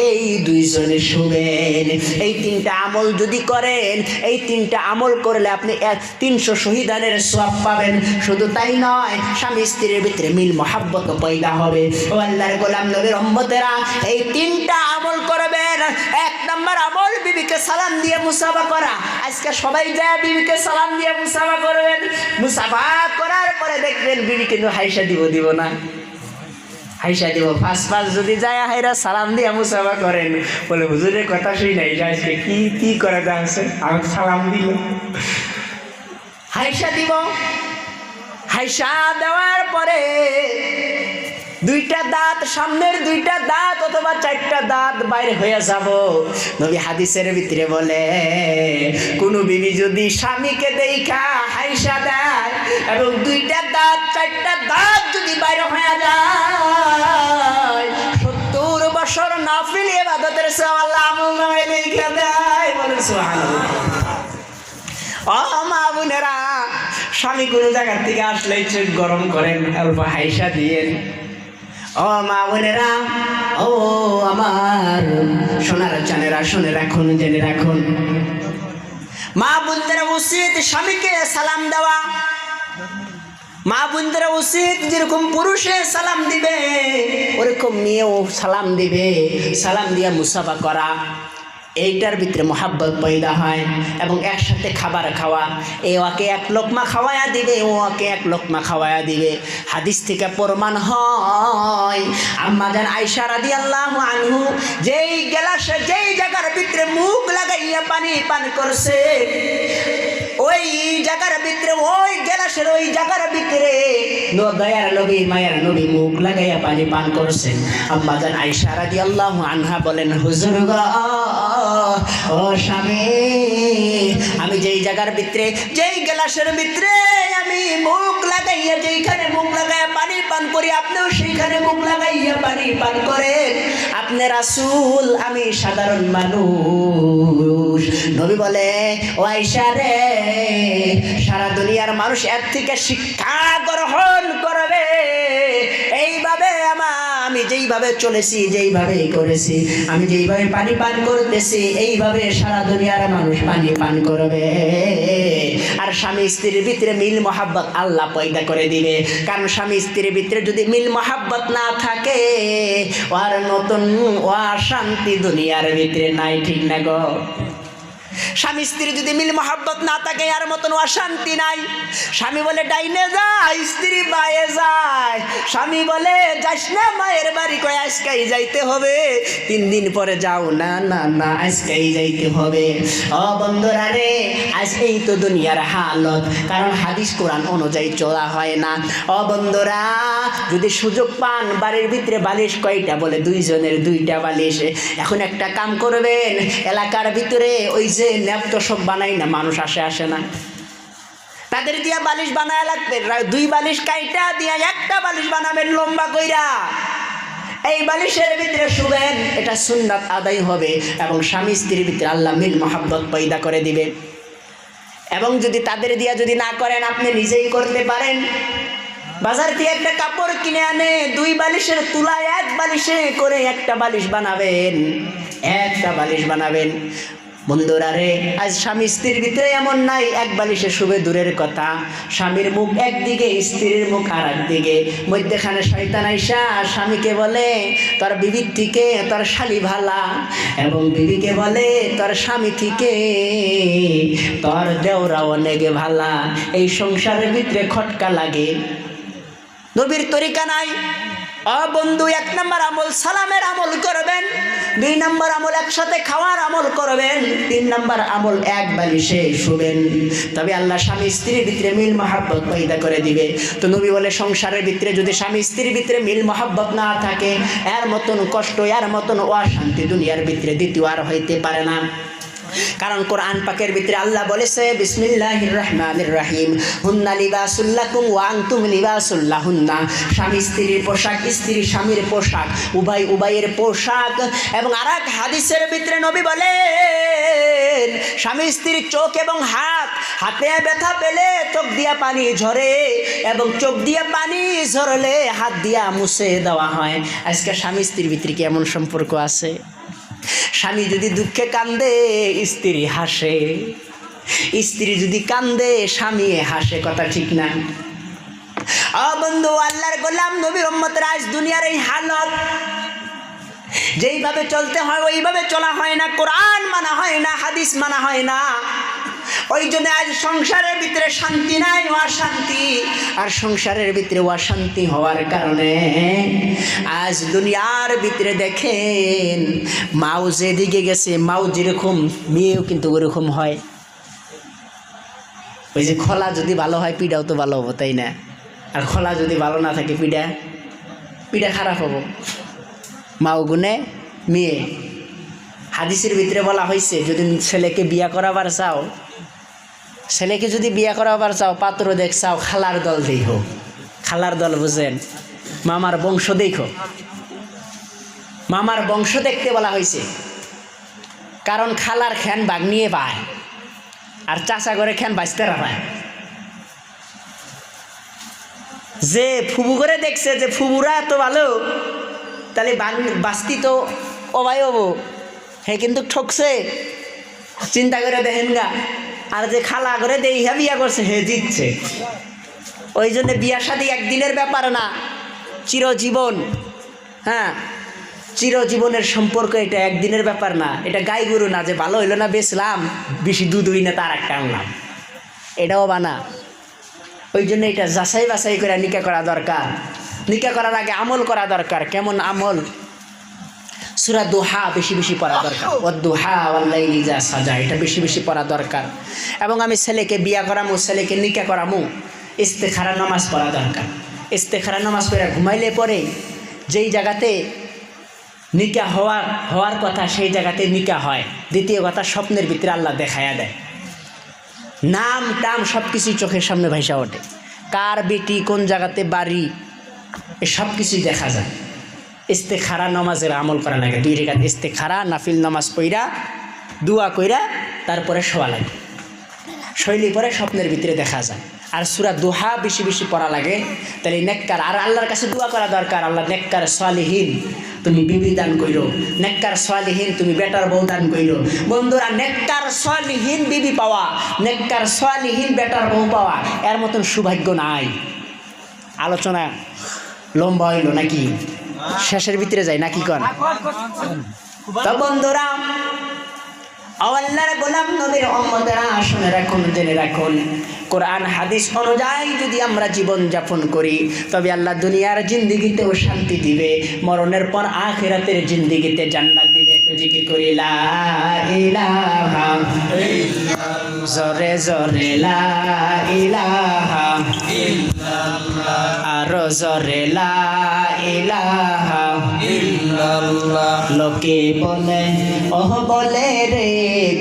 দুইজনে শুবেন। এই 3টা আমল যদি করেন, এই 3টা আমল করলে আপনি 300 শহীদানের সওয়াব পাবেন। শুধু তাই নয়, স্বামী স্ত্রীর ভিতরে মিল মহাব্বত পয়দা হবে। ও আল্লাহর গোলাম নবীর উম্মতেরা, এই 3টা আমল করবেন। 1 নাম্বার আমল, বিবিকে সালাম দিয়ে মুসাফা করা। আজকে সবাই যায় বিবিকে সালাম দিয়ে মুসাফা করবেন। মুসাফা করার পরে দেখবেন বিবি কিন্তু হাইসা দিব না, হাইসা দিব। ফার্স্ট যদি যায় হাইরা সালাম দিয়া মুসাফা করেন, বলে হুজুরের কথা শুই নাই, আজকে কি করে আছে, আমাকে সালাম দিল। হাইসা দিব, হাইসা দেওয়ার পরে 2টা দাঁত, সামনের 2টা দাঁত অথবা 4টা দাঁত বাইরে হয়ে যাব। নবী হাদিসের ভিতরে বলে, কোন বিবি যদি স্বামীকে দেখা হাইসা দেয় এবং 2টা দাঁত, 4টা দাঁত যদি বাইরে হয়ে যায়, 70 বছর নাফিল ইবাদতের সওয়াব আল্লাহ আমল নামায় লিখে দেয়। বলেন সুবহানাল্লাহ। ও মা বোনেরা, স্বামী কোনো জায়গার থেকে আসলেই চোখ গরম করেন, অল্প হাইসা দিয়েন। ও মা বোনেরা, ও আমার সোনার চানেরা, শুনে রাখুন, জেনে রাখুন, মা বোনদের উচিত স্বামীকে সালাম দেওয়া। মা বোনদের উচিত যেরকম পুরুষে সালাম দিবে, ওরকম মেয়েও সালাম দিবে, সালাম দিয়া মুসাফা করা। এইটার ভিতরে মোহাব্বত পয়দা হয় এবং একসাথে খাবার খাওয়া। এ ওকে 1 লোকমা খাওয়ায়া দিবে, ওকে 1 লোকমা খাওয়ায়া দিবে। হাদিস থেকে প্রমাণ হয়, আম্মা জান আয়েশা রাদিয়াল্লাহু আনহু যেই গ্লাসে, যেই জায়গার ভিতরে মুখ লাগাইয়া পানি পান করছে, ওই জায়গার ভিতরে, ওই গ্লাস গেলাসের ওই জায়গার ভিতরে দয়ার নবী মায়ের নবী মুখ লাগাইয়া পানি পান করছেন। আম্মা জান আয়েশা রাদিয়াল্লাহু আনহা বলেন, হুজুর গো, ও স্বামী, আমি যেই জায়গার ভিতরে, যেই গ্লাসের ভিতরে আমি মুখ লাগাইয়া, যেইখানে মুখ লাগাইয়া পানি পান করি, আপনিও সেইখানে মুখ লাগাইয়া পানি পান করেন। আপনি রাসূল, আমি সাধারণ মানুষ। নবী বলে, ও আয়েশা রে, সারা দুনিয়ার মানুষ এর থেকে শিক্ষা গ্রহণ করবে। এইভাবে আমি যেইভাবে চলেছি, যেইভাবে করেছি, আমি যেইভাবে পানি পান করতেছি, এইভাবে সারা দুনিয়ার মানুষ পানি পান করবে। আর স্বামী স্ত্রীর ভিতরে মিল মহাব্বত আল্লাহ পয়দা করে দিবে। কারণ স্বামী স্ত্রীর ভিতরে যদি মিল মহাব্বত না থাকে, আর নতুন অশান্তি দুনিয়ার ভিতরে নাই, ঠিক না গো? স্বামী স্ত্রী যদি মিল মহাব্বত না থাকে, আর মতন অশান্তি নাই। স্বামী বলে ডাইনে যায়, স্ত্রী বায়ে যায়। স্বামী বলে যাস না মায়ের বাড়ি, কয় আজকেই যাইতে হবে। 3 দিন পরে যাও, না না না, আজকেই যাইতে হবে। ও বন্ধুরা রে, আজ এই তো দুনিয়ার হালত, কারণ হাদিস কোরআন অনুযায়ী চলা হয় না। ও বন্ধুরা, যদি সুযোগ পান, বাড়ির ভিতরে বালিশ কয়টা? বলে 2 জনের 2টা বালিশ। এখন একটা কাম করবেন, এলাকার ভিতরে ওই যে ন্যাপটসক বানাই না, মানুষ আসে না, তাদের দিয়া বালিশ বানায় লাগবে। 2 বালিশ কাইটা দিয়া একটা বালিশ বানাবেন লম্বা কইরা। এই বালিশের ভিতরে শুবেন, এটা সুন্নাত আদায় হবে এবং স্বামী স্ত্রীর ভিতরে আল্লাহ মিল মহাব্বত পয়দা করে দিবে। এবং যদি তাদের দিয়া যদি না করেন, আপনি নিজেই করতে পারেন। বাজার থেকে একটা কাপড় কিনে আনে, 2 বালিশের তুলায় 1 বালিশে করে একটা বালিশ বানাবেন, একটা বালিশ বানাবেন। বন্ধুরা রে, আজ স্বামী স্ত্রীর ভিতরে এমন নাই, 1 বালিশে শুবে দূরের কথা, স্বামীর মুখ একদিকে, স্ত্রীর মুখ আর একদিকে। মধ্যখানে শয়তান আইসা স্বামীকে বলে, তোর বিবির থেকে তোর শালি ভালা, এবং বিবিকে বলে, তোর স্বামী থেকে তোর দেওরা অনেক ভালা। এই সংসারের ভিতরে খটকা লাগে। নবীর তরিকা নাই। বন্ধু, 1 নম্বর আমল সালামের আমল করবেন, 2 নম্বর আমল একসাথে খাওয়ার আমল করবেন, 3 নম্বর আমল 1 বালিশে শুবেন। তবে আল্লাহ স্বামী স্ত্রীর ভিতরে মিল মহাব্বত পয়দা করে দিবে। তো নবী বলে, সংসারের ভিতরে যদি স্বামী স্ত্রীর ভিতরে মিল মহাব্বত না থাকে, এর মতন কষ্ট, এর মতন অশান্তি দুনিয়ার ভিতরে দ্বিতীয় আর হইতে পারে না। কারণ কোরআন পাকের ভিতরে আল্লাহ বলেছে, বিসমিল্লাহির রহমানির রহিম, হুন্না লিবাসুল লাকুম ওয়া আনতুম লিবাসুল লাহুন্না। স্বামী স্ত্রীর পোশাক, স্ত্রী স্বামীর পোশাক, উভয় উভয়ের পোশাক। এবং আরেক হাদিসের ভিতরে নবী বলেন, স্বামী স্ত্রীর চোখ এবং হাতে ব্যথা পেলে চোখ দিয়া পানি ঝরে, এবং চোখ দিয়ে পানি ঝরলে হাত দিয়া মুছে দেওয়া হয়। আজকে স্বামী স্ত্রীর ভিতরে কি এমন সম্পর্ক আছে? স্বামী যদি দুঃখে কান্দে, স্ত্রী হাসে, স্ত্রী যদি কান্দে, স্বামী হাসে, কথা ঠিক না? বন্ধু, আল্লাহর গোলাম নবীর উম্মতের আজ দুনিয়ার এই হালত, যেইভাবে চলতে হয় ওইভাবে চলা হয় না, কোরআন মানা হয় না, হাদিস মানা হয় না। ওই জন্য আজ সংসারের ভিতরে শান্তি নাই, অশান্তি। আর সংসারের ভিতরে অশান্তি হওয়ার কারণে আজ দুনিয়ার ভিতরে দেখেন, মাও যেদিকে গেছে, মাও যেরকম, মেয়েও কিন্তু ওরকম হয়। ওই যে খোলা যদি ভালো হয়, পিঠাও তো ভালো হবো, তাই না? আর খোলা যদি ভালো না থাকে, পিঠা খারাপ হবো। মাও গুনে মেয়ে। হাদিসের ভিতরে বলা হয়েছে, যদি ছেলেকে বিয়া করাবার চাও, ছেলেকে যদি বিয়া করাবার চাও, পাত্র দেখছাও, খালার দল দেখো। খালার দল বুঝেন? মামার বংশ দেখো। মামার বংশ দেখতে বলা হয়েছে, কারণ খালার খ্যান বাঘ নিয়ে পায়, আর চাচা করে খ্যান বাঁচতেরা পায়। যে ফুবু করে দেখছে যে ফুবুরা এত ভালো, তাহলে বাস্তি তো অবাই হবো, হে কিন্তু ঠকছে, চিন্তা করে দেখেন গা। আর যে খালা করে দেই হ্যাঁ বিয়া করছে, হে জিতছে। ওই জন্য বিয়া শাদী একদিনের ব্যাপার না, চিরজীবন। হ্যাঁ, চিরজীবনের সম্পর্ক, এটা একদিনের ব্যাপার না। এটা গাই গরু না, যে ভালো হইলো না বেচলাম, বেশি দুধ হই না তার একটা আনলাম, এটাও বানা। ওই জন্য এটা যাচাই বাছাই করে নিকা করা দরকার। নিকা করার আগে আমল করা দরকার। কেমন আমল? সূরা দুহা বেশি বেশি পড়া দরকার। ওয়াদ-দুহা ওয়াল-লাইলি ইযা সাজা, এটা বেশি বেশি পড়া দরকার। এবং আমি ছেলেকে বিয়া করামু, ছেলেকে নিকা করামু, ইস্তেখারা নামাজ পড়া দরকার। ইস্তেখারা নামাজ পড়ে ঘুমাইলে পরে যেই জায়গাতে নিকাহ হওয়ার কথা সেই জায়গাতে নিকাহ হয়। দ্বিতীয় কথা, স্বপ্নের ভিতরে আল্লাহ দেখায়া দেয়, নাম টাম সব কিছুই চোখের সামনে ভাইসা ওঠে, কার বেটি কোন জায়গাতে বাড়ি এ সব কিছুই দেখা যায়। ইস্তেখারা নামাজের আমল করা লাগে। 2 রাকাত ইস্তেখারা নাফিল নামাজ পইরা দোয়া কইরা তারপরে শোয়া লাগে। শৈলী পরে স্বপ্নের ভিতরে দেখা যায়। আর সূরা দুহা বেশি বেশি পড়া লাগে। তাহলে নেককার আর আল্লাহর কাছে দোয়া করা দরকার, আল্লাহ নেককার সালিহীন তুমি বিবি দান কইরো, নেককার সালিহীন তুমি বেটার বউ দান কইরো। বন্ধুরা, নেককার সালিহীন বিবি পাওয়া, নেককার সালিহীন বেটার বউ পাওয়া এর মতন সৌভাগ্য নাই। আলোচনা লম্বা হইল নাকি? শেষের ভিতরে যাই নাকি কন? তো বন্ধুরা, আল্লাহর গোলাম নবীর উম্মতেরা শুনে রাখুন, জেনে রাখুন, কোরআন হাদিস অনুযায়ী যদি আমরা জীবন যাপন করি তবে আল্লাহ দুনিয়ার জিন্দেগিতেও শান্তি দিবে, মরণের পর আখিরাতের জিন্দেগিতে জান্নাত দিবে। একটু জিকির করি লা ইলাহা ইল্লাল্লাহ, জোরে জোরে লা ইলাহা ইল্লাল্লাহ, আরো জোরে লা ইলাহা ইল্লাল্লাহ। লোকে বলে ওহ বলে রে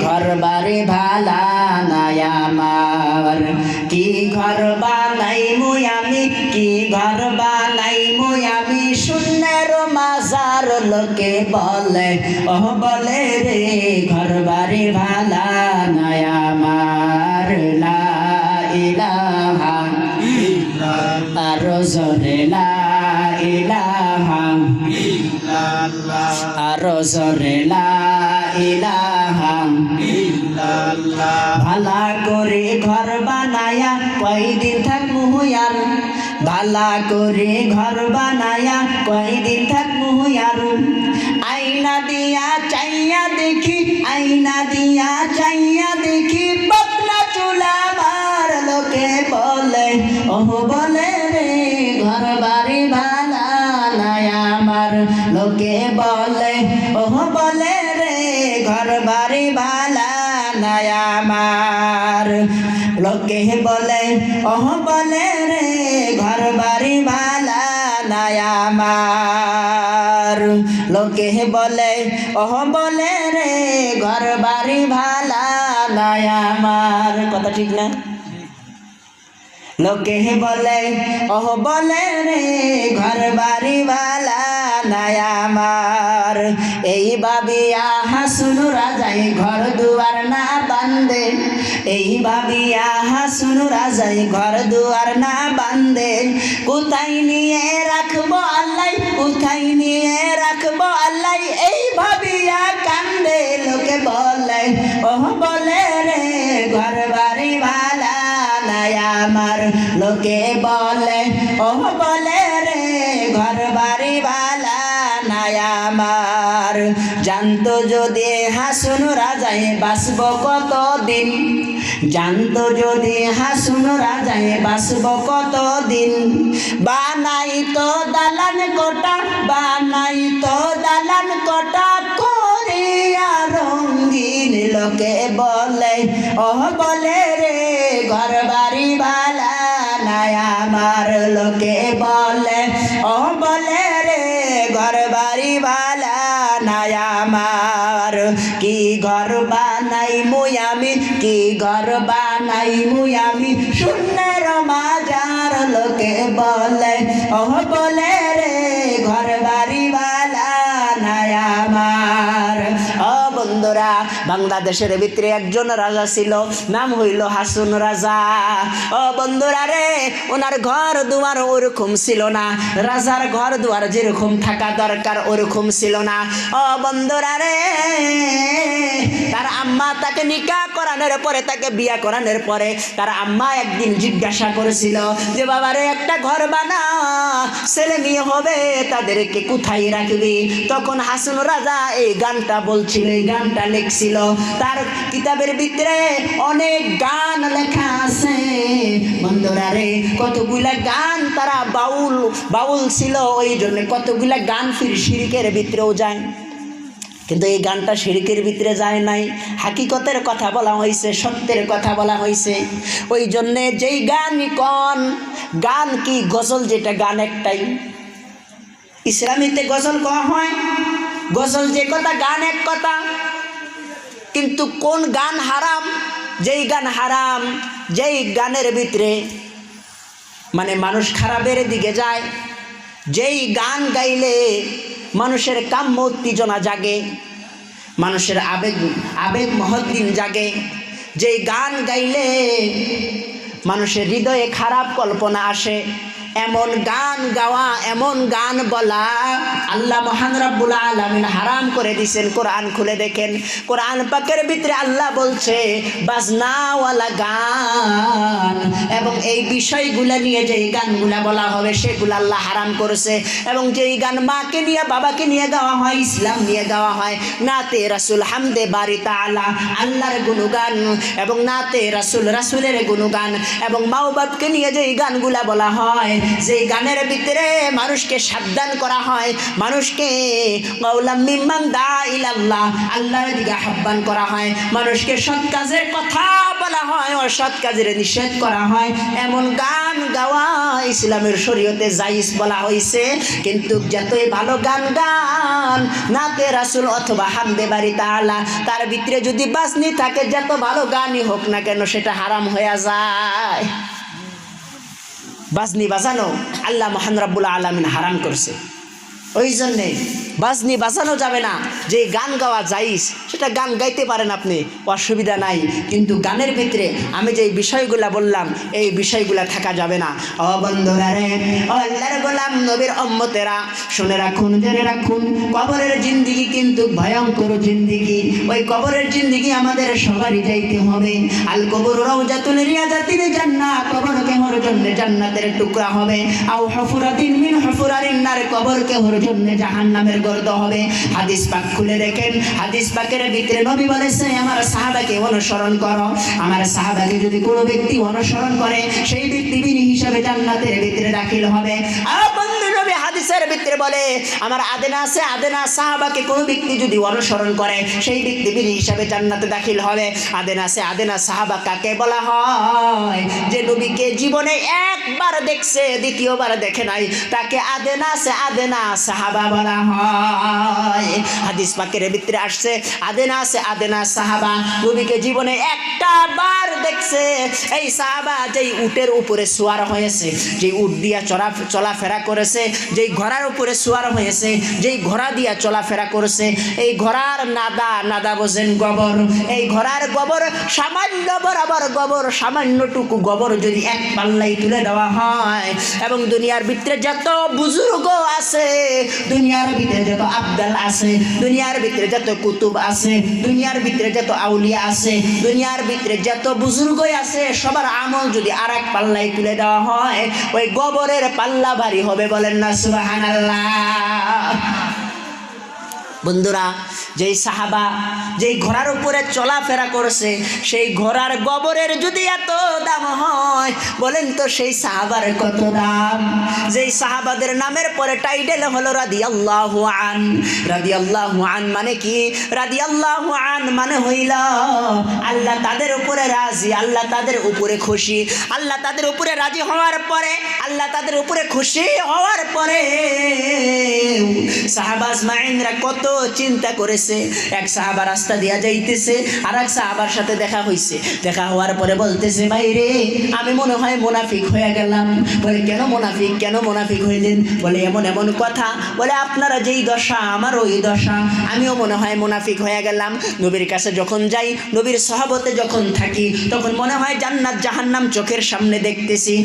ঘর বাড়ি ভালা নাই আমার, কি ঘর বানাই মুই আমি, কি ঘর বানাই মুই আমি, শূন্যের মাজার। লোকে বলে ওহ বলে রে ঘর বাড়ি ভালা নাই আমার, লা ইলাহা ইল্লাল্লাহ, আরো জোরে লা ইলাহা ইল্লাল্লাহ, আরো জোরে লা ইলাহা ইল্লাল্লাহ। ভালা করে ঘর বানায়া কয়দিন থাকমু আর, ভালা করে ঘর বানায়া কয়দিন থাকমু আর, আয়না দিয়া চাইয়া দেখি, আয়না দিয়া চাইয়া দেখি বদনা চুলা আমার। লোকে বলে ওহ বলে রে ঘর বাড়ি ভালা নাই আমার, লোকে বলে ওহ বলে রে ঘর বাড়ি ভালা নাই আমার, লোকে বলে ওহ বলে রে ঘর বাড়ি ভালা নাই আমার, লোকে বলে ওহ বলে রে ঘর বাড়ি ভালা নাই আমার। কথা ঠিক না? লোকে বলে ওহ বলে রে ঘর বাড়ি ভালা নাই আমার, এই ভাবিয়া হাসুন রাজাই ঘর দুয়ার না বান্ধে, এই ভাবিয়া হাসুন রাজাই ঘর দুয়ার না বান্ধে, কোথায় নিয়ে রাখবো আল্লাহ, কোথায় নিয়ে রাখবো আল্লাহ, এই ভাবিয়া কান্দে। লোকে বলে ওহ বলে রে ঘর বাড়ি ভালা নাই আমার, লোকে বলে ওহ বলে রে ঘর বাড়ি ভালা নাই আমার। জানতো যদি হাসুন রাজায় বাঁচব কতদিন, জানতো যদি হাসুন রাজায় বাঁচব কতদিন, বানাই তো দালান কোটা, বানাই তো দালান কোটা করিয়া রঙিন। লোকে বলে ওহ বলে রে ঘর বাড়ি ভালা নাই আমার, লোকে বলে ওহ বলে রে ঘর বাড়ি ভালা নাই আমার, কি ঘর বানাই মুই আমি, কি ঘর বানাই মুই আমি, শূন্যের মাজার। লোকে বলে ওহ বলে রে ঘর বাড়ি ভালা নাই আমার। ও বন্ধুরা, বাংলাদেশের ভিতরে একজন রাজা ছিল, নাম হইল হাসুন রাজা। ও বন্ধুরা রে, ওনার ঘর দুয়ার ওরকম ছিল না, রাজার ঘর দুয়ার যেরকম থাকা দরকার ওরকম ছিল না। ও বন্ধুরা রে, তার আম্মা তাকে নিকাহ করানোর পরে, তাকে বিয়া করানোর পরে তার আম্মা একদিন জিজ্ঞাসা করেছিল যে বাবা রে একটা ঘর বানা, ছেলে মেয়ে হবে তাদেরকে কোথায় রাখবি? তখন হাসুন রাজা এই গানটা বলছিল, এই গানটা লিখছিল। তার কিতাবের ভিতরে অনেক গান লেখা আছে বন্ধুরা রে, কতগুলা গান, তারা বাউল ছিল, ওই জন্য কতগুলা গান ফির শিরকের ভিতরেও যায়। কিন্তু এই গানটা শিরকের ভিতরে যায় নাই, হাকিকতের কথা বলা হয়েছে, সত্যের কথা বলা হয়েছে। ওই জন্যে যেই গান কন, গান কি গজল, যেটা গান একটাই। ইসলামীতে গজল কওয়া হয়, গজল যে কথা, গান এক কথা। কিন্তু কোন গান হারাম? যেই গান হারাম, যেই গানের ভিতরে মানে মানুষ খারাপের দিকে যায়, যেই গান গাইলে মানুষের কাম্য উত্তেজনা জাগে, মানুষের আবেগ মহদ্দিন জাগে, যেই গান গাইলে মানুষের হৃদয়ে খারাপ কল্পনা আসে, এমন গান গাওয়া, এমন গান বলা আল্লাহ মহান রব্বুল আলামিন হারাম করে দিয়েছেন। কোরআন খুলে দেখেন, কোরআন পাকের ভিতরে আল্লাহ বলছে বাজনাওয়ালা গান, এবং এই বিষয়গুলো নিয়ে যেই গানগুলা বলা হবে সেগুলো আল্লাহ হারাম করেছে। এবং যেই গান মাকে নিয়ে, বাবাকে নিয়ে গাওয়া হয়, ইসলাম নিয়ে গাওয়া হয়, নাতে রাসূল, হামদে বারি তাআলা, আল্লাহর গুণগান, এবং নাতে রাসূল, রাসূলের গুণগান, এবং মা বাপকে নিয়ে যেই গানগুলা বলা হয়, যেই গানের ভিতরে মানুষকে সাবধান করা হয়, মানুষকে মাওলা মিম্মান দা ইলাল্লাহ, আল্লাহর দিকে আহ্বান করা হয়, মানুষকে সৎ কাজের কথা বলা হয়, অসৎ কাজের নিষেধ করা হয়, এমন গান গাওয়া ইসলামের শরীয়তে জায়েজ বলা হয়েছে। কিন্তু যতই ভালো গান গান, নাতে রাসূল অথবা হামদে বারি তাআলা, তার ভিতরে যদি বাজনি থাকে, যত ভালো গানই হোক না কেন সেটা হারাম হয়ে যায়। বাজনি বাজানো আল্লাহ মহান রব্বুল আলামিন হারাম করছে। ওই জন্যে বাজনি বাজানো যাবে না। যে গান গাওয়া জায়েজ, সেটা গান গাইতে পারেন আপনি, অসুবিধা নাই। কিন্তু গানের ভিতরে আমি যে বিষয়গুলা বললাম, এই বিষয়গুলা থাকা যাবে না। ও বন্ধুরা রে, ও আল্লাহর গোলাম, নবীর উম্মতেরা, শুনে রাখুন, জেনে রাখুন, কবরের জিন্দেগি কিন্তু ভয়ঙ্কর জিন্দেগি। ওই কবরের জিন্দেগি আমাদের সবারই যাইতে হবে। আল কবর রাউজাতুল রিয়াজাতিল জান্নাত, কবর কেহর জন্য জান্নাতের টুকরা হবে। আও হুফরাতিন মিন হুফরারিন নার, কবর কেহর জন্য জাহান্নামের গর্ত হবে। হাদিস পাক খুলে দেখেন, হাদিস পাকের ভিতরে নবী বলেছে আমার সাহাবাকে অনুসরণ করো। আমার সাহাবাকে যদি কোনো ব্যক্তি অনুসরণ করে, সেই ব্যক্তি বিনি হিসাবে জান্নাতের ভিতরে দাখিল হবে। আর বন্ধু, নবী হাদিসের ভিতরে বলে আমার আদেনা সাহাবাকে কোনো ব্যক্তি যদি অনুসরণ করে, সেই ব্যক্তি বিনি হিসাবে জান্নাতে দাখিল হবে। আদেনা সাহাবা কাকে বলা হয়? যে নবীকে জীবনে একবার দেখছে, দ্বিতীয়বার দেখে নাই, তাকে আদেনা সাহাবা বলা হয়। হাদিস পাকের ভিতরে আসছে আদেনা সাহাবা, নবীকে জীবনে একটা বার দেখছে। এই সাহাবা যেই উটের উপরে সওয়ার হয়েছে, যেই উট দিয়া চলাফেরা করেছে, যেই ঘোড়ার উপরে সওয়ার হয়েছে, যেই ঘোড়া দিয়া চলাফেরা করেছে, এই ঘোড়ার নাদা বোঝেন গোবর, এই ঘোড়ার গোবর সামান্য বরাবর গোবর, সামান্যটুকু গোবর যদি এক পাল্লাই তুলে দেওয়া হয়, এবং দুনিয়ার ভিতরে যত বুজুর্গ আছে, দুনিয়ার ভিতরে যত আবদাল আছে, দুনিয়ার ভিতরে যত কুতুব আছে, দুনিয়ার ভিতরে যত আউলিয়া আছে, দুনিয়ার ভিতরে যত বুজুর্গই আছে, সবার আমল যদি আর এক পাল্লাই তুলে দেওয়া হয়, ওই গোবরের পাল্লা ভারী হবে। বলেন না সুবহানাল্লাহ। বন্ধুরা, যেই সাহাবা যেই ঘোড়ার উপরে চলাফেরা করছে, সেই ঘোড়ার গোবরের যদি এত দাম হয়, বলেন তো সেই সাহাবার কত দাম? যেই সাহাবাদের নামের পরে টাইটেল হলো রাদিয়াল্লাহু আন। রাদিয়াল্লাহু আন মানে কি? রাদিয়াল্লাহু আন মানে হইল আল্লাহ তাদের উপরে রাজি, আল্লাহ তাদের উপরে খুশি। আল্লাহ তাদের উপরে রাজি হওয়ার পরে, আল্লাহ তাদের উপরে খুশি হওয়ার পরে সাহাবা আজমাইনরা কত চিন্তা করেছে। এক সাহাবা রাস্তা দিয়া যাইতেছে, আর এক সাহাবার সাথে দেখা হইছে। দেখা হওয়ার পরে বলতেছে, ভাই রে, আমি মনে হয় মুনাফিক হয়ে গেলাম। বলে কেন মুনাফিক হইলেন? বলে এমন কথা, বলে আপনারা যেই দশা আমার ওই দশা, আমিও মনে হয় মুনাফিক হয়ে গেলাম। নবীর কাছে যখন যাই, নবীর সহবতে যখন থাকি, তখন মনে হয় জান্নাত জাহান্নাম চোখের সামনে দেখতেছি।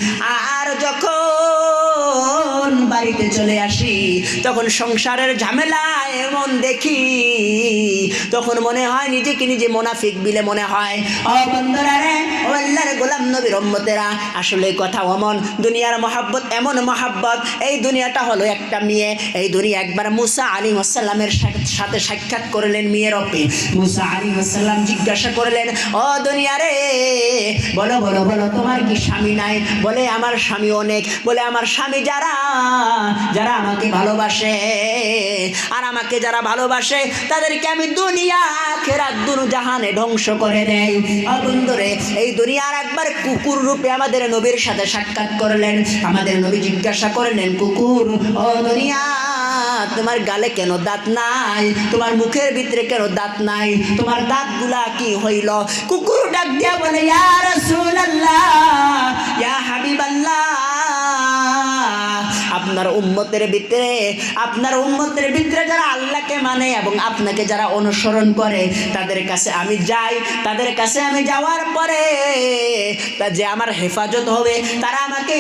আর যখন বাড়িতে চলে আসি, তখন সংসারের ঝামেলা এমন দেখি, তখন মনে হয় নিজেকে নিজে মুনাফিক বিলে মনে হয়। ও বন্ধুরা রে, ও আল্লাহর গোলাম নবীর উম্মতেরা, আসলে কথা অমন, দুনিয়ার মহাব্বত এমন মহাব্বত, এই দুনিয়াটা হলো একটা মেয়ে। এই দুনিয়া একবার মুসা আলাইহিস সালামের সাথে সাক্ষাৎ করলেন মেয়ের রূপে। মুসা আলাইহিস সালাম জিজ্ঞাসা করলেন, ও দুনিয়া রে, বলো বলো বলো, তোমার কি স্বামী নাই? বলে আমার স্বামী অনেক। বলে আমার স্বামী যারা যারা আমাকে ভালোবাসে, আর আমাকে যারা ভালোবাসে তাদেরকে আমি দুনিয়া আখিরাত দুনো জাহানে ধ্বংস করে দেই। বন্ধুরে, এই দুনিয়ার একবার কুকুর রূপে আমাদের নবীর সাথে সাক্ষাৎ করলেন। আমাদের নবী জিজ্ঞাসা করলেন, কুকুর, ও দুনিয়া, তোমার গালে কেন দাঁত নাই? তোমার মুখের ভিতরে কেন দাঁত নাই? তোমার দাঁতগুলা কি হইল? কুকুর ডাক দিয়া বলে, ইয়া রাসূলুল্লাহ, ইয়া হাবিবাল্লাহ, আপনার উম্মতের ভিতরে যারা আল্লাহকে মানে এবং আপনাকে যারা অনুসরণ করে, তাদের কাছে আমি যাই। তাদের কাছে আমি যাওয়ার পরে যে আমার হেফাজত হবে, তারা আমাকে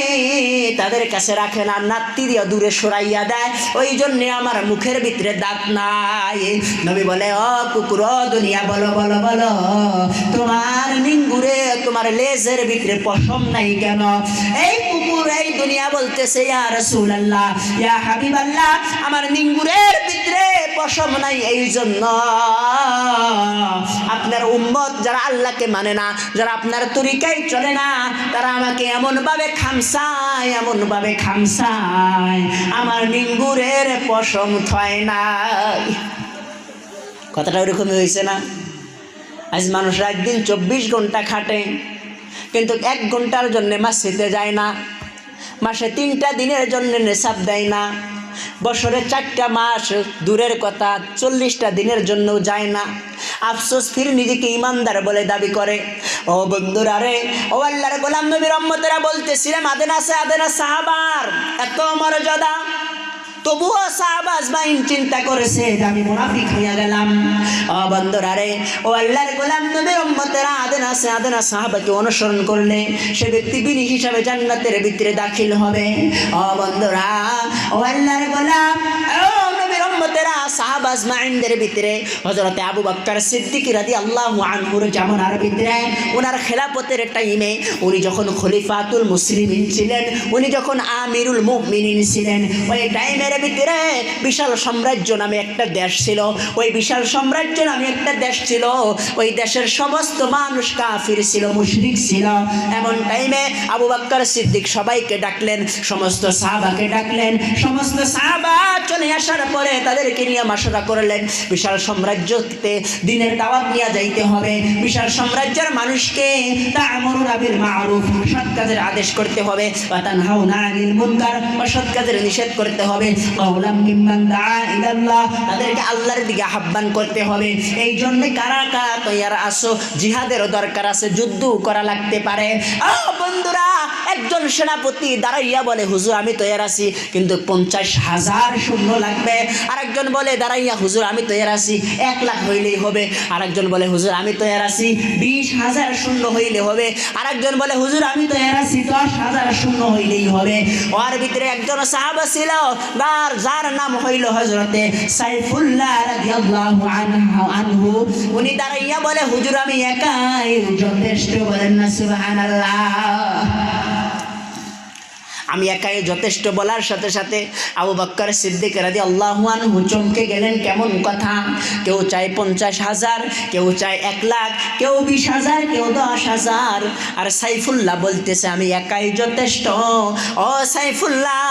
তাদের কাছে রাখে না, নাত্তি দিয়া দূরে সরাইয়া দেয়। ওই জন্যে আমার মুখের ভিতরে দাঁত নাই। নবী বলে, ও কুকুর, ও দুনিয়া, বলো বলো বলো, তোমার নিঙ্গুরে, তোমার লেজের ভিতরে পশম নাই কেন? এই কুকুর, এই দুনিয়া বলতেছে, ইয়া রাসূলুল্লাহ, ইয়া হাবিবাল্লাহ, আমার নিঙ্গুরের ভিতরে পশম নাই, এই জন্য আপনার উম্মত যারা আল্লাহকে মানে না, যারা আপনার তরিকায় চলে না, তারা আমাকে এমনভাবে খামসায় আমার নিঙ্গুরের পশম থয় নাই। কথাটা ওরকমই হয়েছে না? আজ মানুষরা একদিন 24 ঘন্টা খাটে, কিন্তু 1 ঘন্টার জন্য মসজিদে যায় না, মাসে 3টা দিনের জন্য নেশাব দেয় না, বছরে 4টা মাস দূরের কথা 40টা দিনের জন্য যায় না। আফসোস, ফির নিজেকে ইমানদার বলে দাবি করে। ও বন্ধুরা রে, ও আল্লাহর গোলাম নবীর উম্মতেরা, বলতেছিলাম আদেনা সাহাবার এত মর্যাদা, তবুও সাহাবা আজমাইন চিন্তা করেছে যে আমি মুনাফিক হইয়া গেলাম। ও বন্ধুরা রে, ও আল্লাহর গোলাম নবীর উম্মতেরা, আদেনা সাহাবাকে অনুসরণ করলে সে ব্যক্তি বিনি হিসাবে জান্নাতের ভিতরে দাখিল হবে। ও বন্ধুরা, ও আল্লাহর গোলাম, ও নবীর উম্মতেরা, সাহাবা আজমাইনদের ভিতরে হযরতে আবু বকর সিদ্দিক রাদিয়াল্লাহু আনহুর জামানার ভিতরে, ওনার খেলাফতের টাইমে, উনি যখন খলিফাতুল মুসলিমিন ছিলেন, উনি যখন আমিরুল মুমিনিন ছিলেন, ওই টাইমের ভিতরে বিশাল সাম্রাজ্য নামে একটা দেশ ছিল। ওই বিশাল সাম্রাজ্য নামে একটা দেশ ছিল, ওই দেশের সমস্ত মানুষ কাফির ছিল, মুশরিক ছিল। এমন টাইমে আবু বকর সিদ্দিক সবাইকে ডাকলেন, সমস্ত সাহাবাকে ডাকলেন। সমস্ত সাহাবা চলে আসার পরে তাদেরকে নিয়ে মাশওয়ারা করলেন, বিশাল সাম্রাজ্যতে দিনের দাওয়াত নিয়ে যাইতে হবে। বিশাল সাম্রাজ্যের মানুষকে তা'মুরুনা বিল মা'রুফ, সৎ কাজের আদেশ করতে হবে, ওয়া তানহাউনা আনিল মুনকার, অসৎ কাজের নিষেধ করতে হবে। কাওলাম মিম্মান দাআ ইলাল্লাহ, তাদেরকে আল্লাহর দিকে আহ্বান করতে হবে। এই জন্য কারা কারা তৈয়ার আসো, জিহাদেরও দরকার আছে, যুদ্ধ করা লাগতে পারে। বন্ধুরা, একজন সেনাপতি দাঁড়াইয়া বলে, হুজুর আমি তৈয়ার আছি, কিন্তু 50,000 সৈন্য লাগবে। আরেকজন বলে দাঁড়াইয়া, হুজুর আমি তৈয়ার আছি, 1 লাখ হইলেই হবে। আরেকজন বলে, হুজুর আমি তৈয়ার আছি, 20,000 সৈন্য হইলে হবে। আরেকজন বলে, হুজুর আমি তৈয়ার আছি, 10,000 সৈন্য হইলেই হবে। ওর ভিতরে একজন সাহাবা ছিল, যার নাম হইল হযরতে সাইফুল্লাহ রাদিয়াল্লাহু আনহু। উনি দাঁড়াইয়া বলে, হুজুর আমি একাই যথেষ্ট। বলেন না সুবহানাল্লাহ। আমি একাই যথেষ্ট বলার সাথে সাথে আবু বকর সিদ্দিক রাদিয়াল্লাহু আনহু চমকে গেলেন। কেমন কথা! কেউ চায় 50,000, কেউ চায় 1 লাখ, কেউ 20,000, কেউ 10,000। আর সাইফুল্লাহ বলতেছে আমি একাই যথেষ্ট। ও সাইফুল্লাহ,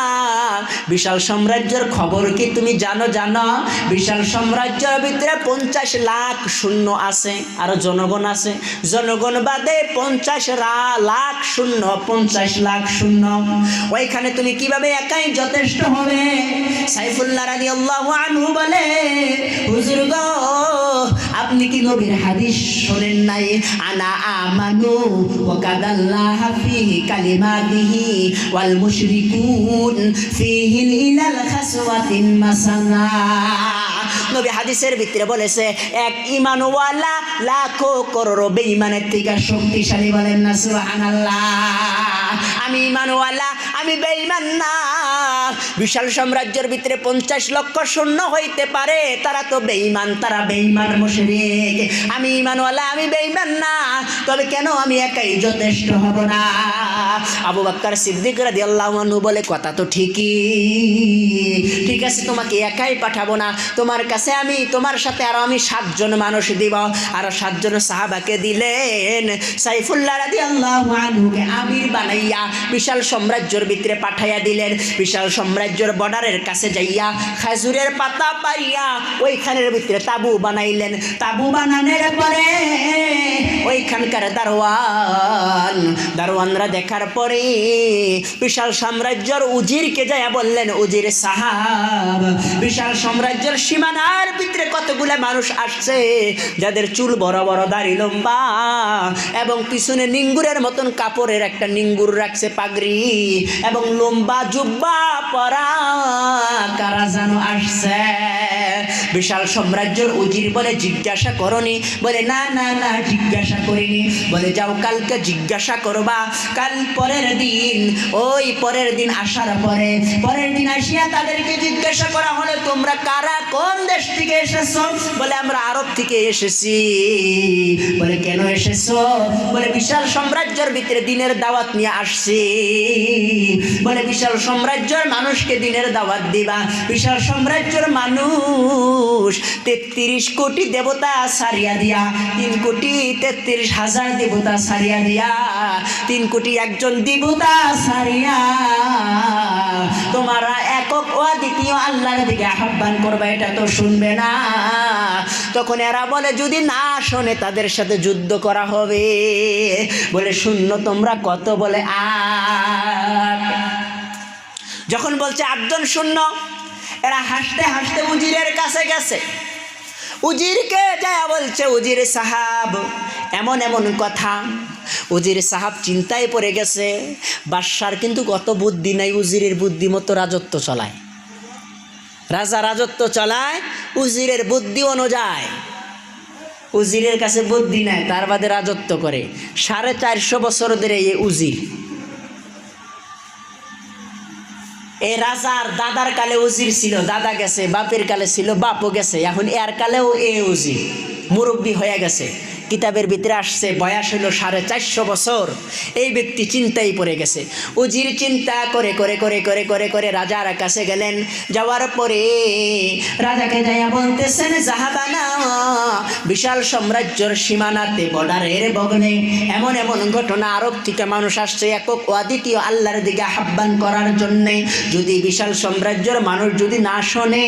বিশাল সাম্রাজ্যের খবর কি তুমি জানো? বিশাল সাম্রাজ্যের ভিতরে 50 লাখ সৈন্য আছে, আর জনগণ আছে। জনগণ বাদে 50 লাখ সৈন্য, 50 লাখ সৈন্য। ওইখানে তুমি কিভাবে একাই যথেষ্ট হবে? সাইফুল্লাহ রাদিয়াল্লাহু আনহু বলে, হুজুর গো, আপনি কি নবীর হাদিস শোনেন নাই? আনা আমানু ওয়া কাদাল্লাহ ফিহি কালিমাতিহি ওয়াল মুশরিকুন ফিহি ইলাল খাসওয়াতিন মাসানা। নবী হাদিসের ভিতরে বলেছে, এক ঈমানওয়ালা লাখো করোড় বেঈমানের থেকে শক্তিশালী। বলেন না সুবহানাল্লাহ। আমি ঈমানওয়ালা, আমি বেঈমান না। বিশাল সাম্রাজ্যের ভিতরে 50 লক্ষ সৈন্য হইতে পারে, তারা তো বেঈমান, তারা বেঈমান মুশরিক। আমি ঈমানওয়ালা, আমি বেঈমান না, তবে কেন আমি একাই যথেষ্ট হব না? আবু বকর সিদ্দিক রাদিয়াল্লাহু আনহু বলে, কথা তো ঠিকই, ঠিক আছে, তোমাকে একাই পাঠাবো না, তোমার কাছে আমি, তোমার সাথে আরো আমি 7 জন মানুষ দিব। আরো 7 জন সাহাবাকে দিলেন। সাইফুল্লাহ রাদিয়াল্লাহু আনহুকে আমির বানাইয়া বিশাল সাম্রাজ্যের ভিতরে পাঠাইয়া দিলেন। বিশাল সাম্রাজ্যের বর্ডারের কাছে যাইয়া খেজুরের পাতা পাইয়া ওইখানের ভিতরে তাবু বানাইলেন। তাবু বানানোর পরে ওইখানকার দারোয়ানরা দেখার পরে বিশাল সাম্রাজ্যের উজিরকে যাইয়া বললেন, উজির সাহাব, বিশাল সাম্রাজ্যের সীমানার ভিতরে কতগুলা মানুষ আসছে যাদের চুল বড় বড়, দাড়ি লম্বা এবং পিছনে নিঙ্গুরের মতন কাপড়ের একটা নিঙ্গুর রাখছে পাগড়ি এবং লম্বা জুব্বা পরা, কারা যেন আসছে। বিশাল সাম্রাজ্যের উজির বলে, জিজ্ঞাসা করনি? বলে, না না না, জিজ্ঞাসা করিনি। বলে, যাও কালকে জিজ্ঞাসা করবা। কাল পরের দিন, ওই পরের দিন আসার পরে, পরের দিন আসিয়া তাদেরকে জিজ্ঞাসা করা হলো, তোমরা কারা, কোন দেশ থেকে এসেছো? বলে, আমরা আরব থেকে এসেছি। বলে, কেন এসেছো? বলে, বিশাল সাম্রাজ্যের ভিতরে দিনের দাওয়াত নিয়ে আসছি। বলে, বিশাল সাম্রাজ্যের মানুষকে দিনের দাওয়াত দিবা? বিশাল সাম্রাজ্যের মানুষ 33 কোটি দেবতা সারিয়া দিয়া, 3 কোটি 33,000 দেবতা সারিয়া দিয়া, 3 কোটি একজন দেবতা সারিয়া তোমরা একক ও দ্বিতীয় আল্লাহর দিকে আহ্বান করবে, এটা তো শুনবে না। তখন এরা বলে, যদি না শোনে তাদের সাথে যুদ্ধ করা হবে। বলে, শূন্য তোমরা কত? বলে, 8। যখন বলছে 8 জন শূন্য, এরা হাসতে হাসতে উজিরের কাছে গেছে। উজিরকে যা বলছে, উজির সাহাব এমন এমন কথা। উজির সাহাব চিন্তায় পড়ে গেছে। বাদশার কিন্তু কত বুদ্ধি নাই, উজিরের বুদ্ধি মতো রাজত্ব চলায়। রাজা রাজত্ব চালায় উজিরের বুদ্ধি অনুযায়ী। উজিরের কাছে বুদ্ধি নাই, তার বাদে রাজত্ব করে। 450 বছর ধরে এই উজির। এই রাজার দাদার কালে উজির ছিল, দাদা গেছে, বাপের কালে ছিল, বাপও গেছে, এখন এর কালেও এ উজির মুরব্বী হয়ে গেছে। কিতাবের ভিতরে আসছে বয়স হলো 450 বছর। এই ব্যক্তি চিন্তায় পড়ে গেছে। উজির চিন্তা করে করে করে করে করে করে রাজার কাছে গেলেন। যাওয়ার পরে রাজাকে যাইয়া বলতেছেন, জাহাবানা, বিশাল সাম্রাজ্যের সীমানাতে বর্ডারের বগলে এমন এমন ঘটনা, আরব থেকে মানুষ আসছে একক ও দ্বিতীয় আল্লাহর দিকে আহ্বান করার জন্যে। যদি বিশাল সাম্রাজ্যের মানুষ যদি না শোনে,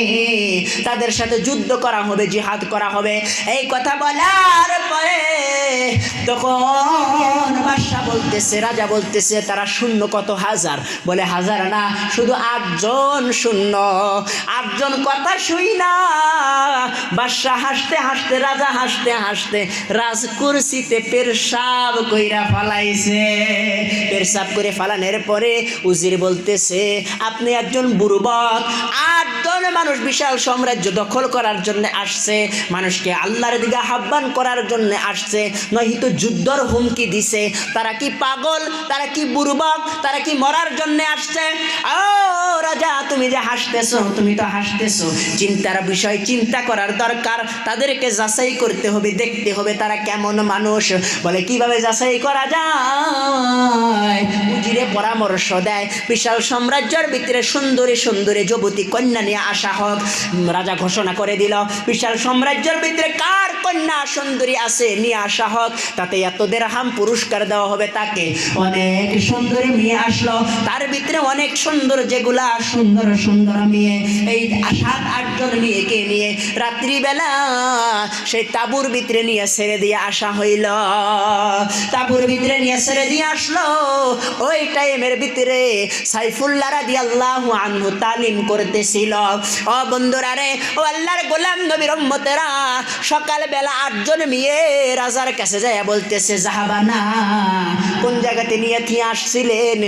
তাদের সাথে যুদ্ধ করা হবে, জিহাদ করা হবে। এই কথা বলার পরে তখন বাদশা বলতেছে, রাজা বলতেছে, তারা শূন্য কত? 1000। বলে, 1000 না, শুধু 8 জন শূন্য। 8 জন কথা শুই না। বাদশা হাসতে হাসতে, রাজা হাসতে হাসতে রাজকুরসিতে পেরসাব কইরা ফালাইছে। পেরসাব করে ফালানোর পরে উজির বলতেছে, আপনি একজন বুড়বক। 8 জন মানুষ বিশাল সাম্রাজ্য দখল করার জন্য আসছে, মানুষকে আল্লাহর দিকে আহ্বান করার জন্য আসছে, নয়তো যুদ্ধর হুমকি দিছে। তারা কি পাগল? তারা কি বুড়বক? তারা কি মরার জন্য আসছে? ও রাজা, তুমি যে হাসতেছো, তুমি তো হাসতেছো, চিন্তার বিষয়, চিন্তা করার দরকার। তাদেরকে যাচাই করতে হবে, দেখতে হবে তারা কেমন মানুষ। বলে, কিভাবে যাচাই করা যায়? উজিরে পরামর্শ দেয়, বিশাল সাম্রাজ্যের ভিতরে সুন্দরী সুন্দরী যুবতী কন্যা নিয়ে আসা হোক। রাজা ঘোষণা করে দিল, বিশাল সাম্রাজ্যের ভিতরে কার কন্যা সুন্দরী আছে নিয়ে আসা হোক, তাতে এত দিরহাম পুরস্কার দেওয়া হবে তাকে। অনেক সুন্দরী মেয়ে আসলো, তার ভিতরে অনেক সুন্দর, যেগুলা সুন্দর সুন্দর মেয়ে, এই 7-8 জন মেয়েকে নিয়ে রাত্রিবেলা সেই তাবুর ভিতরে নিয়ে ছেড়ে দিয়ে আসা হইল। তাবুর ভিতরে নিয়ে ছেড়ে দিয়ে আসলো। ওই টাইমের ভিতরে সাইফুল্লাহ রাদিয়াল্লাহু আনহু তালিম করতেছিল। ও বন্ধুরা রে, ও আল্লাহর গোলাম নবীর উম্মতেরা, সকালবেলা 8 জন মেয়ে রাজার কাছে যায় বলতেছে, জাহাবানা, কোন জায়গাতে নিয়ে আসছিলেন?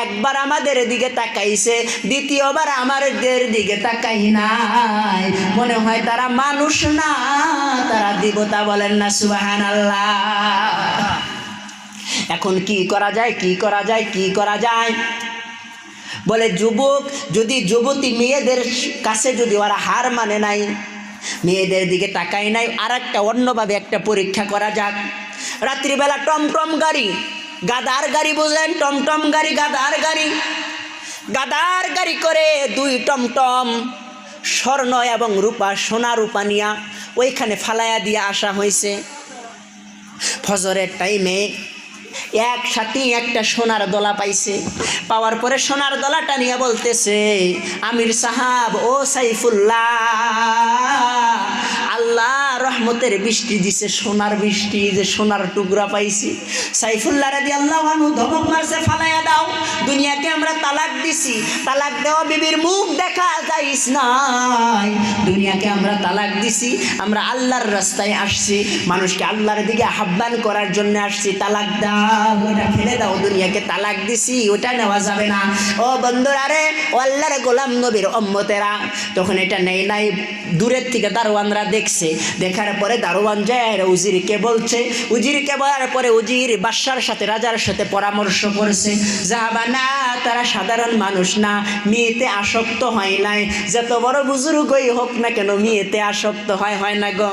একবার আমাদের দিকে তাকাইছে, দ্বিতীয়বার আমাদের দিকে তাকাই নাই। মনে হয় তারা মানুষ না, তারা দেবতা। বলেন না সুবহানাল্লাহ। এখন কি করা যায়, কি করা যায়, কি করা যায়? বলে যুবক যদি যুবতী মেয়েদের কাছে যদি ওরা হার মানে নাই, মেয়েদের দিকে তাকাই নাই, আর একটা অন্যভাবে একটা পরীক্ষা করা যাক। রাত্রিবেলা টমটম গাড়ি, গাদার গাড়ি বুঝলেন, টমটম গাড়ি গাদার গাড়ি, গাদার গাড়ি করে 2 টমটম স্বর্ণ এবং রূপা, সোনা রূপা নিয়া ওইখানে ফালাইয়া দিয়ে আসা হয়েছে। ফজরের টাইমে একসাথে একটা সোনার দলা পাইছে, পাওয়ার পরে সোনার দলাটা নিয়ে বলতেছে, আমির সাহাব, ও সাইফুল্লাহ, আল্লাহ রহমতের বৃষ্টি দিছে, সোনার বৃষ্টি, যে সোনার টুকরা পাইছি। সাইফুল্লাহ রাদিয়াল্লাহু আনহু ধমক মারছে, ফালাইয়া দাও, দুনিয়াকে আমরা তালাক দিছি, তালাক দেওয়া বিবির মুখ দেখা যাইস নাই, দুনিয়াকে আমরা তালাক দিছি, আমরা আল্লাহর রাস্তায় আসছি, মানুষকে আল্লাহর দিকে আহ্বান করার জন্য আসছি, তালাক দাও, ওটা ফেলে দাও, দুনিয়াকে তালাক দিছি, ওটা নেওয়া যাবে না। ও বন্ধুরা রে, ও আল্লাহর গোলাম নবীর উম্মতেরা, তখন এটা নেই নাই, দূরের থেকে দারোয়ানরা দেখছে, দেখার পরে দারোয়ান যায় উজিরকে বলছে, উজিরকে বলার পরে উজির বাদশার সাথে, রাজার সাথে পরামর্শ করেছে, যাবানা, তারা সাধারণ মানুষ না, মেয়েতে আসক্ত হয় নাই, যত বড় বুজুর্গই হোক না কেন মেয়েতে আসক্ত হয় না গো,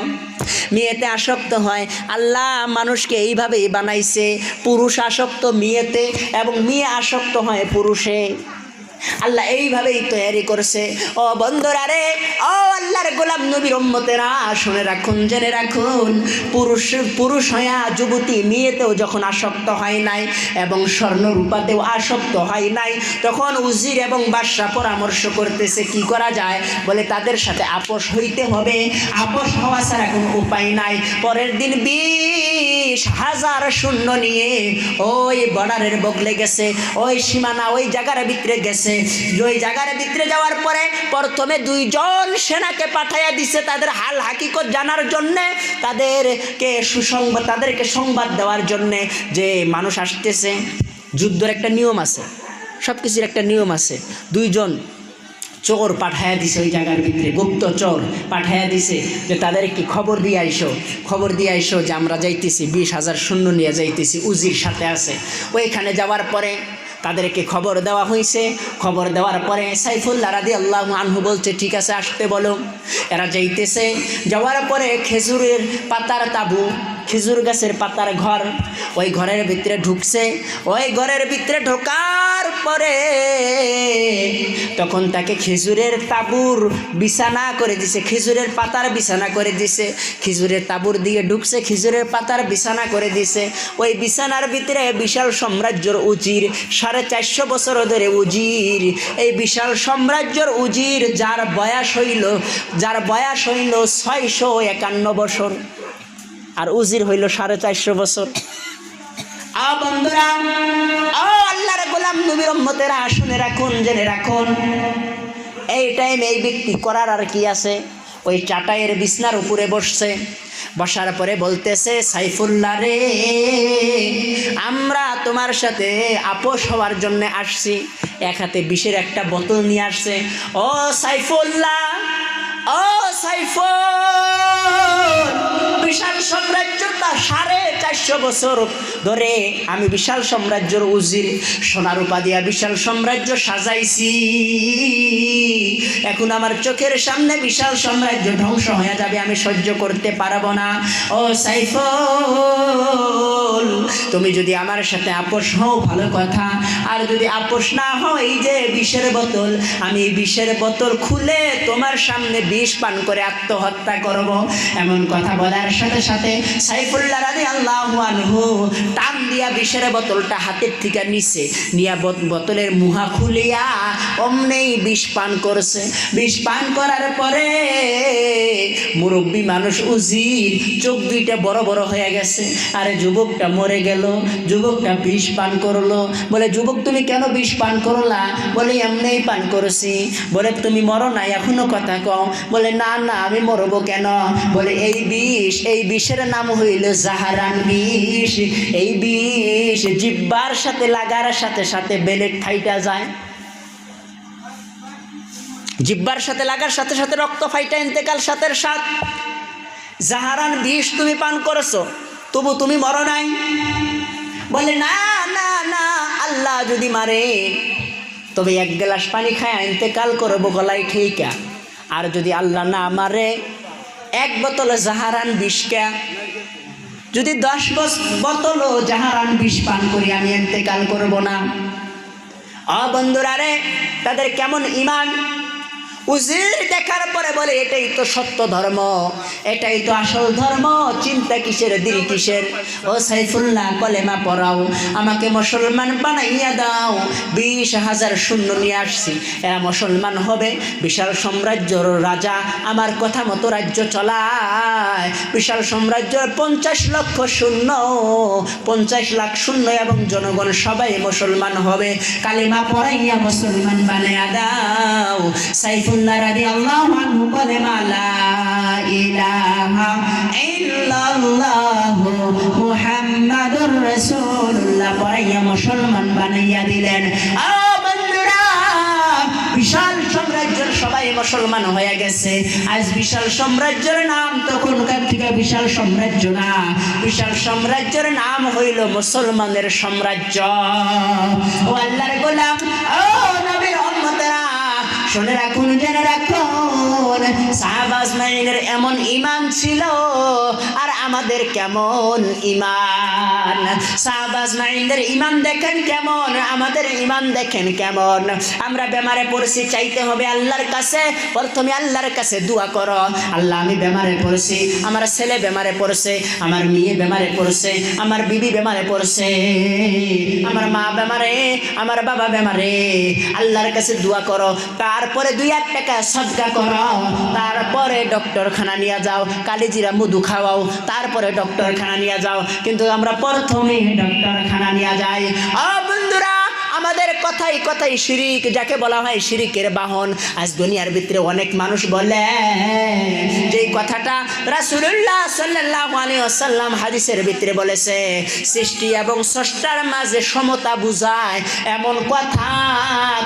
মেয়েতে আসক্ত হয়। আল্লাহ মানুষকে এইভাবেই বানাইছে, পুরুষ আসক্ত মেয়েতে এবং মেয়ে আসক্ত হয় পুরুষে, আল্লাহ এইভাবেই তৈরি করছে। ও বন্ধুরা রে, ও আল্লাহর গোলাম নবীর উম্মতেরা, শুনে রাখুন, জেনে রাখুন, পুরুষ হইয়া যুবতী মেয়েতেও যখন আসক্ত হয় নাই এবং স্বর্ণ রূপাতেও আসক্ত হয় নাই, তখন উজির এবং বাদশা পরামর্শ করতেছে কি করা যায়। বলে তাদের সাথে আপোষ হইতে হবে, আপোষ হওয়া ছাড়া কোনো উপায় নাই। পরের দিন 20,000 সৈন্য নিয়ে ওই বর্ডারের বগলে গেছে, ওই সীমানা, ওই জায়গার ভিতরে গেছে। ওই জায়গার ভিতরে যাওয়ার পরে প্রথমে 2 জন সেনাকে পাঠাইয়া দিছে তাদের হাল হাকিকত জানার জন্যে, তাদেরকে সংবাদ দেওয়ার জন্যে যে মানুষ আসতেছে। যুদ্ধের একটা নিয়ম আছে, সব কিছুর একটা নিয়ম আছে। 2 জন চোর পাঠাইয়া দিছে ওই জায়গার ভিতরে, গুপ্ত চোর পাঠাইয়া দিছে যে তাদেরকে খবর দিয়ে আইসো যে আমরা যাইতেছি, 20,000 সৈন্য নিয়ে যাইতেছি, উজির সাথে আছে। ওইখানে যাওয়ার পরে তাদেরকে খবর দেওয়া হয়েছে। খবর দেওয়ার পরে সাইফুল্লাহ রাদিয়াল্লাহু আনহু বলছে, ঠিক আছে আসতে বলো। এরা যাইতেছে, যাওয়ার পরে খেজুরের পাতার তাঁবু, খেজুর গাছের পাতার ঘর, ওই ঘরের ভিতরে ঢুকছে। ওই ঘরের ভিতরে ঢোকার পরে তখন তাকে খেজুরের তাঁবুর বিছানা করে দিছে, খেজুরের পাতার বিছানা করে দিছে। খেজুরের তাঁবুর দিয়ে ঢুকছে, খেজুরের পাতার বিছানা করে দিছে। ওই বিছানার ভিতরে বিশাল সাম্রাজ্যর উজির, 450 বছর ধরে উজির, এই বিশাল সাম্রাজ্যর উজির, যার বয়স হইল 651 বছর, আর উজির হইল 450 বছর। বন্ধুরা, আল্লাহর গোলাম নবীর উম্মতেরা, শুনে রাখুন, জেনে রাখুন, এই টাইম এই ব্যক্তি করার আর কি আছে। ওই চাটাইয়ের বিছনার উপরে বসছে, বসার পরে বলতেছে, সাইফুল্লাহ রে, আমরা তোমার সাথে আপোষ হওয়ার জন্য আসছি। এক হাতে বিষের একটা বোতল নিয়ে আসছে। ও সাইফুল্লাহ, ও সাইফুল, বিশাল সাম্রাজ্যটা 450 বছর ধরে আমি বিশাল সাম্রাজ্যের উজির, সোনারূপা দিয়া বিশাল সাম্রাজ্য সাজাইছি। এখন আমার চোখের সামনে বিশাল সাম্রাজ্য ধ্বংস হয়ে যাবে, আমি সহ্য করতে পারবো না। ও সাইফুল, তুমি যদি আমার সাথে আপোষ হও ভালো কথা, আর যদি আপোষ না হয়, যে বিষের বোতল, আমি বিষের বোতল খুলে তোমার সামনে বিষ পান করে আত্মহত্যা করব। এমন কথা বলার সাথে সাথে সাইফুল্লাহ রাদিয়াল্লাহু আনহু টান দিয়া বিষের বোতলটা হাতের থেকে নিচে নিয়া বোতলের মুহা খুলিয়া অমনেই বিষ পান করছে। বিষ পান করার পরে মুরব্বী মানুষ উজির, চোখ 2টা বড় বড় হয়ে গেছে। আরে যুবকটা মরে গেল, যুবকটা বিষ পান করলো। বলে, যুবক তুমি কেন বিষ পান করলা? বলে, এমনিই পান করেছি। বলে, তুমি মরো নাই এখনো, কথা কও। বলে, না না, আমি মরবো কেন? বলে, এই বিষের নাম হইল জাহারান বিষ। এই বিষ জিহ্বার সাথে লাগার সাথে সাথে বেলেট ফাইটা যায়, জিহ্বার সাথে লাগার সাথে সাথে রক্ত ফাইটা ইন্তেকাল সাথের সাথ। জাহারান বিষ তুমি পান করেছো, তবু তুমি মরো নাই। বলে, না না না, আল্লাহ যদি মারে তবে এক গ্লাস পানি খায় ইন্তেকাল করবো গলায় ঠিকা। আর যদি আল্লাহ না আমারে এক বোতল জাহারান বিষকা, যদি 10 বোতল জাহারান বিষ পান করি আমি ইন্তেকাল করব না। বন্ধুরা রে, তাদের কেমন ঈমান! উজির দেখার পরে বলে এটাই তো সত্য ধর্ম, এটাই তো আসল ধর্ম, চিন্তা কিসের, দিল কিসের? ও সাইফুল্লাহ কলেমা পড়াও, আমাকে মুসলমান বানাইয়া দাও। 20,000 সৈন্য নিয়ে আসছি, এরা মুসলমান হবে, বিশাল সাম্রাজ্যর রাজা আমার কথা মতো রাজ্য চলায়। বিশাল সাম্রাজ্যের 50 লক্ষ সৈন্য, 50 লাখ সৈন্য এবং জনগণ সবাই মুসলমান হবে। কালেমা পড়াইয়া মুসলমান বানাইয়া দাও। সাইফুল্লাহ রাদিয়াল্লাহু আনহু বলে লা ইলাহা ইল্লাল্লাহু মুহাম্মাদুর রাসূলুল্লাহ পড়াইয়া মুসলমান বানাইয়া দিলেন। বন্ধুরা, বিশাল সাম্রাজ্যের সবাই মুসলমান হয়ে গেছে। আজ বিশাল সাম্রাজ্যের নাম তখনকার থেকে বিশাল সাম্রাজ্য না, বিশাল সাম্রাজ্যের নাম হইল মুসলমানের সাম্রাজ্য। ও আল্লাহর গোলাম, ও নবীর উম্মতেরা, শুনে রাখুন, জেনে রাখুন, সাহাবা আজমাইনের এমন ঈমান ছিল, আর আমাদের কেমন ঈমান। সাহাবা আজমাইনদের ঈমান দেখেন কেমন, আমাদের ঈমান দেখেন কেমন। আমরা বেমারে পড়ছি, চাইতে হবে আল্লাহর কাছে, প্রথমে আল্লাহর কাছে দোয়া করো, আল্লাহ আমি বেমারে পড়ছি, আমার ছেলে বেমারে পড়ছে, আমার মেয়ে বেমারে পড়ছে, আমার বিবি বেমারে পড়ছে, আমার মা বেমারে, আমার বাবা বেমারে। আল্লাহর কাছে দোয়া করো, তারপরে 2 টাকা সদকা করো, তারপরে ডক্টরখানা নিয়ে যাও, কালিজিরা মধু খাওয়াও, তারপরে ডক্টরখানা নিয়ে যাও। কিন্তু আমরা প্রথমে ডক্টরখানা নিয়ে যাই। বন্ধুরা, আমাদের কথাই কথাই শিরিক, যাকে বলা হয় শিরিকের বাহন। আজ দুনিয়ার ভিতরে অনেক মানুষ বলে যে কথাটা রাসূলুল্লাহ সাল্লাল্লাহু আলাইহি ওয়াসাল্লাম হাদিসের ভিতরে বলেছে, সৃষ্টি এবং স্রষ্টার মাঝে সমতা বুঝায় এমন কথা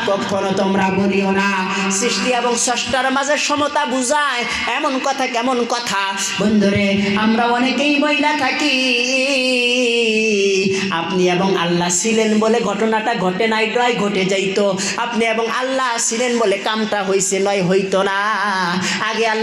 কখনো তোমরা বলিও না। সৃষ্টি এবং স্রষ্টার মাঝে সমতা বুঝায় এমন কথা কেমন কথা? বন্ধুরে, আমরা অনেকেই বইলা থাকি আপনি এবং আল্লাহ ছিলেন বলে ঘটনাটা ঘটে নাই, নয় ঘটে যাইতো। আপনি এবং আল্লাহ ছিলেন বলে কামটা হইছে, নয় হইতো না। আগে